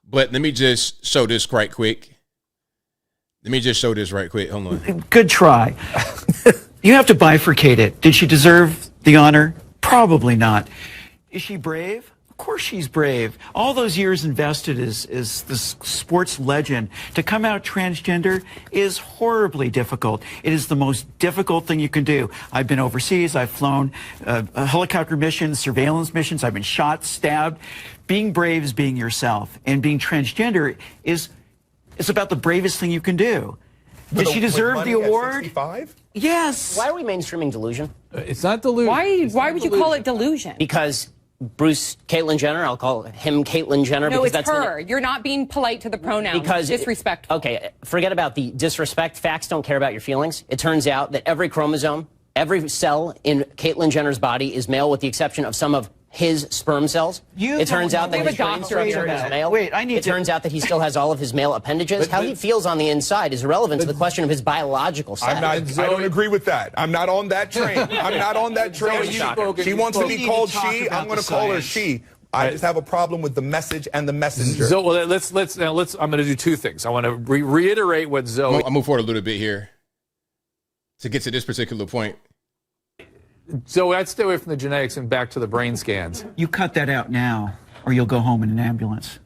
But let me just show this right quick. Hold on. Good try. You have to bifurcate it. Did she deserve the honor? Probably not. Is she brave? Of course she's brave. All those years invested as this sports legend. To come out transgender is horribly difficult. It is the most difficult thing you can do. I've been overseas. I've flown helicopter missions, surveillance missions. I've been shot, stabbed. Being brave is being yourself. And being transgender is about the bravest thing you can do. Did she deserve the award? Yes. Why are we mainstreaming delusion? It's not delusion. Why would you call it delusion? Because Caitlyn Jenner, I'll call him Caitlyn Jenner. No, because it's her. You're not being polite to the pronouns. Because disrespectful. Okay, forget about the disrespect. Facts don't care about your feelings. It turns out that every chromosome, every cell in Caitlyn Jenner's body is male with the exception of some of his sperm cells. It turns out that his brain structure is male. It turns out that he still has all of his male appendages. How he feels on the inside is irrelevant to the question of his biological sex. I don't agree with that. I'm not on that train. I'm not on that train. She wants to be called she. I'm going to call her she. I just have a problem with the message and the messenger. So well, let's I'm going to do two things. I want to reiterate what Zoe. I'll move forward a little bit here to get to this particular point. So I'd stay away from the genetics and back to the brain scans. You cut that out now, or you'll go home in an ambulance.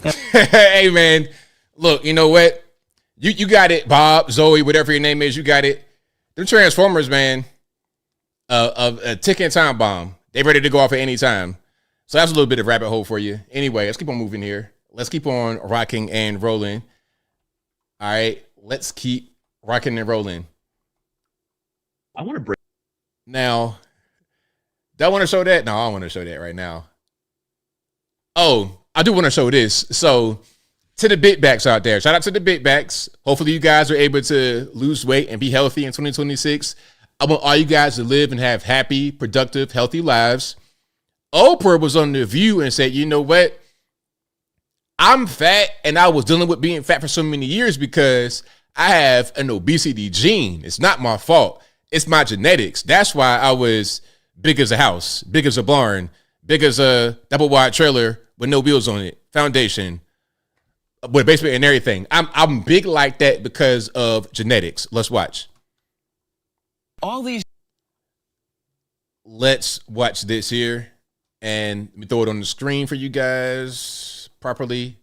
Hey, man, look, you know what? You got it, Bob, Zoe, whatever your name is, you got it. Them Transformers, man, a ticking time bomb. They ready to go off at any time. So that's a little bit of rabbit hole for you. Anyway, let's keep on moving here. Let's keep on rocking and rolling. All right, let's keep rocking and rolling. I want to break. Now, do I want to show that? No, I don't want to show that right now. Oh, I do want to show this. So, to the big backs out there, shout out to the big backs. Hopefully, you guys are able to lose weight and be healthy in 2026. I want all you guys to live and have happy, productive, healthy lives. Oprah was on The View and said, you know what? I'm fat, and I was dealing with being fat for so many years because I have an obesity gene. It's not my fault. It's my genetics. That's why I was big as a house, big as a barn, big as a double wide trailer with no wheels on it, foundation, with a basement and everything. I'm big like that because of genetics. Let's watch. Let's watch this here, and let me throw it on the screen for you guys properly.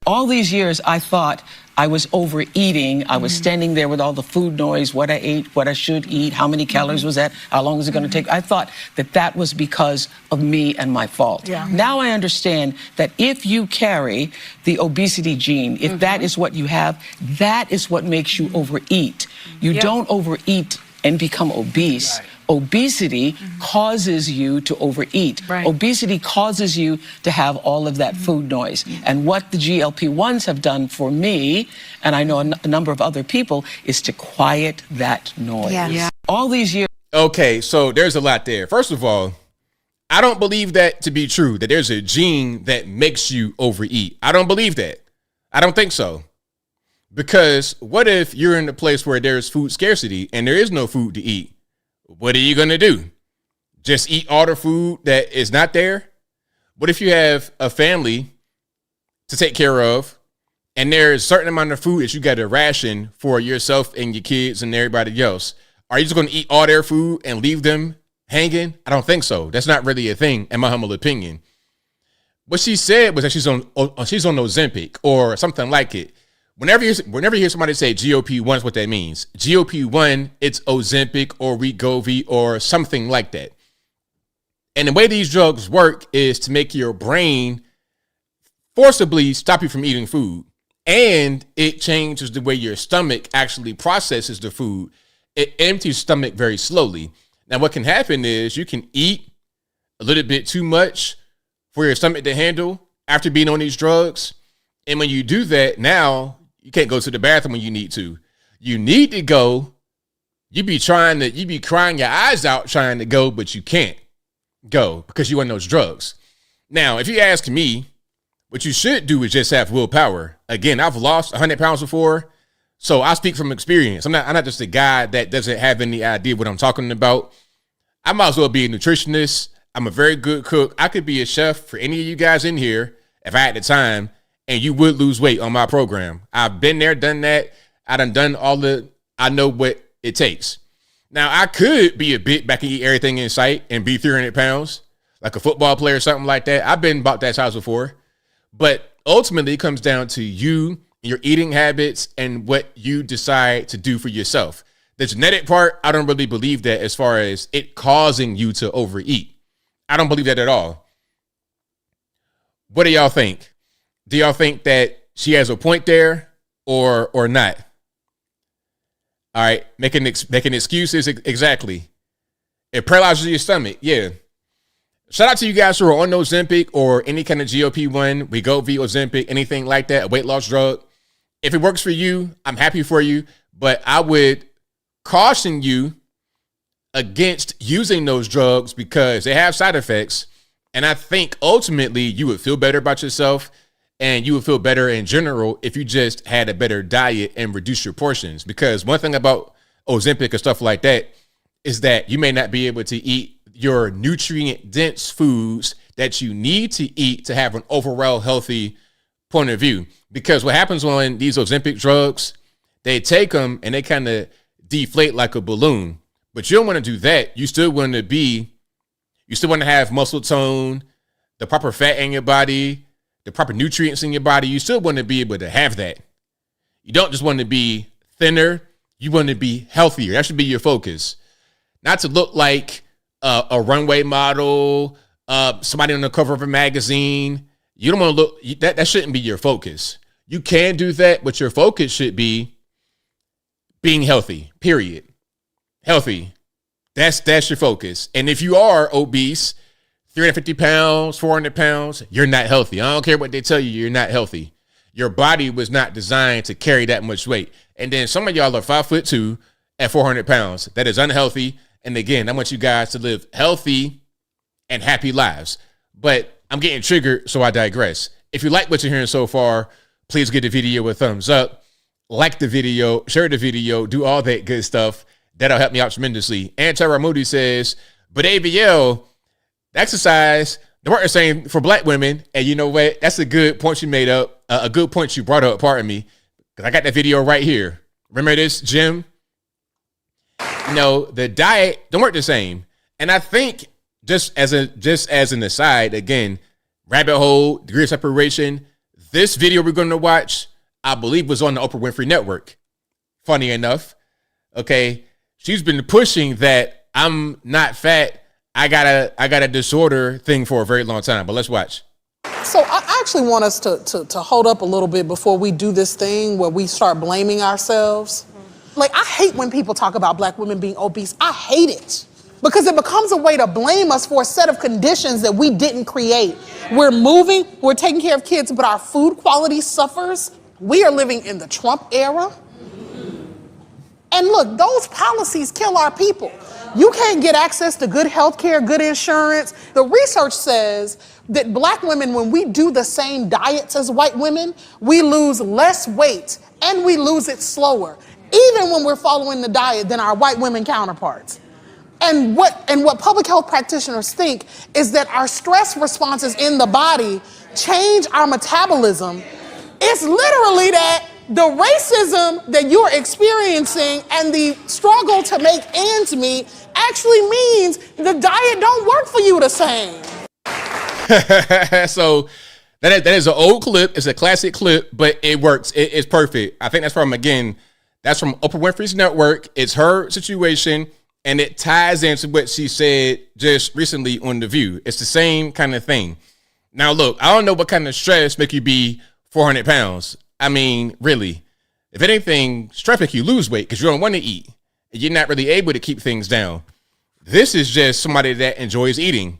All these years, I thought I was overeating. I was standing there with all the food noise, what I ate, what I should eat, how many calories was that, how long was it going to take. I thought that was because of me and my fault. Yeah. Now I understand that if you carry the obesity gene, if that is what you have, that is what makes you overeat. You don't overeat and become obese obesity causes you to overeat. Obesity causes you to have all of that food noise. And what the GLP-1s have done for me, and I know a number of other people, is to quiet that noise. All these years. Okay, so there's a lot there. First of all, I don't believe that to be true, that there's a gene that makes you overeat. I don't believe that. I don't think so. Because what if you're in a place where there's food scarcity and there is no food to eat? What are you going to do? Just eat all the food that is not there? What if you have a family to take care of and there's a certain amount of food that you got to ration for yourself and your kids and everybody else? Are you just going to eat all their food and leave them hanging? I don't think so. That's not really a thing, in my humble opinion. What she said was that she's on Ozempic or something like it. Whenever you hear somebody say GOP-1, what that means. GOP-1, it's Ozempic or Wegovy or something like that. And the way these drugs work is to make your brain forcibly stop you from eating food. And it changes the way your stomach actually processes the food. It empties your stomach very slowly. Now, what can happen is you can eat a little bit too much for your stomach to handle after being on these drugs. And when you do that, now you can't go to the bathroom when you need to. You need to go. You be crying your eyes out trying to go, but you can't go because you're on those drugs. Now, if you ask me, what you should do is just have willpower. Again, I've lost 100 pounds before, so I speak from experience. I'm not just a guy that doesn't have any idea what I'm talking about. I might as well be a nutritionist. I'm a very good cook. I could be a chef for any of you guys in here if I had the time, and you would lose weight on my program. I've been there, done that. I know what it takes. Now, I could be a bit back and eat everything in sight and be 300 pounds, like a football player or something like that. I've been about that size before. But ultimately, it comes down to you, your eating habits, and what you decide to do for yourself. The genetic part, I don't really believe that as far as it causing you to overeat. I don't believe that at all. What do y'all think? Do y'all think that she has a point there or not? All right, making excuses, exactly. It paralyzes your stomach, yeah. Shout out to you guys who are on Ozempic or any kind of GLP-1, Wegovy, Ozempic, anything like that, a weight loss drug. If it works for you, I'm happy for you, but I would caution you against using those drugs because they have side effects. And I think ultimately you would feel better about yourself and you would feel better in general if you just had a better diet and reduce your portions. Because one thing about Ozempic and stuff like that is that you may not be able to eat your nutrient-dense foods that you need to eat to have an overall healthy point of view. Because what happens on these Ozempic drugs, they take them and they kind of deflate like a balloon. But you don't want to do that. You still want to have muscle tone, the proper fat in your body, the proper nutrients in your body. You still want to be able to have that. You don't just want to be thinner. You want to be healthier. That should be your focus. Not to look like a runway model, somebody on the cover of a magazine. You don't want to look, that shouldn't be your focus. You can do that, but your focus should be being healthy, period. Healthy. That's your focus. And if you are obese, 350 pounds, 400 pounds, you're not healthy. I don't care what they tell you, you're not healthy. Your body was not designed to carry that much weight. And then some of y'all are 5'2" at 400 pounds. That is unhealthy. And again, I want you guys to live healthy and happy lives. But I'm getting triggered, so I digress. If you like what you're hearing so far, please give the video a thumbs up. Like the video, share the video, do all that good stuff. That'll help me out tremendously. And Tara Moody says, but ABL, exercise, the work is saying for black women. And you know what? That's a good point you made up. A good point you brought up, pardon me. Because I got that video right here. Remember this, Jim? You know, the diet don't work the same. And I think just as an aside, again, rabbit hole, degree of separation, this video we're going to watch, I believe was on the Oprah Winfrey Network. Funny enough. Okay. She's been pushing that I'm not fat. I got a disorder thing for a very long time, but let's watch. So I actually want us to hold up a little bit before we do this thing where we start blaming ourselves. Like, I hate when people talk about black women being obese. I hate it. because it becomes a way to blame us for a set of conditions that we didn't create. We're moving, we're taking care of kids, but our food quality suffers. We are living in the Trump era. And look, those policies kill our people. You can't get access to good health care, good insurance. The research says that black women, when we do the same diets as white women, we lose less weight and we lose it slower, even when we're following the diet, than our white women counterparts. And what public health practitioners think is that our stress responses in the body change our metabolism. It's literally that the racism that you're experiencing and the struggle to make ends meet actually means the diet don't work for you the same. So that is an old clip. It's a classic clip, but it works. It's perfect. I think that's from Oprah Winfrey's network. It's her situation, and it ties into what she said just recently on The View. It's the same kind of thing. Now, look, I don't know what kind of stress make you be 400 pounds. I mean, really, if anything, stress make you lose weight because you don't want to eat and you're not really able to keep things down. This is just somebody that enjoys eating.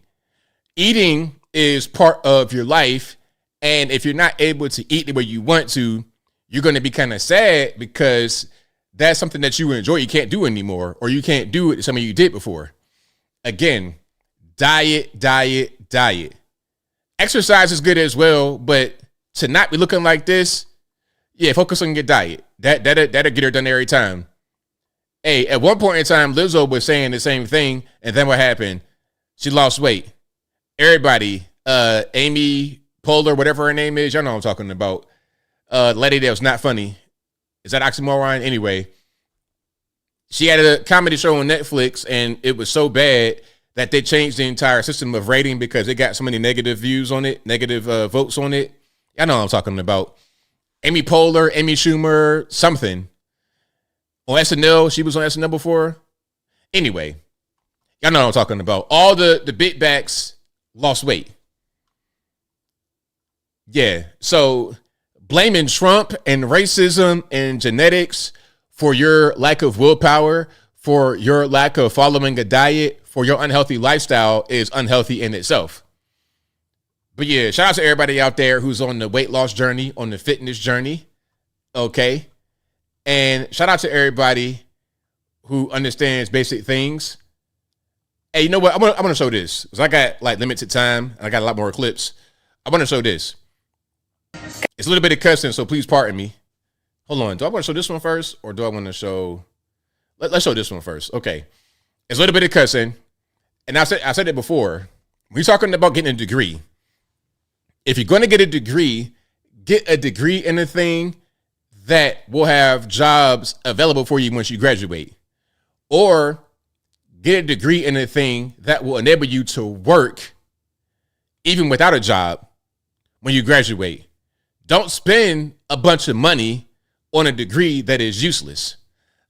Eating is part of your life. And if you're not able to eat the way you want to, you're going to be kind of sad because that's something that you enjoy. You can't do anymore, or you can't do it something you did before. Again, diet. Exercise is good as well, but to not be looking like this, yeah, focus on your diet. That'll get her done every time. Hey, at one point in time, Lizzo was saying the same thing, and then what happened? She lost weight. Everybody, Amy Poehler, whatever her name is, y'all know what I'm talking about. Lady that was not funny. Is that oxymoron? Anyway, she had a comedy show on Netflix, and it was so bad that they changed the entire system of rating because it got so many negative views on it, negative votes on it. Y'all know what I'm talking about. Amy Poehler, Amy Schumer, something. On SNL, she was on SNL before. Anyway, y'all know what I'm talking about. All the big backs lost weight. Yeah, so blaming Trump and racism and genetics for your lack of willpower, for your lack of following a diet, for your unhealthy lifestyle is unhealthy in itself. But yeah, shout out to everybody out there who's on the weight loss journey, on the fitness journey. Okay. And shout out to everybody who understands basic things. Hey, you know what? I'm gonna show this because I got like limited time. I got a lot more clips. I want to show this. It's a little bit of cussing, so please pardon me. Hold on. Do I want to show this one first, or do I want to show? Let's show this one first. Okay. It's a little bit of cussing, and I said it before. We're talking about getting a degree. If you're going to get a degree in a thing that will have jobs available for you once you graduate, or get a degree in a thing that will enable you to work even without a job when you graduate. Don't spend a bunch of money on a degree that is useless.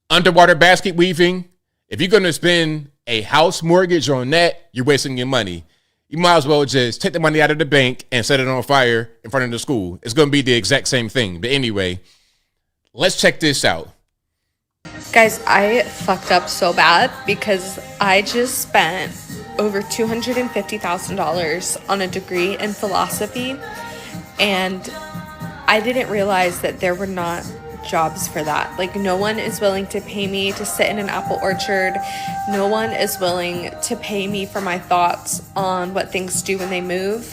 Underwater basket weaving, if you're going to spend a house mortgage on that, you're wasting your money. You might as well just take the money out of the bank and set it on fire in front of the school. It's going to be the exact same thing. But anyway, let's check this out. Guys, I fucked up so bad because I just spent over $250,000 on a degree in philosophy, and I didn't realize that there were not jobs for that. Like, no one is willing to pay me to sit in an apple orchard. No one is willing to pay me for my thoughts on what things do when they move.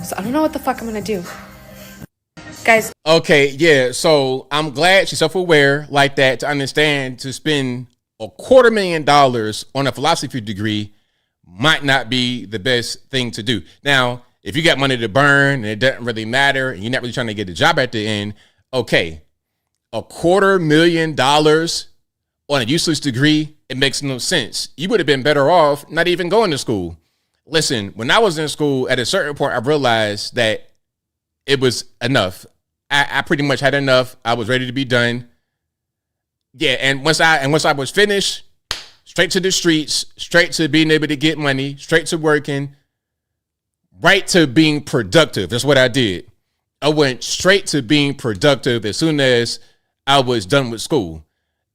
So I don't know what the fuck I'm gonna do. Guys. Okay, yeah, so I'm glad she's self-aware like that to understand to spend $250,000 on a philosophy degree might not be the best thing to do. Now, if you got money to burn and it doesn't really matter and you're not really trying to get a job at the end, okay, $250,000 on a useless degree, it makes no sense. You would have been better off not even going to school. Listen, when I was in school, at a certain point, I realized that it was enough. I pretty much had enough. I was ready to be done. Yeah, and once I was finished, straight to the streets, straight to being able to get money, straight to working, right to being productive. That's what I did. I went straight to being productive as soon as I was done with school.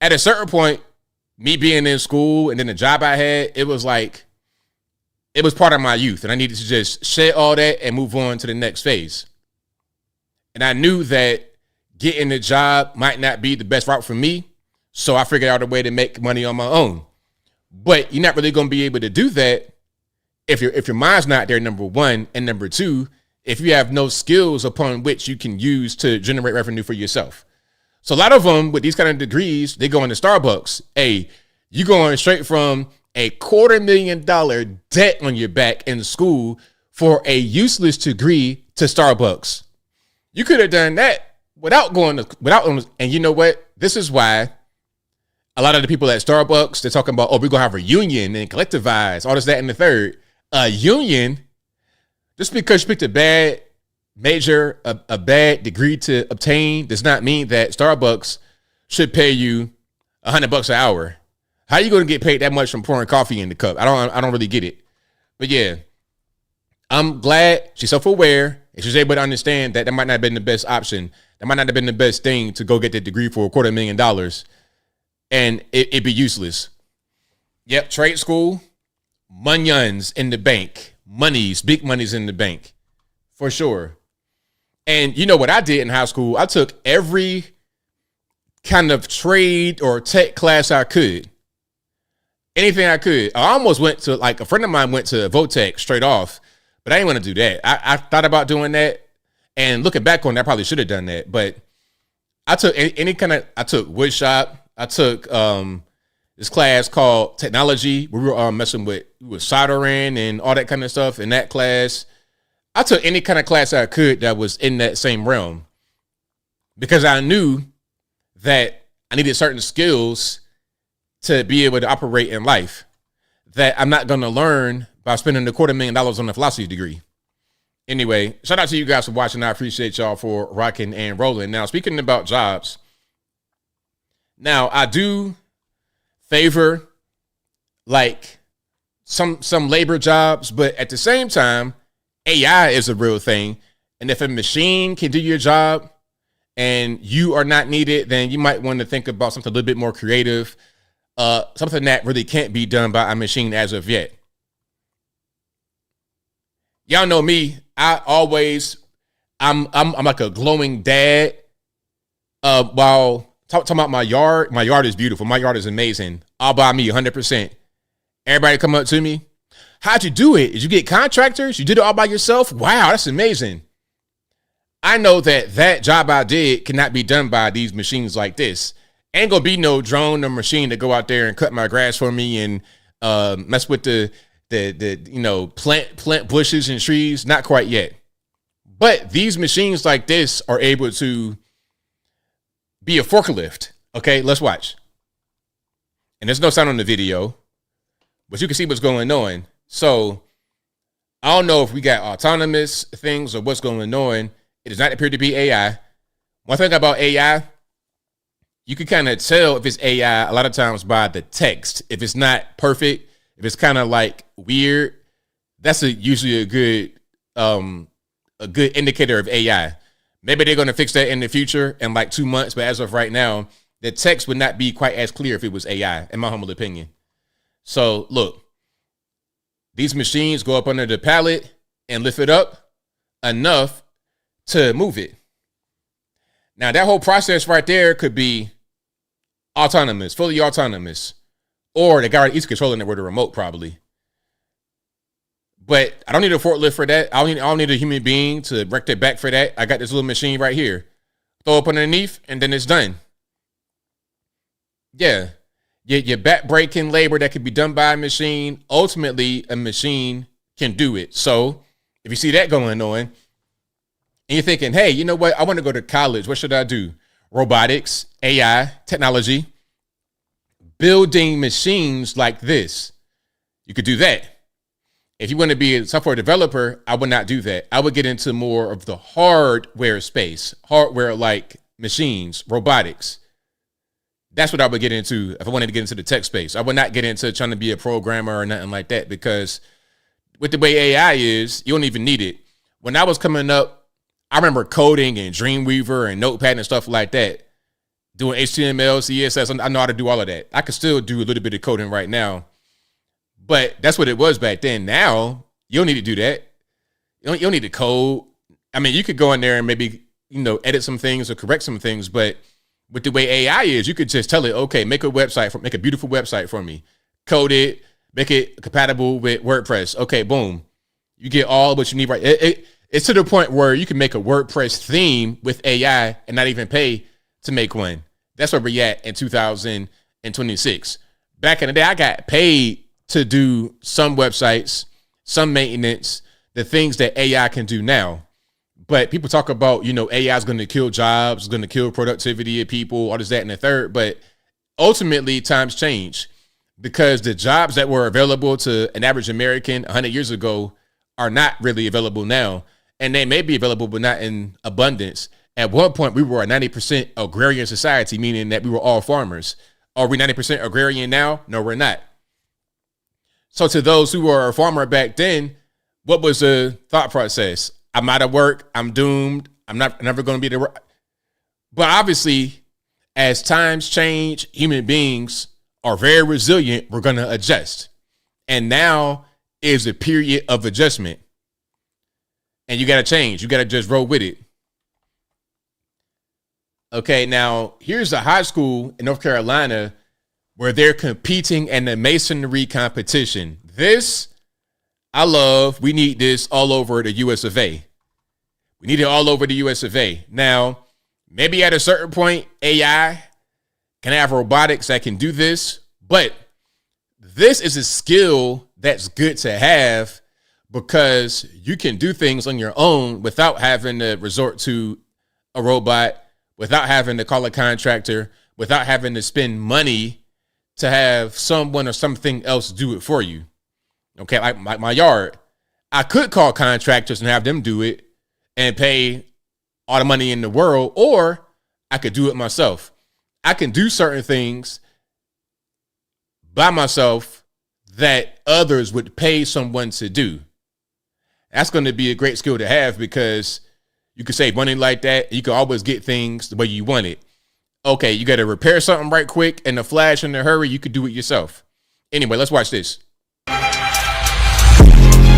At a certain point, me being in school and then the job I had, it was like, it was part of my youth. And I needed to just shed all that and move on to the next phase. And I knew that getting a job might not be the best route for me. So I figured out a way to make money on my own. But you're not really going to be able to do that if your mind's not there, number one. And number two, if you have no skills upon which you can use to generate revenue for yourself. So a lot of them with these kind of degrees, they go into Starbucks. Hey, you going straight from a $250,000 debt on your back in school for a useless degree to Starbucks. You could have done that without and you know what? This is why a lot of the people at Starbucks, they're talking about, oh, we're going to have a union and collectivize, all this, that, and the third. A union, just because you picked a bad major, a bad degree to obtain, does not mean that Starbucks should pay you $100 an hour. How are you going to get paid that much from pouring coffee in the cup? I don't really get it. But yeah, I'm glad she's self-aware and she's able to understand that might not have been the best option. That might not have been the best thing to go get that degree for $250,000 and it'd be useless. Yep, trade school, monions in the bank, big monies in the bank, for sure. And you know what I did in high school? I took every kind of trade or tech class I could. Anything I could. I almost went to, like, a friend of mine went to Votech straight off, but I didn't want to do that. I thought about doing that, and looking back on that, I probably should have done that. But I took I took wood shop. I took this class called technology. We were messing with soldering and all that kind of stuff in that class. I took any kind of class I could that was in that same realm because I knew that I needed certain skills to be able to operate in life that I'm not going to learn by spending $250,000 on a philosophy degree. Anyway, shout out to you guys for watching. I appreciate y'all for rocking and rolling. Now, speaking about jobs, now I do favor like some labor jobs, but at the same time, AI is a real thing. And if a machine can do your job and you are not needed, then you might want to think about something a little bit more creative. Something that really can't be done by a machine as of yet. Y'all know me. I'm like a glowing dad. While talking about my yard is beautiful. My yard is amazing. All by me, 100%. Everybody come up to me. How'd you do it? Did you get contractors? You did it all by yourself? Wow, that's amazing. I know that job I did cannot be done by these machines like this. Ain't gonna be no drone or machine to go out there and cut my grass for me and mess with the plant bushes and trees. Not quite yet. But these machines like this are able to be a forklift. Okay, let's watch. And there's no sound on the video, but you can see what's going on. So I don't know if we got autonomous things or what's going on. It does not appear to be AI. One thing about AI, you can kind of tell if it's AI a lot of times by the text. If it's not perfect, if it's kind of like weird, that's usually a good indicator of AI. Maybe they're going to fix that in the future in like 2 months, but as of right now, the text would not be quite as clear if it was AI, in my humble opinion. So look, these machines go up under the pallet and lift it up enough to move it. Now, that whole process right there could be autonomous, fully autonomous, or the guy he's controlling it with a remote probably. But I don't need a forklift for that. I don't need a human being to wreck their back for that. I got this little machine right here. Throw up underneath, and then it's done. Yeah. Your back breaking labor that could be done by a machine, ultimately a machine can do it. So if you see that going on, and you're thinking, hey, you know what? I want to go to college. What should I do? Robotics, AI, technology, building machines like this. You could do that. If you want to be a software developer, I would not do that. I would get into more of the hardware space, hardware like machines, robotics. That's what I would get into if I wanted to get into the tech space. I would not get into trying to be a programmer or nothing like that, because with the way AI is, you don't even need it. When I was coming up, I remember coding and Dreamweaver and Notepad and stuff like that. doing HTML, CSS. I know how to do all of that. I can still do a little bit of coding right now, but that's what it was back then. Now you don't need to do that. You don't need to code. I mean, you could go in there and maybe, edit some things or correct some things, but with the way AI is, you could just tell it, okay, make a beautiful website for me, code it, make it compatible with WordPress. Okay, boom. You get all what you need, right? It's to the point where you can make a WordPress theme with AI and not even pay to make one. That's where we're at in 2026. Back in the day, I got paid to do some websites, some maintenance, the things that AI can do now. But people talk about, AI is going to kill jobs, going to kill productivity of people, all this, that, and the third. But ultimately, times change because the jobs that were available to an average American 100 years ago are not really available now. And they may be available, but not in abundance. At one point, we were a 90% agrarian society, meaning that we were all farmers. Are we 90% agrarian now? No, we're not. So to those who were a farmer back then, what was the thought process? I'm out of work. I'm doomed. I'm never going to be there. But obviously, as times change, human beings are very resilient. We're going to adjust. And now is a period of adjustment. And you got to change. You got to just roll with it. Okay, now here's a high school in North Carolina where they're competing in the masonry competition. This, I love. We need this all over the US of A. We need it all over the US of A. Now, maybe at a certain point, AI can have robotics that can do this, but this is a skill that's good to have because you can do things on your own without having to resort to a robot, without having to call a contractor, without having to spend money to have someone or something else do it for you. Okay, like my yard. I could call contractors and have them do it and pay all the money in the world, or I could do it myself. I can do certain things by myself that others would pay someone to do. That's going to be a great skill to have because you can save money like that. You can always get things the way you want it. Okay, you got to repair something right quick in a flash, in a hurry. You could do it yourself. Anyway, let's watch this. All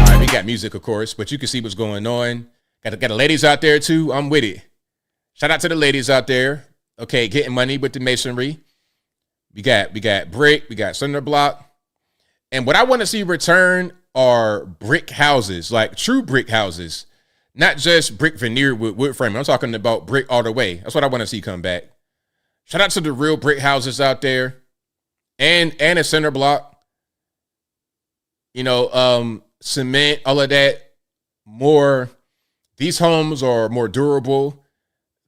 right, we got music, of course, but you can see what's going on. Got the ladies out there too. I'm with it. Shout out to the ladies out there. Okay, getting money with the masonry. We got brick, we got cinder block. And what I want to see return are brick houses, like true brick houses, not just brick veneer with wood framing. I'm talking about brick all the way. That's what I want to see come back. Shout out to the real brick houses out there and a cinder block. Cement, all of that. More, these homes are more durable.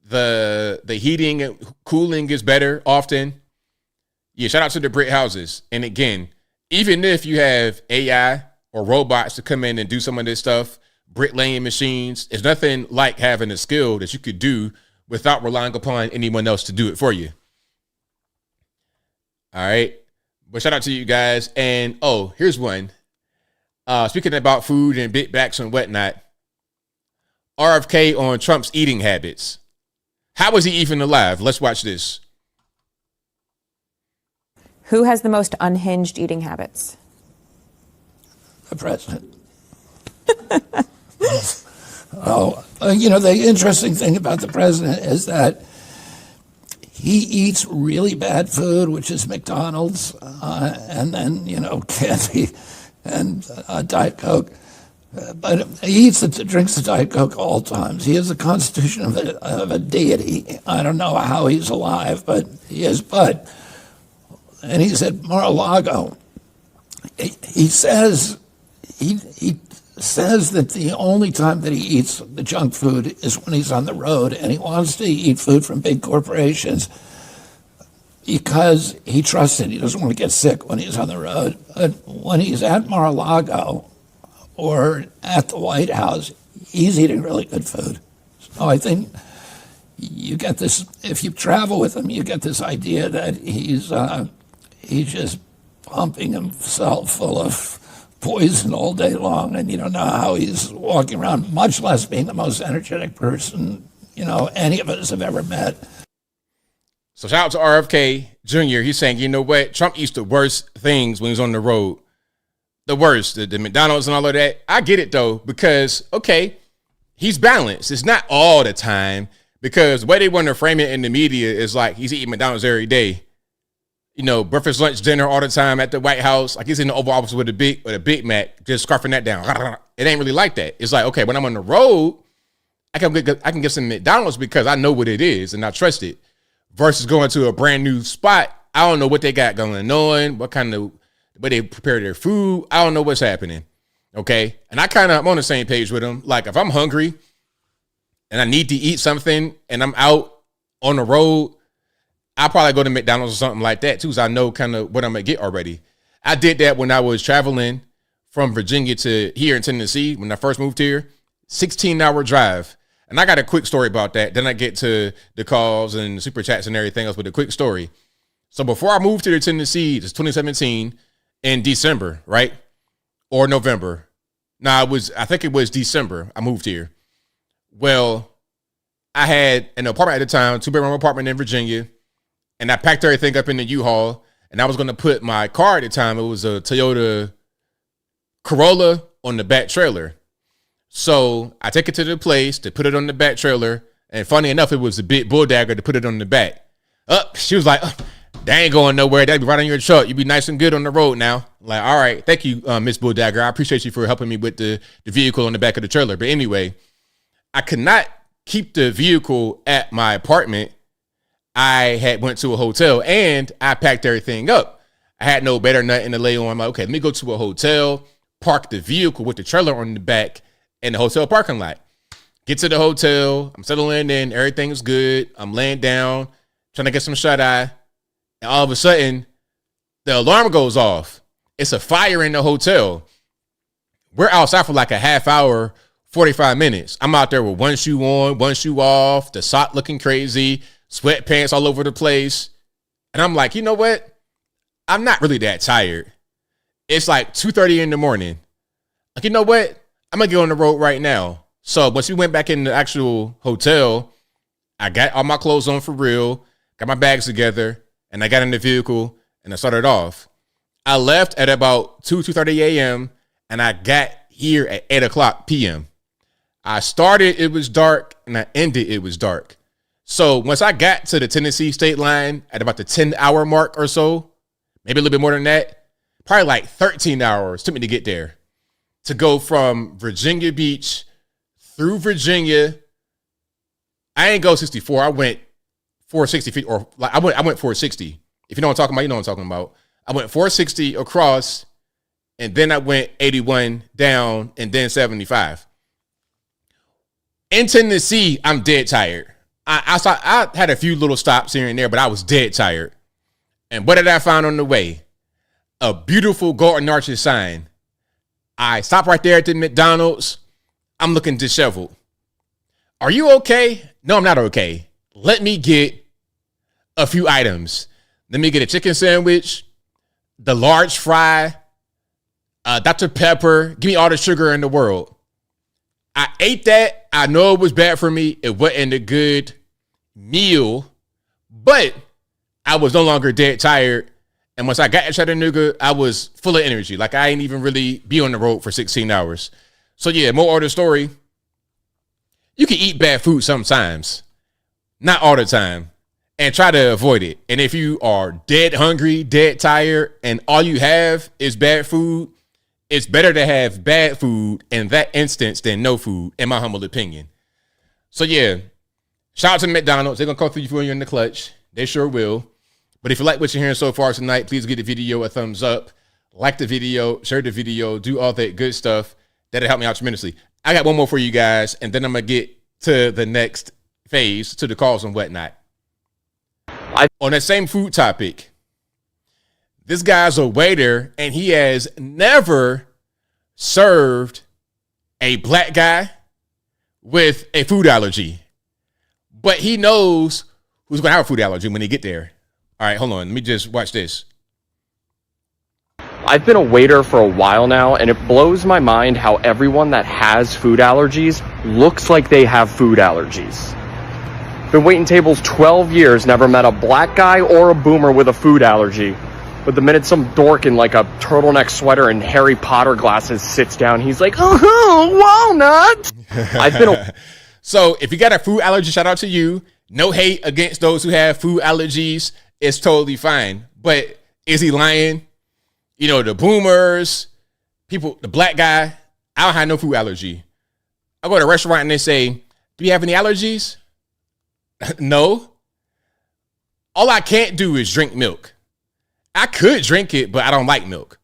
The heating and cooling is better often. Yeah, shout out to the brick houses. And again, even if you have AI or robots to come in and do some of this stuff, bricklaying machines, it's nothing like having a skill that you could do without relying upon anyone else to do it for you. All right. But shout out to you guys. And here's one. Speaking about food and big backs and whatnot, RFK on Trump's eating habits. How was he even alive? Let's watch this. Who has the most unhinged eating habits? The president. The interesting thing about the president is that he eats really bad food, which is McDonald's, and then, candy and Diet Coke. But he drinks the Diet Coke all times. He has the constitution of a deity. I don't know how he's alive, but he is. And he's at Mar-a-Lago. He says that the only time that he eats the junk food is when he's on the road, and he wants to eat food from big corporations because he trusts it. He doesn't want to get sick when he's on the road. But when he's at Mar-a-Lago or at the White House, he's eating really good food. So I think you get this, if you travel with him, you get this idea that he's just pumping himself full of poison all day long, and you don't know how he's walking around, much less being the most energetic person, any of us have ever met. So shout out to RFK Jr. He's saying, you know what? Trump eats the worst things when he's on the road. The worst, the McDonald's and all of that. I get it though, because, okay, he's balanced. It's not all the time, because the way they want to frame it in the media is like he's eating McDonald's every day. You know, breakfast, lunch, dinner all the time at the White House. Like he's in the Oval Office with a Big Mac, just scarfing that down. It ain't really like that. It's like, okay, when I'm on the road, I can get some McDonald's because I know what it is and I trust it. Versus going to a brand new spot, I don't know what they got going on, what kind of way they prepare their food. I don't know what's happening. Okay, and I'm on the same page with them. Like if I'm hungry and I need to eat something and I'm out on the road, I'll probably go to McDonald's or something like that too, so I know kind of what I'm gonna get already. I did that when I was traveling from Virginia to here in Tennessee when I first moved here. 16-hour drive. And I got a quick story about that. Then I get to the calls and super chats and everything else with a quick story. So before I moved to Tennessee, it's 2017 in December, right? Or November. No, I think it was December I moved here. Well, I had an apartment at the time, 2-bedroom apartment in Virginia, and I packed everything up in the U-Haul, and I was going to put my car at the time, it was a Toyota Corolla, on the back trailer. So I take it to the place to put it on the back trailer, and funny enough, it was a big bull dagger to put it on the back. She was like, they ain't going nowhere. That'd be right on your truck. You be nice and good on the road now. I'm like, all right, thank you, Miss Bull Dagger. I appreciate you for helping me with the vehicle on the back of the trailer. But anyway, I could not keep the vehicle at my apartment. I had went to a hotel and I packed everything up. I had no bed or nothing to lay on. I'm like, okay, let me go to a hotel, park the vehicle with the trailer on the back in the hotel parking lot. Get to the hotel. I'm settling in. Everything's good. I'm laying down, trying to get some shut eye. And all of a sudden, the alarm goes off. It's a fire in the hotel. We're outside for like a half hour, 45 minutes. I'm out there with one shoe on, one shoe off, the sock looking crazy, sweatpants all over the place. And I'm like, you know what? I'm not really that tired. It's like 2:30 in the morning. Like, you know what? I'm going to get on the road right now. So once we went back in the actual hotel, I got all my clothes on for real, got my bags together, and I got in the vehicle and I started off. I left at about 2:30 a.m. and I got here at 8 o'clock p.m. I started, it was dark, and I ended, it was dark. So once I got to the Tennessee state line at about the 10-hour mark or so, maybe a little bit more than that, probably like 13 hours took me to get there. To go from Virginia Beach through Virginia, I ain't go 64. I went 460 feet, or like I went 460. If you know what I'm talking about, you know what I'm talking about. I went 460 across, and then I went 81 down, and then 75. In Tennessee, I'm dead tired. I had a few little stops here and there, but I was dead tired. And what did I find on the way? A beautiful Golden Arches sign. I stopped right there at the McDonald's. I'm looking disheveled. Are you okay? No, I'm not okay. Let me get a few items. Let me get a chicken sandwich, the large fry, Dr. Pepper. Give me all the sugar in the world. I ate that. I know it was bad for me. It wasn't a good meal, but I was no longer dead tired. And once I got at Chattanooga, I was full of energy. Like I ain't even really be on the road for 16 hours. So yeah, more of the story. You can eat bad food sometimes, not all the time, and try to avoid it. And if you are dead hungry, dead tired, and all you have is bad food, it's better to have bad food in that instance than no food, in my humble opinion. So yeah, shout out to McDonald's. They're going to come through you for you in the clutch. They sure will. But if you like what you're hearing so far tonight, please give the video a thumbs up, like the video, share the video, do all that good stuff. That'll help me out tremendously. I got one more for you guys, and then I'm going to get to the next phase, to the calls and whatnot. On that same food topic, this guy's a waiter, and he has never served a black guy with a food allergy. But he knows who's going to have a food allergy when they get there. All right, hold on. Let me just watch this. I've been a waiter for a while now, and it blows my mind how everyone that has food allergies looks like they have food allergies. Been waiting tables 12 years, never met a black guy or a boomer with a food allergy. But the minute some dork in like a turtleneck sweater and Harry Potter glasses sits down, he's like, walnut. So if you got a food allergy, shout out to you. No hate against those who have food allergies. It's totally fine. But is he lying? You know, the boomers, people, the black guy, I don't have no food allergy. I go to a restaurant and they say, do you have any allergies? No. All I can't do is drink milk. I could drink it, but I don't like milk.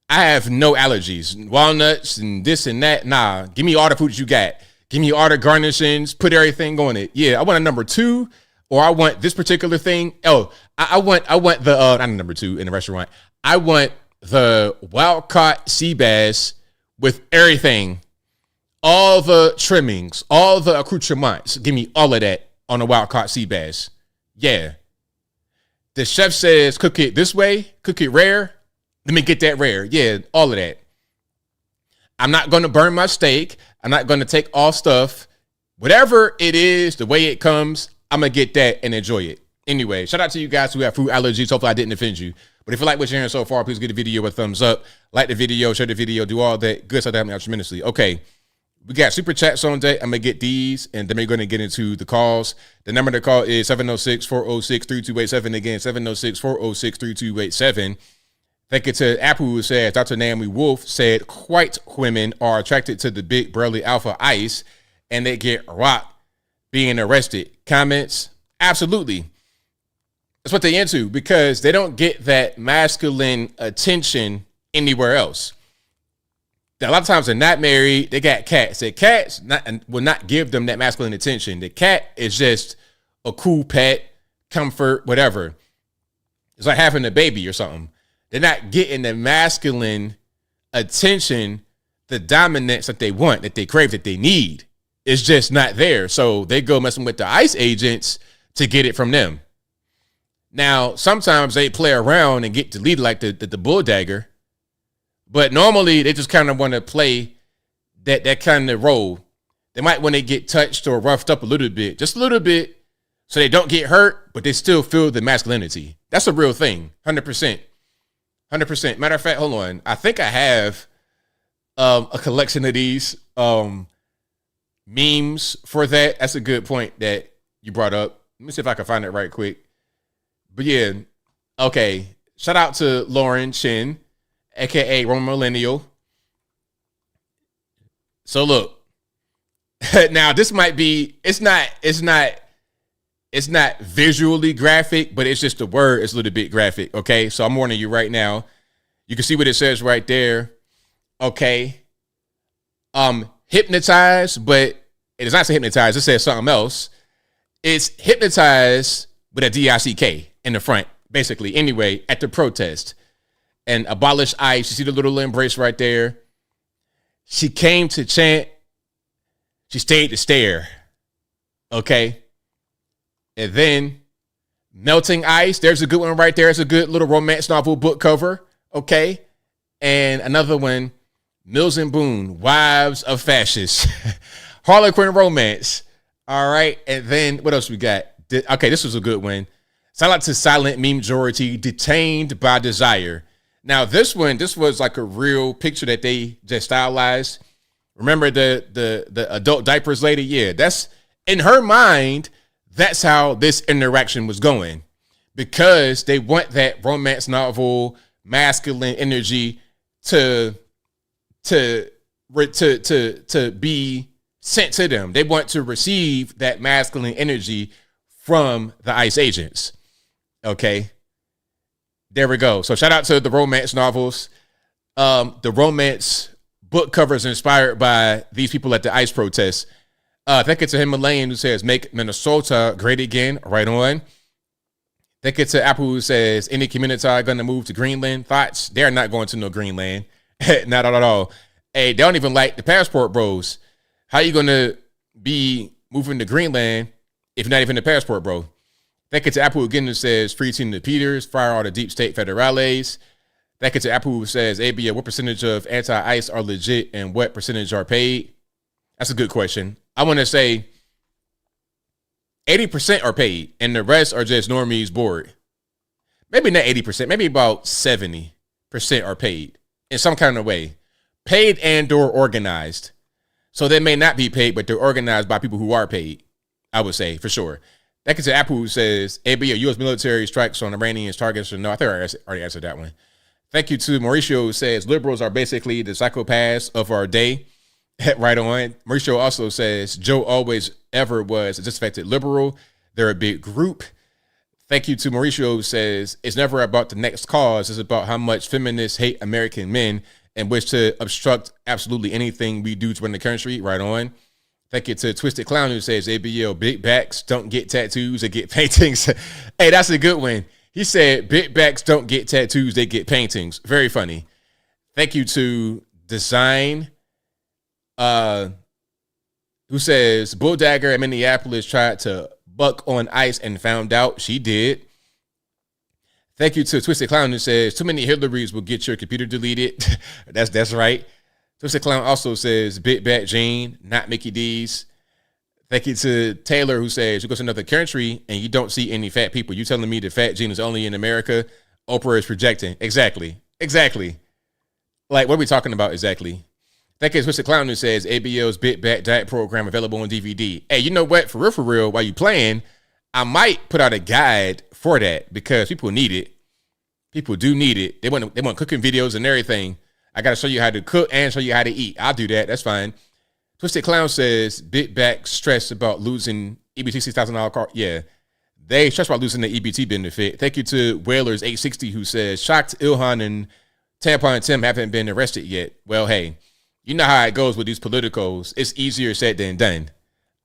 I have no allergies. Walnuts and this and that. Nah, give me all the foods you got. Give me all the garnishings. Put everything on it. Yeah, I want a number 2, or I want this particular thing. Oh, I want the not a number 2 in the restaurant. I want the wild caught sea bass with everything, all the trimmings, all the accoutrements. Give me all of that on a wild caught sea bass. Yeah. The chef says, cook it this way, cook it rare. Let me get that rare. Yeah, all of that. I'm not going to burn my steak. I'm not going to take all stuff. Whatever it is, the way it comes, I'm going to get that and enjoy it. Anyway, shout out to you guys who have food allergies. Hopefully I didn't offend you. But if you like what you're hearing so far, please give the video a thumbs up. Like the video, share the video, do all that good stuff that helps me out tremendously. Okay. We got super chats on deck. I'm going to get these, and then we're going to get into the calls. The number to call is 706-406-3287. Again, 706-406-3287. Thank you to Apple, who says, Dr. Naomi Wolf said, white women are attracted to the big, burly alpha ice, and they get rocked being arrested. Comments? Absolutely. That's what they're into, because they don't get that masculine attention anywhere else. A lot of times they're not married. They got cats. Their cats will not give them that masculine attention. The cat is just a cool pet, comfort, whatever. It's like having a baby or something. They're not getting the masculine attention, the dominance that they want, that they crave, that they need. It's just not there. So they go messing with the ICE agents to get it from them. Now, sometimes they play around and get deleted like the bull dagger. But normally they just kind of want to play that kind of role. They might want to get touched or roughed up a little bit, just a little bit, so they don't get hurt, but they still feel the masculinity. That's a real thing, 100%. 100%. Matter of fact, hold on. I think I have a collection of these memes for that. That's a good point that you brought up. Let me see if I can find it right quick. But yeah, okay. Shout out to Lauren Chin, aka Roman Millennial. So look, now this might be, it's not visually graphic, but it's just the word is a little bit graphic. Okay. So I'm warning you right now. You can see what it says right there. Okay. Hypnotized, but it does not say hypnotized. It says something else. It's hypnotized with a DICK in the front, basically. Anyway, at the protest. And abolish ICE. You see the little embrace right there. She came to chant. She stayed to stare. Okay. And then melting ice. There's a good one right there. It's a good little romance novel book cover. Okay. And another one. Mills and Boone, Wives of Fascists. Harlequin romance. All right. And then what else we got? Okay. This was a good one. Shout out to Silent Meme Majority. Detained by Desire. Now, this was like a real picture that they just stylized. Remember the adult diapers lady? Yeah, that's in her mind. That's how this interaction was going, because they want that romance novel, masculine energy to be sent to them. They want to receive that masculine energy from the ICE agents. Okay. There we go. So shout out to the romance novels. The romance book covers inspired by these people at the ICE protests. Thank you to Himalayan, who says, make Minnesota great again. Right on. Thank you to Apple, who says, any community are going to move to Greenland. Thoughts? They're not going to no Greenland. Not at all. Hey, they don't even like the passport bros. How you going to be moving to Greenland if you're not even the passport bro? Thank you to Apple again, who says, free Tina Peters, fire all the deep state federales. Thank you to Apple, who says, ABL, what percentage of anti-ICE are legit and what percentage are paid? That's a good question. I want to say 80% are paid, and the rest are just normies bored. Maybe not 80%, maybe about 70% are paid in some kind of way. Paid and or organized. So they may not be paid, but they're organized by people who are paid, I would say, for sure. That gets to Apple, who says, ABL, U.S. military strikes on Iranian targets. No, I think I already answered that one. Thank you to Mauricio, who says, liberals are basically the psychopaths of our day. Right on. Mauricio also says, Joe always ever was a disaffected liberal. They're a big group. Thank you to Mauricio, who says, it's never about the next cause. It's about how much feminists hate American men and wish to obstruct absolutely anything we do to run the country. Right on. Thank you to Twisted Clown, who says, ABL, big backs don't get tattoos, they get paintings. Hey, that's a good one. He said, big backs don't get tattoos, they get paintings. Very funny. Thank you to Design, who says, Bull Dagger in Minneapolis tried to buck on ice and found out she did. Thank you to Twisted Clown, who says, too many Hillarys will get your computer deleted. That's right. Twisted Clown also says, Big Bat Jane, not Mickey D's. Thank you to Taylor, who says, you go to another country and you don't see any fat people. You telling me the fat gene is only in America? Oprah is projecting. Exactly. Like, what are we talking about exactly? Thank you to Twisted Clown, who says, ABL's Big Bat Diet Program available on DVD. Hey, you know what? For real, while you playing, I might put out a guide for that because people need it. People do need it. They want cooking videos and everything. I got to show you how to cook and show you how to eat. I'll do that. That's fine. Twisted Clown says, big back stress about losing EBT $6,000 car. Yeah, they stress about losing the EBT benefit. Thank you to Whalers 860, who says, shocked Ilhan and Tampon Tim haven't been arrested yet. Well, hey, you know how it goes with these politicals. It's easier said than done.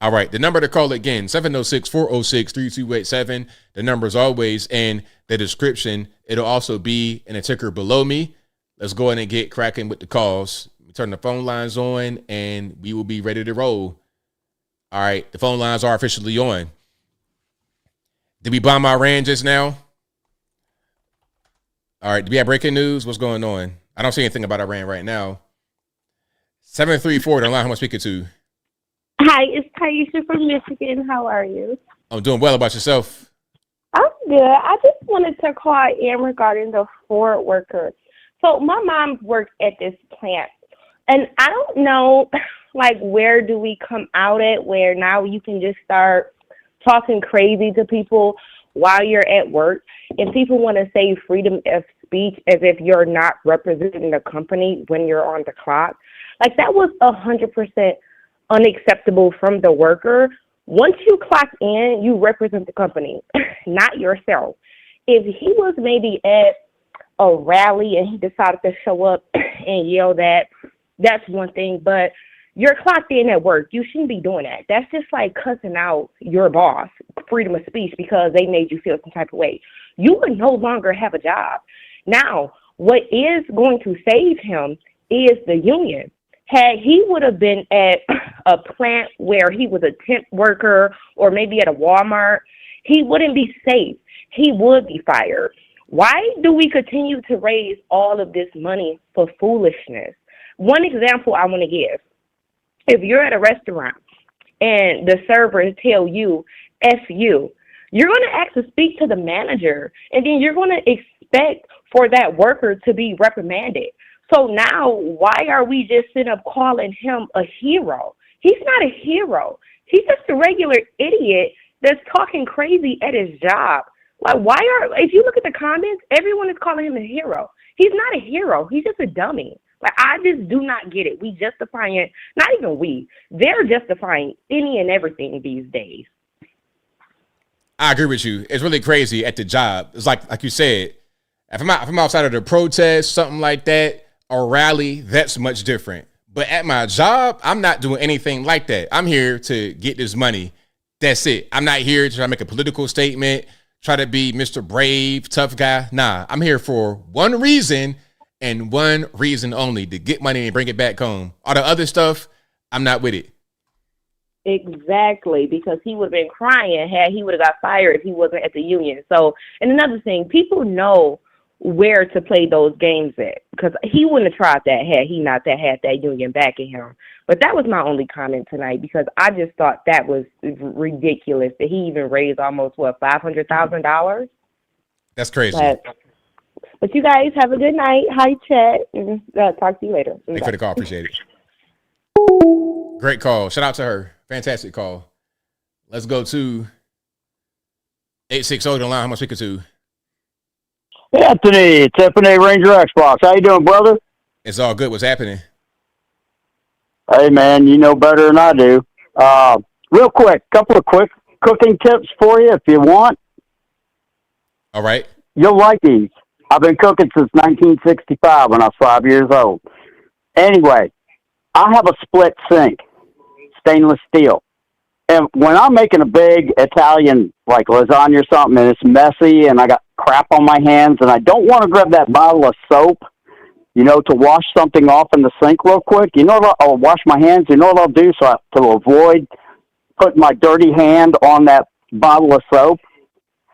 All right, the number to call again, 706-406-3287. The number is always in the description. It'll also be in a ticker below me. Let's go ahead and get cracking with the calls. We turn the phone lines on, and we will be ready to roll. All right, the phone lines are officially on. Did we bomb Iran just now? All right, do we have breaking news? What's going on? I don't see anything about Iran right now. 734, the line, who am I speaking to? Hi, it's Taisha from Michigan. How are you? I'm doing well. About yourself? I'm good. I just wanted to call in regarding the Ford workers. So my mom works at this plant, and I don't know, like, where do we come out at where now you can just start talking crazy to people while you're at work, and people want to say freedom of speech as if you're not representing the company when you're on the clock. Like, that was 100% unacceptable from the worker. Once you clock in, you represent the company, not yourself. If he was maybe at a rally and he decided to show up and yell that, that's one thing, but you're clocked in at work. You shouldn't be doing that. That's just like cussing out your boss, freedom of speech, because they made you feel some type of way. You would no longer have a job. Now, what is going to save him is the union. Had he would have been at a plant where he was a temp worker or maybe at a Walmart, he wouldn't be safe. He would be fired. Why do we continue to raise all of this money for foolishness? One example I want to give. If you're at a restaurant and the servers tell you, F you, you're going to ask to speak to the manager, and then you're going to expect for that worker to be reprimanded. So now, why are we just sitting up calling him a hero? He's not a hero. He's just a regular idiot that's talking crazy at his job. Like, if you look at the comments, everyone is calling him a hero. He's not a hero. He's just a dummy. Like, I just do not get it. We justifying, not even we, they're justifying any and everything these days. I agree with you. It's really crazy at the job. It's like you said, if I'm outside of the protest, something like that, or rally, that's much different. But at my job, I'm not doing anything like that. I'm here to get this money. That's it. I'm not here to try to make a political statement, try to be Mr. Brave, tough guy. Nah, I'm here for one reason and one reason only, to get money and bring it back home. All the other stuff, I'm not with it. Exactly, because he would have been crying had he would have got fired if he wasn't at the union. So, and another thing, people know where to play those games at, because he wouldn't have tried that had he not had that union backing him. But that was my only comment tonight, because I just thought that was ridiculous that he even raised almost $500,000. That's crazy. But you guys have a good night. Hi, chat. And, talk to you later. Thank you for the call. Appreciate it. Great call. Shout out to her. Fantastic call. Let's go to 860 on the line. How am I speaking to? Anthony, Tiffany Ranger Xbox. How you doing, brother? It's all good. What's happening? Hey, man, you know better than I do. Real quick, couple of quick cooking tips for you if you want. All right. You'll like these. I've been cooking since 1965 when I was 5 years old. Anyway, I have a split sink, stainless steel. And when I'm making a big Italian, like lasagna or something, and it's messy and I got crap on my hands and I don't want to grab that bottle of soap, to wash something off in the sink real quick, I'll wash my hands. You know what I'll do to avoid putting my dirty hand on that bottle of soap?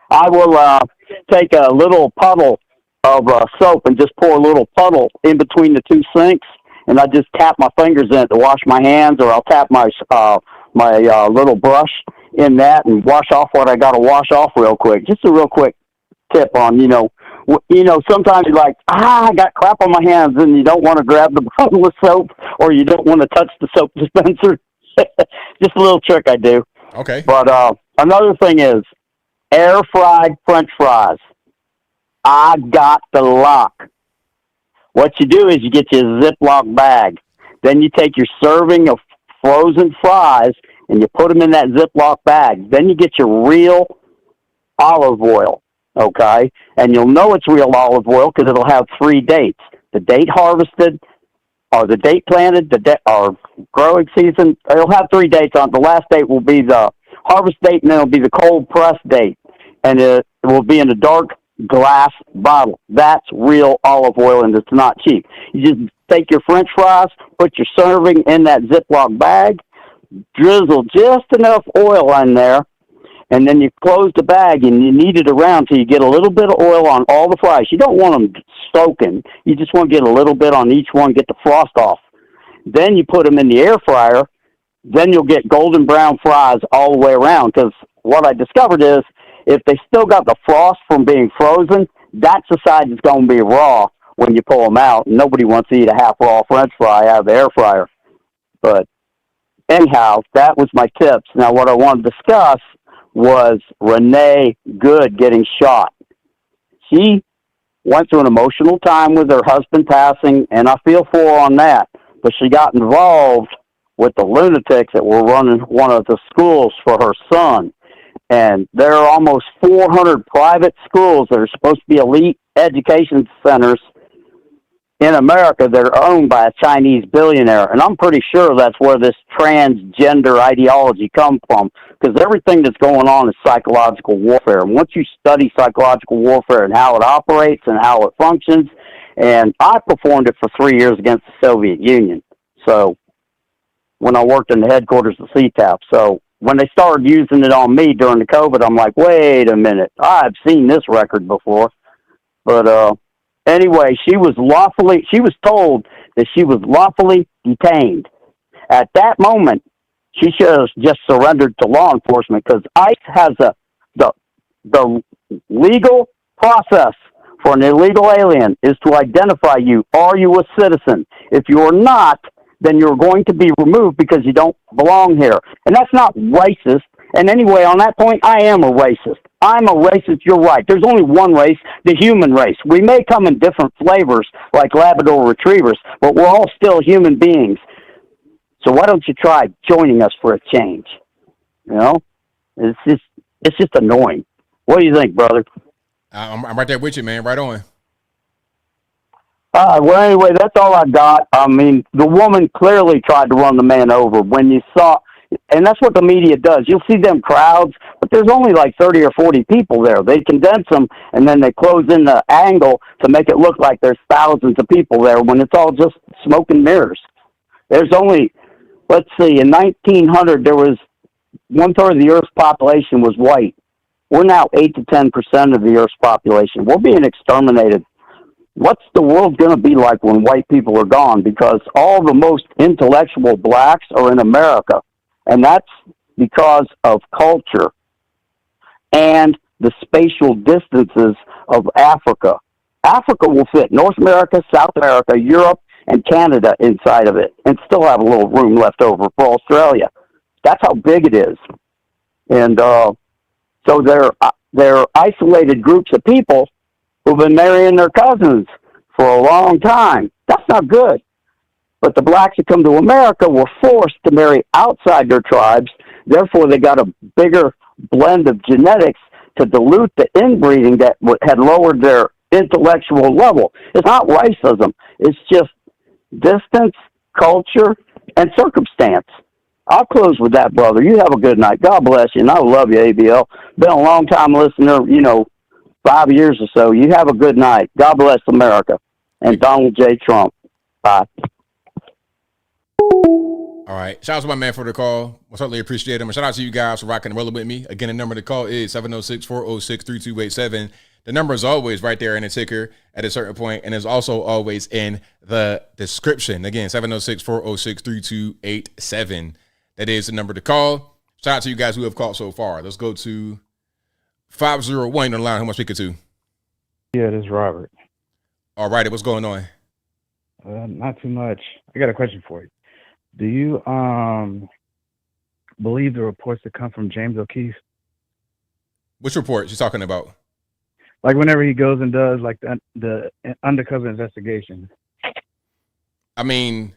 I will take a little puddle of soap and just pour a little puddle in between the two sinks, and I just tap my fingers in it to wash my hands, or I'll tap my little brush in that and wash off what I got to wash off real quick. Just a real quick tip on, sometimes you're like, I got crap on my hands, and you don't want to grab the bottle of soap, or you don't want to touch the soap dispenser. Just a little trick I do. Okay. But another thing is air-fried French fries. I got the lock. What you do is you get your Ziploc bag. Then you take your serving of frozen fries and you put them in that Ziploc bag. Then you get your real olive oil, okay? And you'll know it's real olive oil because it'll have 3 dates. The date harvested, or the date planted, or growing season. It'll have 3 dates on it. The last date will be the harvest date, and then it'll be the cold press date. And it will be in a dark glass bottle. That's real olive oil, and it's not cheap. You just take your French fries, put your serving in that Ziploc bag, drizzle just enough oil in there, and then you close the bag and you knead it around till you get a little bit of oil on all the fries. You don't want them soaking. You just want to get a little bit on each one, get the frost off. Then you put them in the air fryer. Then you'll get golden brown fries all the way around, because what I discovered is if they still got the frost from being frozen, that's the side that's going to be raw when you pull them out. Nobody wants to eat a half raw French fry out of the air fryer. But anyhow, that was my tips. Now, what I want to discuss was Renee Good getting shot. She went through an emotional time with her husband passing, and I feel for her on that. But she got involved with the lunatics that were running one of the schools for her son. And there are almost 400 private schools that are supposed to be elite education centers in America that are owned by a Chinese billionaire. And I'm pretty sure that's where this transgender ideology comes from, because everything that's going on is psychological warfare. And once you study psychological warfare and how it operates and how it functions, and I performed it for 3 years against the Soviet Union. So when I worked in the headquarters of CTAP. So when they started using it on me during the COVID, I'm like, wait a minute, I've seen this record before. But anyway, she was told that she was lawfully detained. At that moment, she should have just surrendered to law enforcement, because ICE has the legal process for an illegal alien is to identify you. Are you a citizen? If you're not, then you're going to be removed because you don't belong here. And that's not racist. And anyway, on that point, I am a racist. I'm a racist, you're right. There's only one race, the human race. We may come in different flavors, like Labrador Retrievers, but we're all still human beings. So why don't you try joining us for a change? It's just annoying. What do you think, brother? I'm right there with you, man. Right on. Well, anyway, that's all I got. I mean, the woman clearly tried to run the man over. When you saw, and that's what the media does. You'll see them crowds, but there's only like 30 or 40 people there. They condense them, and then they close in the angle to make it look like there's thousands of people there when it's all just smoke and mirrors. There's only, let's see, in 1900, there was 1/3 of the Earth's population was white. We're now 8 to 10% of the Earth's population. We're being exterminated what's the world going to be like when white people are gone? Because all the most intellectual blacks are in America, and that's because of culture and the spatial distances of Africa. Africa will fit North America, South America, Europe, and Canada inside of it, and still have a little room left over for Australia. That's how big it is. And so they're isolated groups of people who've been marrying their cousins for a long time. That's not good. But the blacks that come to America were forced to marry outside their tribes. Therefore, they got a bigger blend of genetics to dilute the inbreeding that had lowered their intellectual level. It's not racism. It's just distance, culture, and circumstance. I'll close with that, brother. You have a good night. God bless you, and I love you, ABL. Been a long-time listener, 5 years or so. You have a good night. God bless America. And Donald J. Trump. Bye. All right. Shout out to my man for the call. I certainly appreciate him. And shout out to you guys for rocking and rolling with me. Again, the number to call is 706-406-3287. The number is always right there in the ticker at a certain point, and is also always in the description. Again, 706-406-3287. That is the number to call. Shout out to you guys who have called so far. Let's go to 501 on the line. Who am I speaking to? Yeah, this is Robert. All righty. What's going on? Not too much. I got a question for you. Do you believe the reports that come from James O'Keefe? Which reports you talking about? Like whenever he goes and does like the undercover investigation. I mean,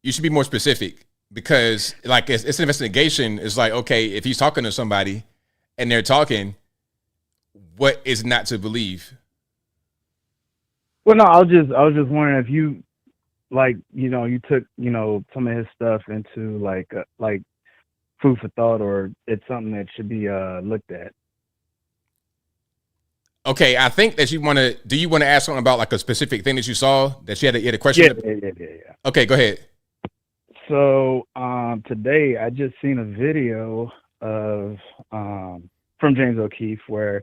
you should be more specific, because like it's an investigation. It's like, okay, if he's talking to somebody and they're talking, what is not to believe? Well, no, I was just wondering if you, like, you took, some of his stuff into like food for thought, or it's something that should be looked at. Okay, I think that do you want to ask something about like a specific thing that you saw that you had a question? Yeah. Okay, go ahead. So today I just seen a video of from James O'Keefe where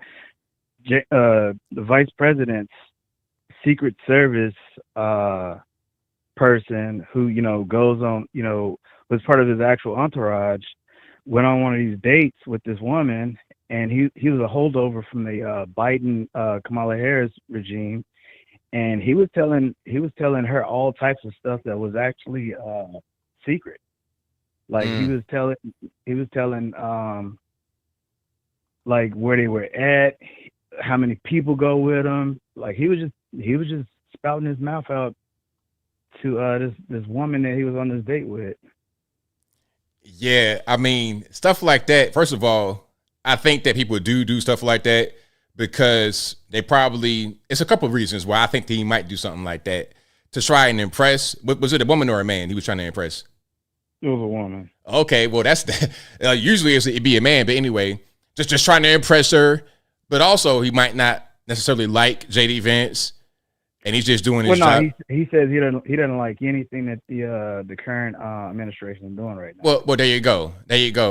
the vice president's Secret Service person who goes on was part of his actual entourage, went on one of these dates with this woman, and he was a holdover from the Biden Kamala Harris regime, and he was telling her all types of stuff that was actually secret. Like he was telling like where they were at, how many people go with him. Like he was just spouting his mouth out to this woman that he was on this date with. Yeah, I mean, stuff like that. First of all, I think that people do stuff like that because it's a couple of reasons why I think that he might do something like that to try and impress. Was it a woman or a man he was trying to impress? It was a woman. Okay, well, that's usually it'd be a man, but anyway, just trying to impress her. But also, he might not necessarily like JD Vance, and he's just doing his job. He says he doesn't like anything that the current administration is doing right now. Well, there you go.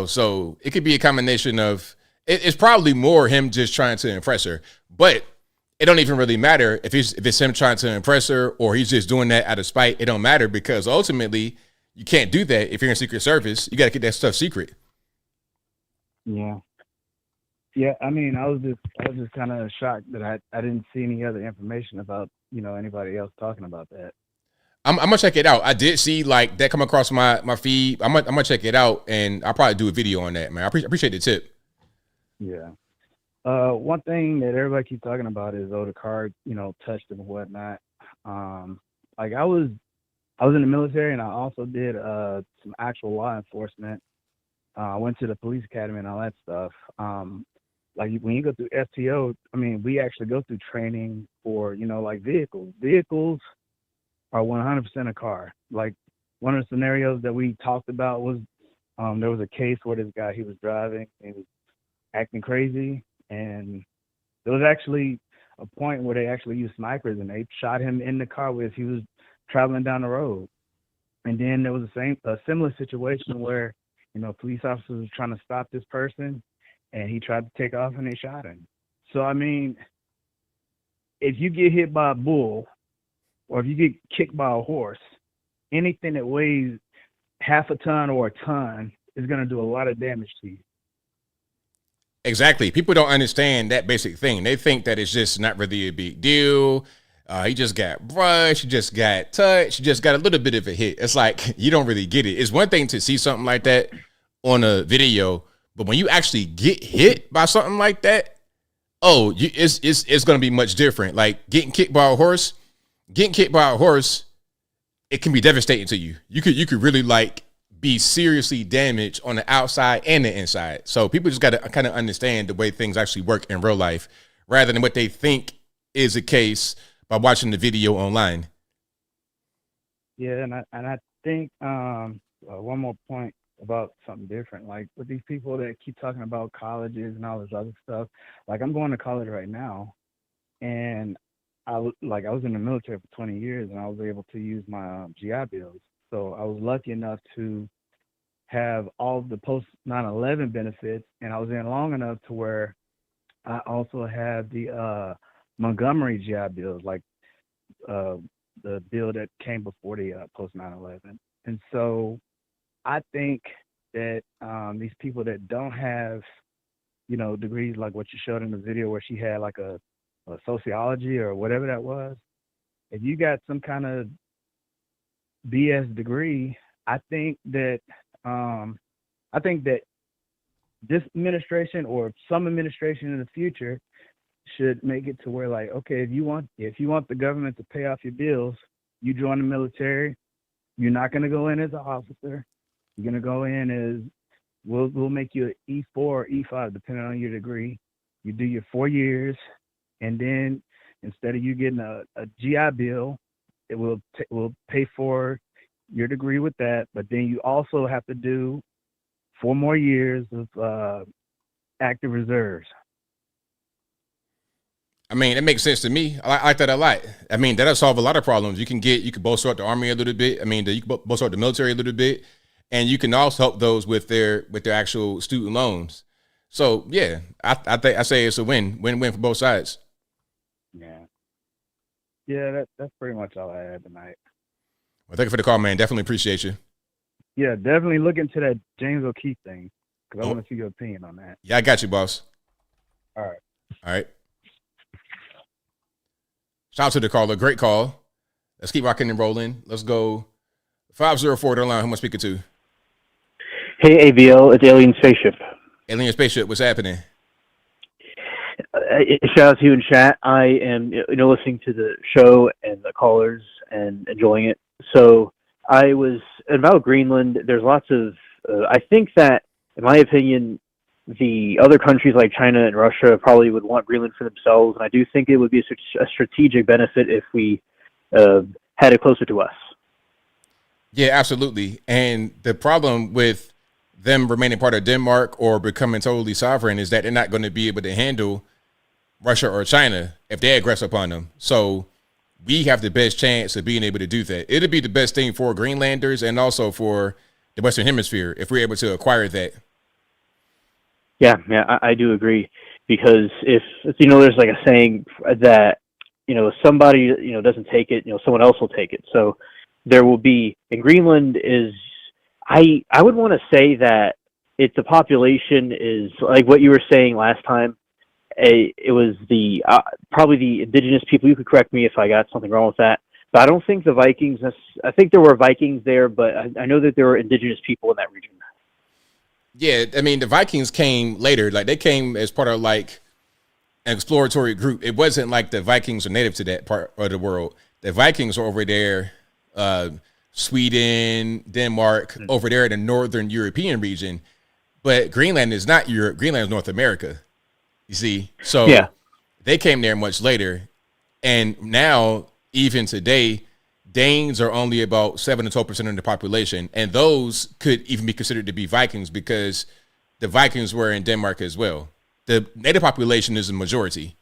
So it could be a combination of. It's probably more him just trying to impress her, but it don't even really matter if it's him trying to impress her or he's just doing that out of spite. It don't matter, because ultimately you can't do that if you're in Secret Service. You got to keep that stuff secret. Yeah. I mean, I was just kind of shocked that I didn't see any other information about anybody else talking about that. I'm gonna check it out. I did see like that come across my feed. I'm gonna check it out, and I'll probably do a video on that, man. I appreciate the tip. Yeah. One thing that everybody keeps talking about is the car, touched and whatnot. Like I was in the military, and I also did some actual law enforcement. I went to the police academy and all that stuff. Like when you go through STO, I mean, we actually go through training for, like vehicles. Vehicles are 100% a car. Like one of the scenarios that we talked about was there was a case where this guy, he was driving, he was acting crazy, and there was actually a point where they actually used snipers and they shot him in the car as he was traveling down the road. And then there was a similar situation where, police officers were trying to stop this person, and he tried to take off and they shot him. So, I mean, if you get hit by a bull or if you get kicked by a horse, anything that weighs half a ton or a ton is going to do a lot of damage to you. Exactly. People don't understand that basic thing. They think that it's just not really a big deal. He just got brushed, he just got touched, he just got a little bit of a hit. It's like, you don't really get it. It's one thing to see something like that on a video, but when you actually get hit by something like that, it's going to be much different. Like getting kicked by a horse, it can be devastating to you. You could really like be seriously damaged on the outside and the inside. So people just got to kind of understand the way things actually work in real life rather than what they think is the case by watching the video online. Yeah, and I think one more point about something different. Like with these people that keep talking about colleges and all this other stuff. Like I'm going to college right now, and I was in the military for 20 years, and I was able to use my GI Bills. So I was lucky enough to have all the post 9/11 benefits, and I was in long enough to where I also have the Montgomery GI Bills, like the bill that came before the post 9/11. And so I think that these people that don't have, degrees like what you showed in the video where she had like a sociology or whatever that was, if you got some kind of BS degree, I think that this administration or some administration in the future should make it to where, like, okay, if you want the government to pay off your bills, you join the military. You're not going to go in as an officer. You're going to go in as we'll make you an E4 or E5 depending on your degree. You do your 4 years, and then instead of you getting a GI Bill, it will pay for your degree with that, but then you also have to do 4 more years of active reserves. I mean, it makes sense to me. I like that a lot. I mean, that'll solve a lot of problems. You can bolster up the army a little bit. I mean, you can bolster up the military a little bit, and you can also help those with their actual student loans. So yeah, I say it's a win for both sides. Yeah, that's pretty much all I had tonight. Well, thank you for the call, man. Definitely appreciate you. Yeah, definitely look into that James O'Keefe thing because I want to see your opinion on that. Yeah, I got you, boss. All right. Shout out to the caller. Great call. Let's keep rocking and rolling. Let's go. 504 to the line. Who am I speaking to? Hey, ABL. It's Alien Spaceship. Alien Spaceship. What's happening? Shout out to you in chat. I am listening to the show and the callers and enjoying it. So I was about Greenland. There's lots of I think that, in my opinion, the other countries like China and Russia probably would want Greenland for themselves, and I do think it would be a strategic benefit if we had it closer to us. Yeah, absolutely. And the problem with them remaining part of Denmark or becoming totally sovereign is that they're not going to be able to handle Russia or China if they aggress upon them. So we have the best chance of being able to do that. It'll be the best thing for Greenlanders and also for the Western Hemisphere if we're able to acquire that. Yeah, I do agree, because if there's like a saying that somebody doesn't take it, someone else will take it. So there will be, in Greenland is, I would want to say that it's the population is like what you were saying last time. It was the probably the indigenous people. You could correct me if I got something wrong with that, but I don't think the Vikings. I think there were Vikings there, but I know that there were indigenous people in that region. Yeah, I mean, the Vikings came later. Like, they came as part of like an exploratory group. It wasn't like the Vikings are native to that part of the world. The Vikings are over there, Sweden, Denmark, over there in the northern European region. But Greenland is not Europe. Greenland is North America. You see? So yeah, they came there much later. And now, even today, Danes are only about 7 to 12% of the population. And those could even be considered to be Vikings because the Vikings were in Denmark as well. The native population is a majority.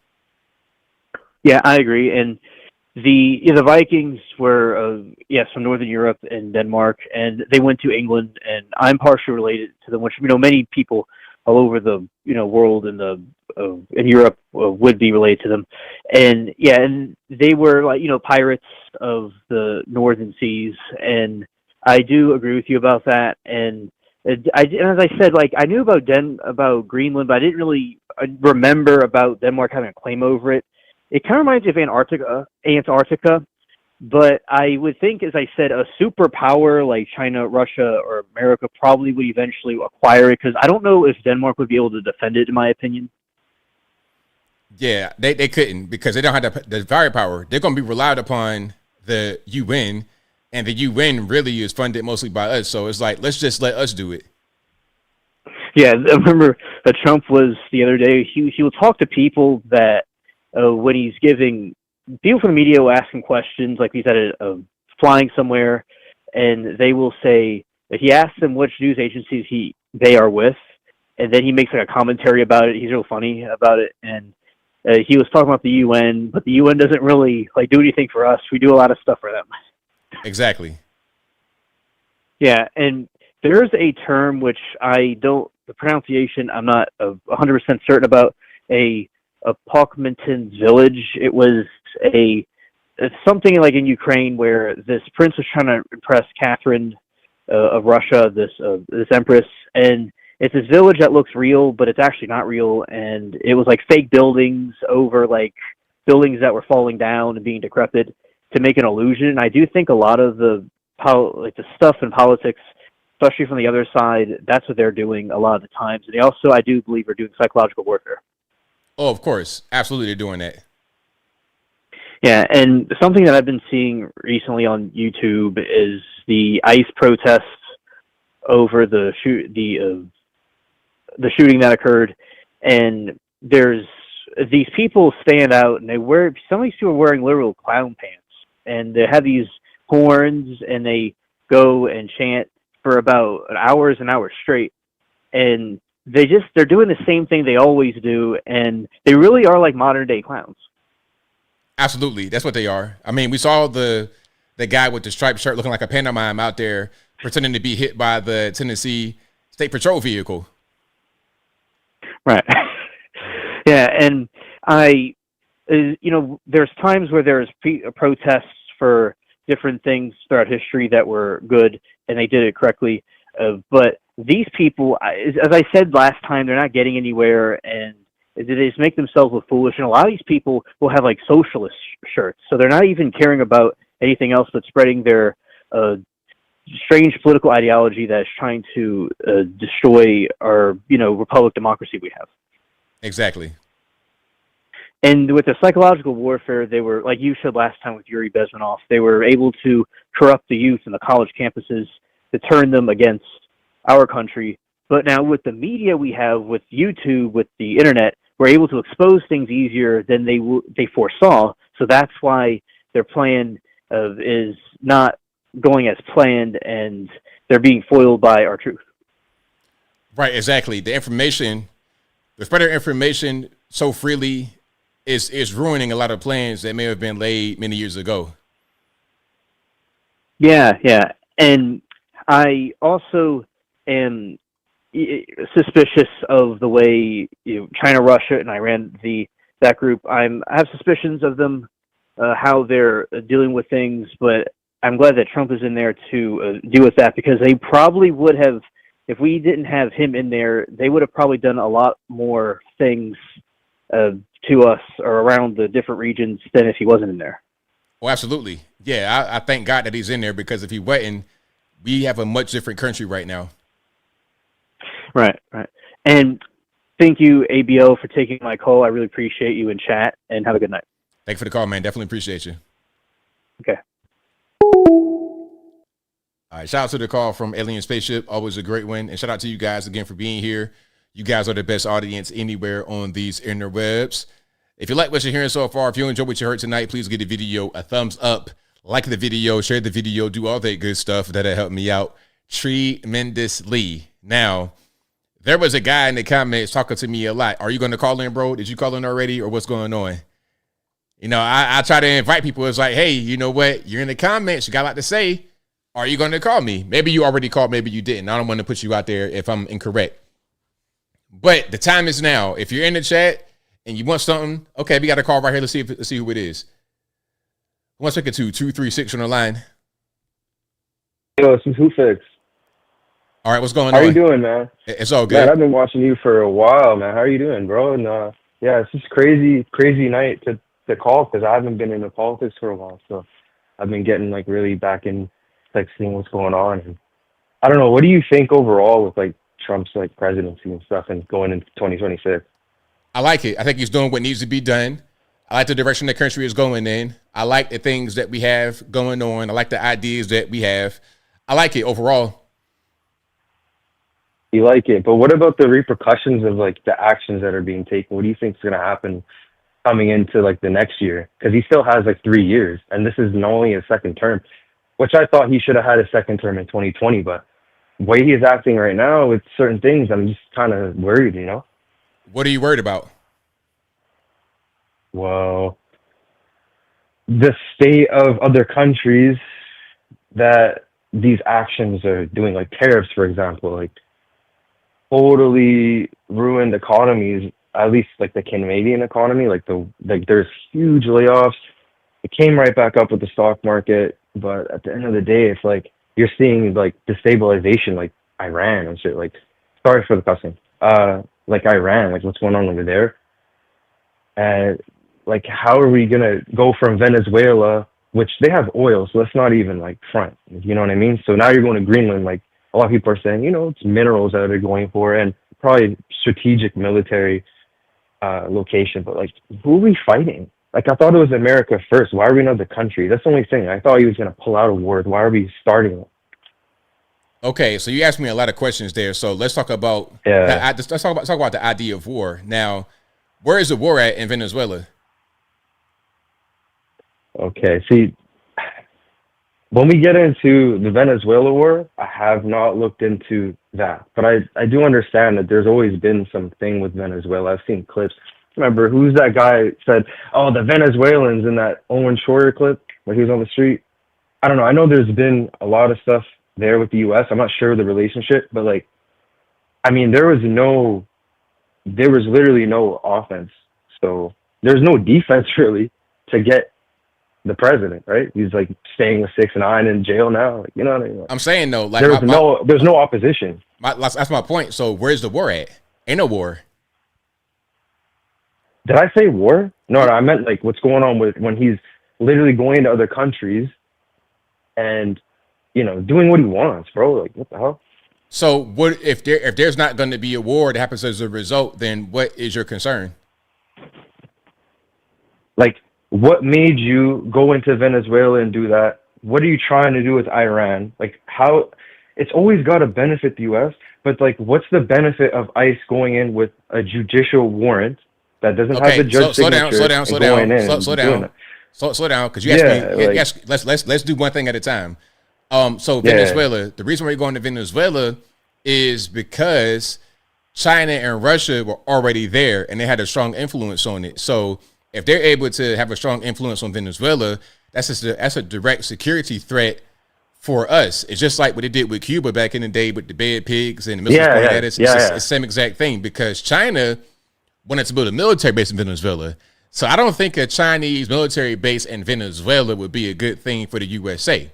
Yeah, I agree. And the Vikings were, from Northern Europe and Denmark, and they went to England. And I'm partially related to them, which, many people all over the, world in the in Europe would be related to them. And yeah, and they were like, pirates of the northern seas. And I do agree with you about that. And as I said, like, I knew about Greenland, but I didn't really remember about Denmark having a claim over it. It kind of reminds me of Antarctica, but I would think, as I said, a superpower like China, Russia, or America probably would eventually acquire it, because I don't know if Denmark would be able to defend it, in my opinion. Yeah, they couldn't, because they don't have the firepower. They're going to be relied upon the UN, and the UN really is funded mostly by us. So it's like, let's just let us do it. Yeah, I remember Trump was the other day, he will talk to people that when he's giving, people from the media will ask him questions, like he's at flying somewhere, and they will say that he asks them which news agencies they are with, and then he makes like a commentary about it. He's real funny about it, and he was talking about the UN, but the UN doesn't really like do anything for us. We do a lot of stuff for them. Exactly. Yeah, and there's a term which the pronunciation I'm not 100% certain about, a Pokmenton village. It was it's something like in Ukraine where this prince was trying to impress Catherine of Russia, this empress, and it's this village that looks real, but it's actually not real, and it was like fake buildings over like buildings that were falling down and being decrepit to make an illusion. I do think a lot of the stuff in politics, especially from the other side, that's what they're doing a lot of the times. And they also, I do believe, are doing psychological warfare. Oh, of course. Absolutely, they're doing that. Yeah, and something that I've been seeing recently on YouTube is the ICE protests over the shooting that occurred, and there's these people stand out, and some of these people are wearing literal clown pants, and they have these horns, and they go and chant for about hours and hours straight, and they're doing the same thing they always do, and they really are like modern day clowns. Absolutely, that's what they are. I mean, we saw the guy with the striped shirt looking like a pantomime out there pretending to be hit by the Tennessee State Patrol vehicle. Right. Yeah, and there's times where there's protests for different things throughout history that were good, and they did it correctly. But these people, as I said last time, they're not getting anywhere, and they just make themselves look foolish. And a lot of these people will have like socialist shirts, so they're not even caring about anything else but spreading their strange political ideology that's trying to destroy our, republic democracy we have. Exactly. And with the psychological warfare, they were, like you said last time with Yuri Bezmenov, they were able to corrupt the youth in the college campuses to turn them against our country. But now with the media we have, with YouTube, with the internet, we're able to expose things easier than they foresaw. So that's why their plan is not going as planned, and they're being foiled by our truth. Right, exactly. The spread of information so freely is ruining a lot of plans that may have been laid many years ago. Yeah. And I also am suspicious of the way China, Russia, and Iran, that group. I have suspicions of them, how they're dealing with things, but I'm glad that Trump is in there to deal with that, because they probably would have, if we didn't have him in there, they would have probably done a lot more things to us or around the different regions than if he wasn't in there. Oh, absolutely. Yeah, I thank God that he's in there, because if he wasn't, we have a much different country right now. Right. And thank you, ABL, for taking my call. I really appreciate you in chat, and have a good night. Thanks for the call, man. Definitely appreciate you. Okay. All right, shout out to the call from Alien Spaceship. Always a great one. And shout out to you guys again for being here. You guys are the best audience anywhere on these interwebs. If you like what you're hearing so far, if you enjoy what you heard tonight, please give the video a thumbs up. Like the video, share the video, do all that good stuff. That'll help me out tremendously. Now, there was a guy in the comments talking to me a lot. Are you going to call in, bro? Did you call in already, or what's going on? I try to invite people. It's like, hey, you know what? You're in the comments. You got a lot to say. Are you going to call me? Maybe you already called. Maybe you didn't. I don't want to put you out there if I'm incorrect. But the time is now. If you're in the chat and you want something, okay, we got a call right here. Let's see who it is. Who wants to get to 236 on the line? Yo, this is Who Fix. All right, what's going on? How you doing, man? It's all good. Man, I've been watching you for a while, man. How are you doing, bro? And yeah, it's just crazy night to call because I haven't been in the politics for a while. So I've been getting like really back in like seeing what's going on. And I don't know, what do you think overall with like Trump's like presidency and stuff and going into 2026? I like it. I think he's doing what needs to be done. I like the direction the country is going in. I like the things that we have going on. I like the ideas that we have. I like it overall. You like it, but what about the repercussions of like the actions that are being taken? What do you think is going to happen coming into like the next year? Because he still has like 3 years, and this is not only a second term, which I thought he should have had a second term in 2020. But the way he is acting right now with certain things, I'm just kind of worried, you know? What are you worried about? Well, the state of other countries that these actions are doing, like tariffs, for example, like totally ruined economies, at least like the Canadian economy, like there's huge layoffs. It came right back up with the stock market, but at the end of the day, it's like you're seeing like destabilization, like Iran and shit. Like, sorry for the cussing. Like Iran, like what's going on over there, and like how are we gonna go from Venezuela, which they have oil, so that's not even like front, you know what I mean? So now you're going to Greenland, like a lot of people are saying, you know, it's minerals that they're going for and probably strategic military location, but like who are we fighting? Like I thought it was America first. Why are we another country? That's the only thing. I thought he was going to pull out a word. Why are we starting it? Okay, so you asked me a lot of questions there. So let's talk about let's talk about the idea of war. Now, where is the war at in Venezuela? Okay, see, when we get into the Venezuela war, I have not looked into that, but I do understand that there's always been something with Venezuela. I've seen clips. Remember, who's that guy said, oh, the Venezuelans in that Owen Schroyer clip where he was on the street? I don't know. I know there's been a lot of stuff there with the U.S. I'm not sure of the relationship, but like, I mean, there was literally no offense. So there's no defense really to get the president, right? He's like staying with 6 9 in jail now. Like, you know what I mean? I'm saying though, like there's no opposition. That's my point. So where's the war at? Ain't no war. Did I say war? No, I meant like what's going on with when he's literally going to other countries and, you know, doing what he wants, bro. Like, what the hell? So what if there's not going to be a war that happens as a result? Then what is your concern? Like, what made you go into Venezuela and do that? What are you trying to do with Iran? Like, how? It's always got to benefit the U.S., but like, what's the benefit of ICE going in with a judicial warrant that doesn't have the judge signature? Slow down, because you asked me. Let's do one thing at a time. So Venezuela, the reason we're going to Venezuela is because China and Russia were already there and they had a strong influence on it. So if they're able to have a strong influence on Venezuela, that's a direct security threat for us. It's just like what they did with Cuba back in the day with the bed pigs and the missiles pointed at us. It's the same exact thing because China wanted to build a military base in Venezuela. So I don't think a Chinese military base in Venezuela would be a good thing for the USA.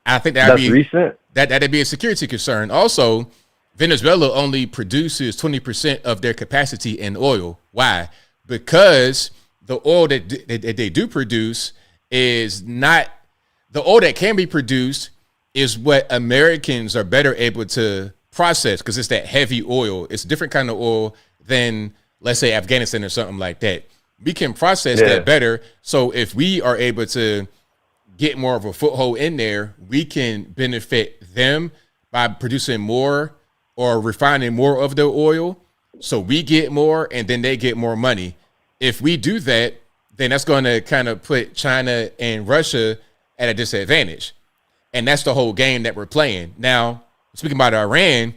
I think that'd be a security concern. Also, Venezuela only produces 20% of their capacity in oil. Why? Because the oil that they do produce is not the oil that can be produced is what Americans are better able to process because it's that heavy oil. It's a different kind of oil than, let's say, Afghanistan or something like that. We can process that better. So if we are able to get more of a foothold in there, we can benefit them by producing more or refining more of their oil. So we get more and then they get more money. If we do that, then that's going to kind of put China and Russia at a disadvantage. And that's the whole game that we're playing. Now, speaking about Iran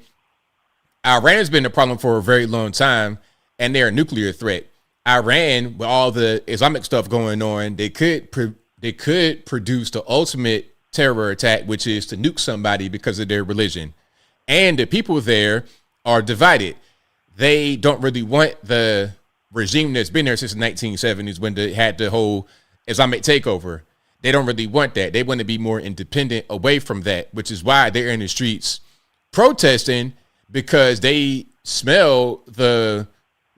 has been a problem for a very long time, and they're a nuclear threat. Iran, with all the Islamic stuff going on, they could produce the ultimate terror attack, which is to nuke somebody because of their religion. And the people there are divided. they don't really want the regime that's been there since the 1970s when they had the whole Islamic takeover. They don't really want that. They want to be more independent away from that, which is why they're in the streets protesting, because they smell the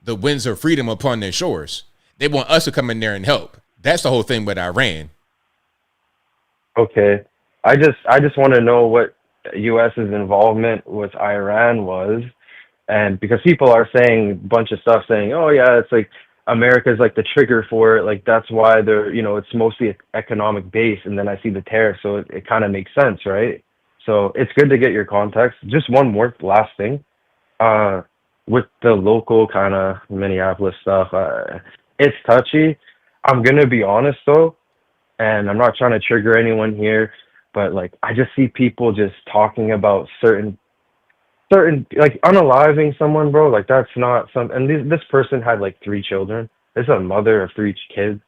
winds of freedom upon their shores. They want us to come in there and help. That's the whole thing with Iran. Okay. I just want to know what U.S.'s involvement with Iran was. And because people are saying a bunch of stuff saying, oh, yeah, it's like America's like the trigger for it. Like, that's why they're, it's mostly economic base. And then I see the tariff. So it kind of makes sense, right? So it's good to get your context. Just one more last thing. With the local kind of Minneapolis stuff, it's touchy. I'm going to be honest, though, and I'm not trying to trigger anyone here, but, like, I just see people just talking about certain, like, unaliving someone, bro. Like, that's not and this person had, like, 3 children. This is a mother of 3 kids.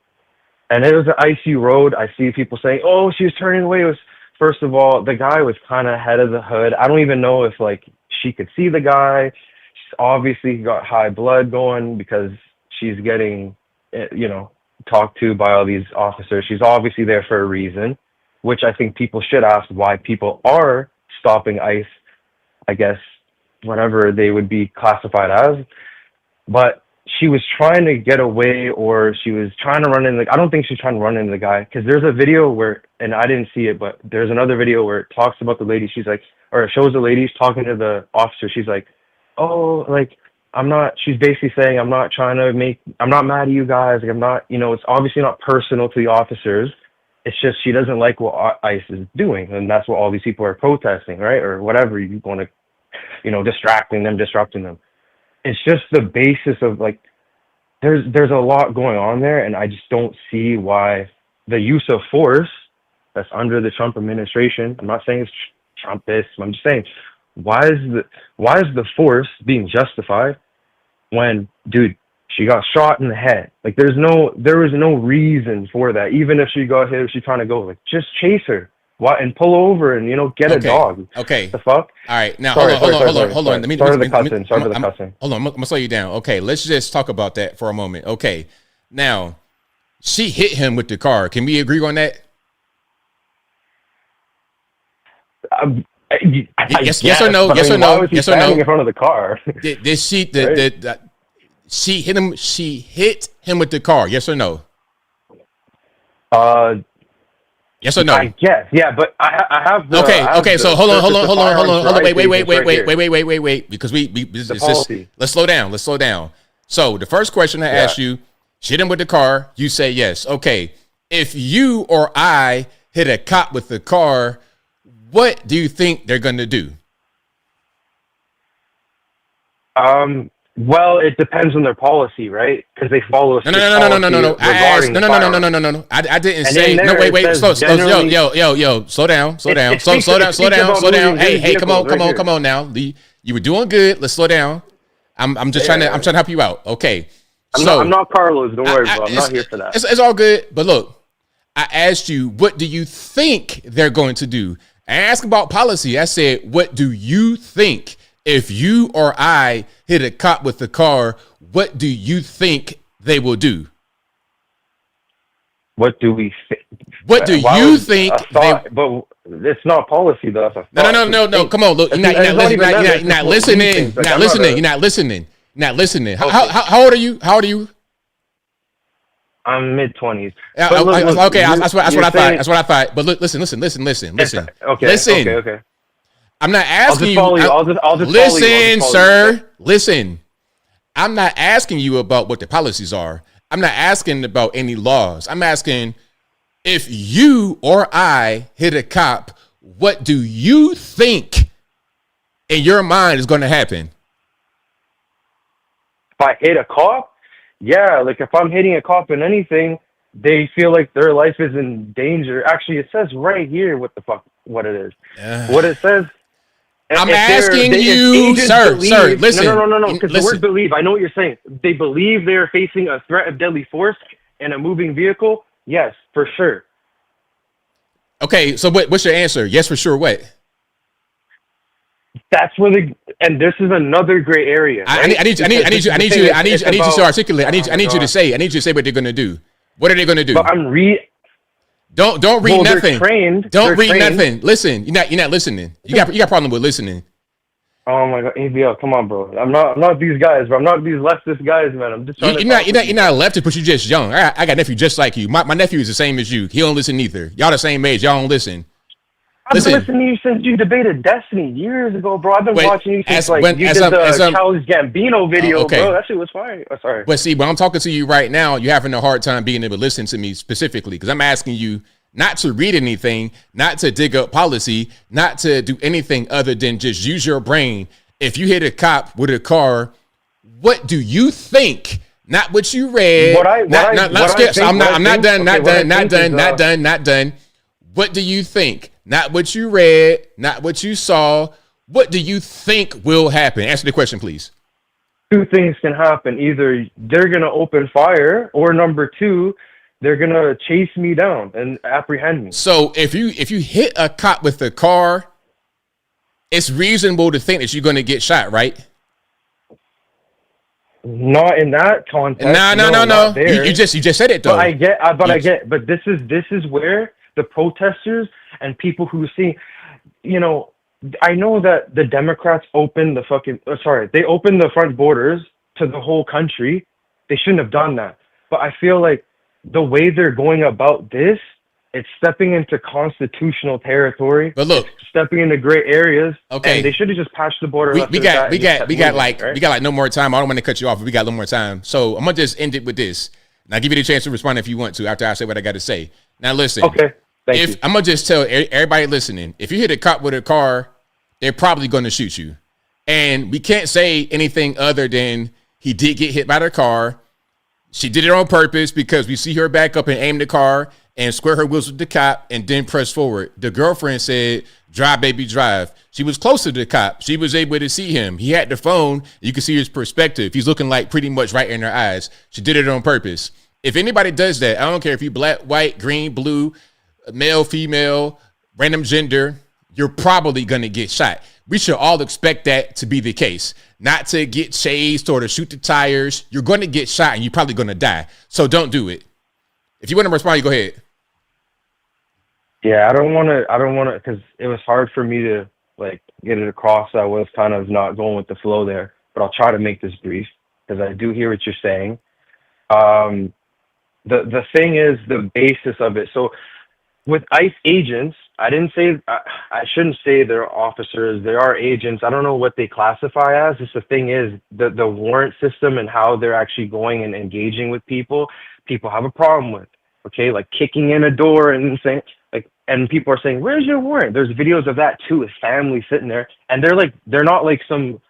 And it was an icy road. I see people saying, oh, she was turning away. It was, first of all, the guy was kind of head of the hood. I don't even know if, like, she could see the guy. She's obviously got high blood going because she's getting, talked to by all these officers. She's obviously there for a reason, which I think people should ask why people are stopping ICE, I guess, whatever they would be classified as. But she was trying to get away, or she was trying to run into I don't think she's trying to run into the guy, because there's a video where, and I didn't see it, but there's another video where it talks about the lady. She's like, or it shows the lady talking to the officer. She's like, oh, like, she's basically saying, I'm not mad at you guys. Like, I'm not, it's obviously not personal to the officers. It's just she doesn't like what ICE is doing. And that's what all these people are protesting, right? Or whatever you want to, disrupting them. It's just the basis of, like, there's a lot going on there. And I just don't see why the use of force that's under the Trump administration, I'm not saying it's Trumpist, I'm just saying, why is the force being justified when, dude, she got shot in the head? Like, there was no reason for that. Even if she got hit, if she's trying to go, like, just chase her. Why, and pull over and, get a dog. Okay. The fuck? All right. Now, Sorry, hold on. Sorry for the cussing. Hold on. I'm going to slow you down. Okay. Let's just talk about that for a moment. Okay. Now, she hit him with the car. Can we agree on that? Yes or no? Yes or no? Yes or no? In front of the car. Did she? She hit him. She hit him with the car. Yes or no? Yes or no? I guess. Yeah, but I have. Okay. So hold on. Wait. Because let's slow down. So the first question I asked you, she hit him with the car. You say yes. Okay. If you or I hit a cop with the car, what do you think they're going to do? Well, it depends on their policy, right? Because they follow. No. I didn't say. No, wait. Slow down. Hey, come on now. You were doing good. Let's slow down. I'm just trying to help you out. Okay. I'm not Carlos. Don't worry, bro. I'm not here for that. It's all good. But look, I asked you, what do you think they're going to do? I asked about policy. I said, what do you think? If you or I hit a cop with the car, what do you think they will do? What do we think? What do you think? But it's not policy, though. No. Come on, look. You're not listening. You're not listening. How old are you? I'm mid-20s. Okay, that's what I thought. But look, listen. Okay. Listen. I'm not asking you. I'll just listen, sir. Listen. I'm not asking you about what the policies are. I'm not asking about any laws. I'm asking, if you or I hit a cop, what do you think in your mind is going to happen? If I hit a cop? Yeah, like if I'm hitting a cop in anything, they feel like their life is in danger. Actually, it says right here what it is. What it says. I'm asking you, sir, listen. No, because the word believe, I know what you're saying. They believe they're facing a threat of deadly force in a moving vehicle. Yes, for sure. Okay, so what's your answer? Yes, for sure. What? That's where and this is another gray area. Right? I need you to articulate. I need you to say what they're going to do. What are they going to do? But Don't read nothing. Trained. Don't read nothing. Listen. You're not listening. You got problem with listening. Oh my God, ABL, come on, bro. I'm not these guys, bro. I'm not these leftist guys, man. I'm just trying You're not a leftist, but you're just young. I got a nephew just like you. My nephew is the same as you. He don't listen either. Y'all the same age. Y'all don't listen. I've been listening to you since you debated Destiny years ago, bro. I've been watching you since you did the Childish Gambino video, bro. That shit was fire. Oh, sorry. But see, when I'm talking to you right now, you're having a hard time being able to listen to me specifically because I'm asking you not to read anything, not to dig up policy, not to do anything other than just use your brain. If you hit a cop with a car, what do you think? Not what you read. I'm not done. What do you think? Not what you read, not what you saw. What do you think will happen? Answer the question, please. Two things can happen. Either they're going to open fire, or number two, they're going to chase me down and apprehend me. So if you hit a cop with a car, it's reasonable to think that you're going to get shot, right? Not in that context. No. You just said it though. But this is where the protesters and people who see, I know that the Democrats opened they opened the front borders to the whole country. They shouldn't have done that. But I feel like the way they're going about this, it's stepping into constitutional territory. But look, it's stepping into gray areas. Okay, and they should have just patched the border. We got like no more time. I don't want to cut you off, but we got a little more time. So I'm gonna just end it with this. And I'll give you the chance to respond if you want to after I say what I got to say. Now listen. Okay. Thank you. I'm gonna just tell everybody listening, if you hit a cop with a car, they're probably gonna shoot you. And we can't say anything other than he did get hit by the car. She did it on purpose because we see her back up and aim the car and square her wheels with the cop and then press forward. The girlfriend said, "Drive, baby, drive." She was close to the cop. She was able to see him. He had the phone. You can see his perspective. He's looking like pretty much right in her eyes. She did it on purpose. If anybody does that, I don't care if you black, white, green, blue, male, female, random gender, you're probably going to get shot. We should all expect that to be the case, not to get chased or to shoot the tires. You're going to get shot and you're probably going to die. So don't do it. If you want to respond, you go ahead. Yeah, I don't want to, because it was hard for me to get it across. I was kind of not going with the flow there, but I'll try to make this brief because I do hear what you're saying. The thing is the basis of it. So with ICE agents, I shouldn't say they're officers. They are agents. I don't know what they classify as. Just the thing is the warrant system and how they're actually going and engaging with people have a problem with. Okay, like kicking in a door and saying and people are saying, "Where's your warrant?" There's videos of that too, with families sitting there, and they're not like some,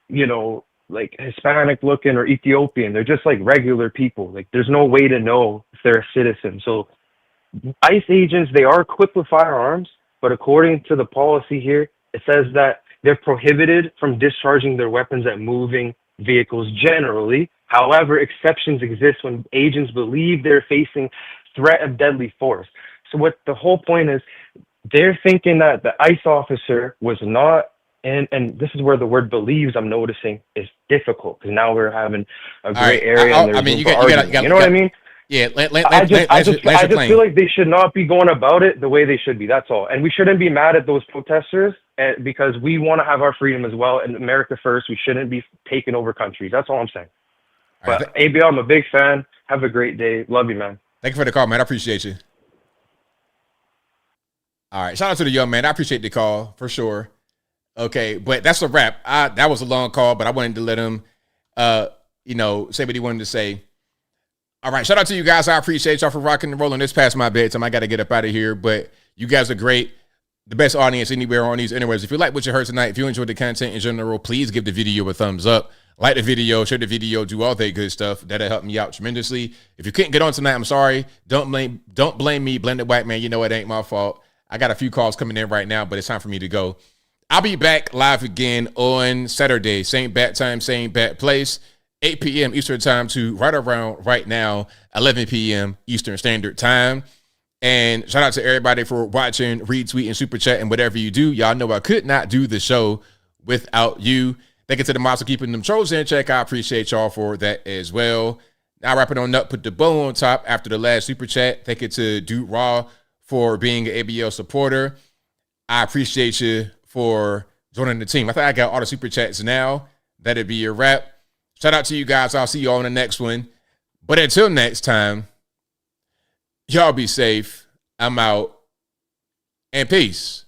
Hispanic looking or Ethiopian. They're just like regular people. Like there's no way to know if they're a citizen. So ICE agents, they are equipped with firearms, but according to the policy here, it says that they're prohibited from discharging their weapons at moving vehicles generally. However, exceptions exist when agents believe they're facing threat of deadly force. So what the whole point is, they're thinking that the ICE officer was not, and this is where the word believes, I'm noticing, is difficult, because now we're having a gray area. You know what I mean? Yeah, I just feel like they should not be going about it the way they should be. That's all. And we shouldn't be mad at those protesters because we want to have our freedom as well. And America first, we shouldn't be taking over countries. That's all I'm saying. But ABL, I'm a big fan. Have a great day. Love you, man. Thank you for the call, man. I appreciate you. All right. Shout out to the young man. I appreciate the call for sure. Okay. But that's a wrap. That was a long call, but I wanted to let him, say what he wanted to say. All right. Shout out to you guys. I appreciate y'all for rocking and rolling. This past my bedtime. I got to get up out of here, but you guys are great. The best audience anywhere on these interwebs. If you like what you heard tonight, if you enjoyed the content in general, please give the video a thumbs up. Like the video, share the video, do all that good stuff. That'll help me out tremendously. If you couldn't get on tonight, I'm sorry. Don't blame me. Blame the white man. You know it ain't my fault. I got a few calls coming in right now, but it's time for me to go. I'll be back live again on Saturday. Same bat time, same bat place. 8 p.m. Eastern time to right around right now, 11 p.m. Eastern Standard Time. And shout out to everybody for watching, retweeting, super chat, and whatever you do. Y'all know I could not do the show without you. Thank you to the mods for keeping them trolls in check. I appreciate y'all for that as well. Now wrapping on up, put the bow on top after the last super chat. Thank you to Dude Raw for being an ABL supporter. I appreciate you for joining the team. I think I got all the super chats now. That'd be your wrap. Shout out to you guys. I'll see you all in the next one. But until next time, y'all be safe. I'm out. And peace.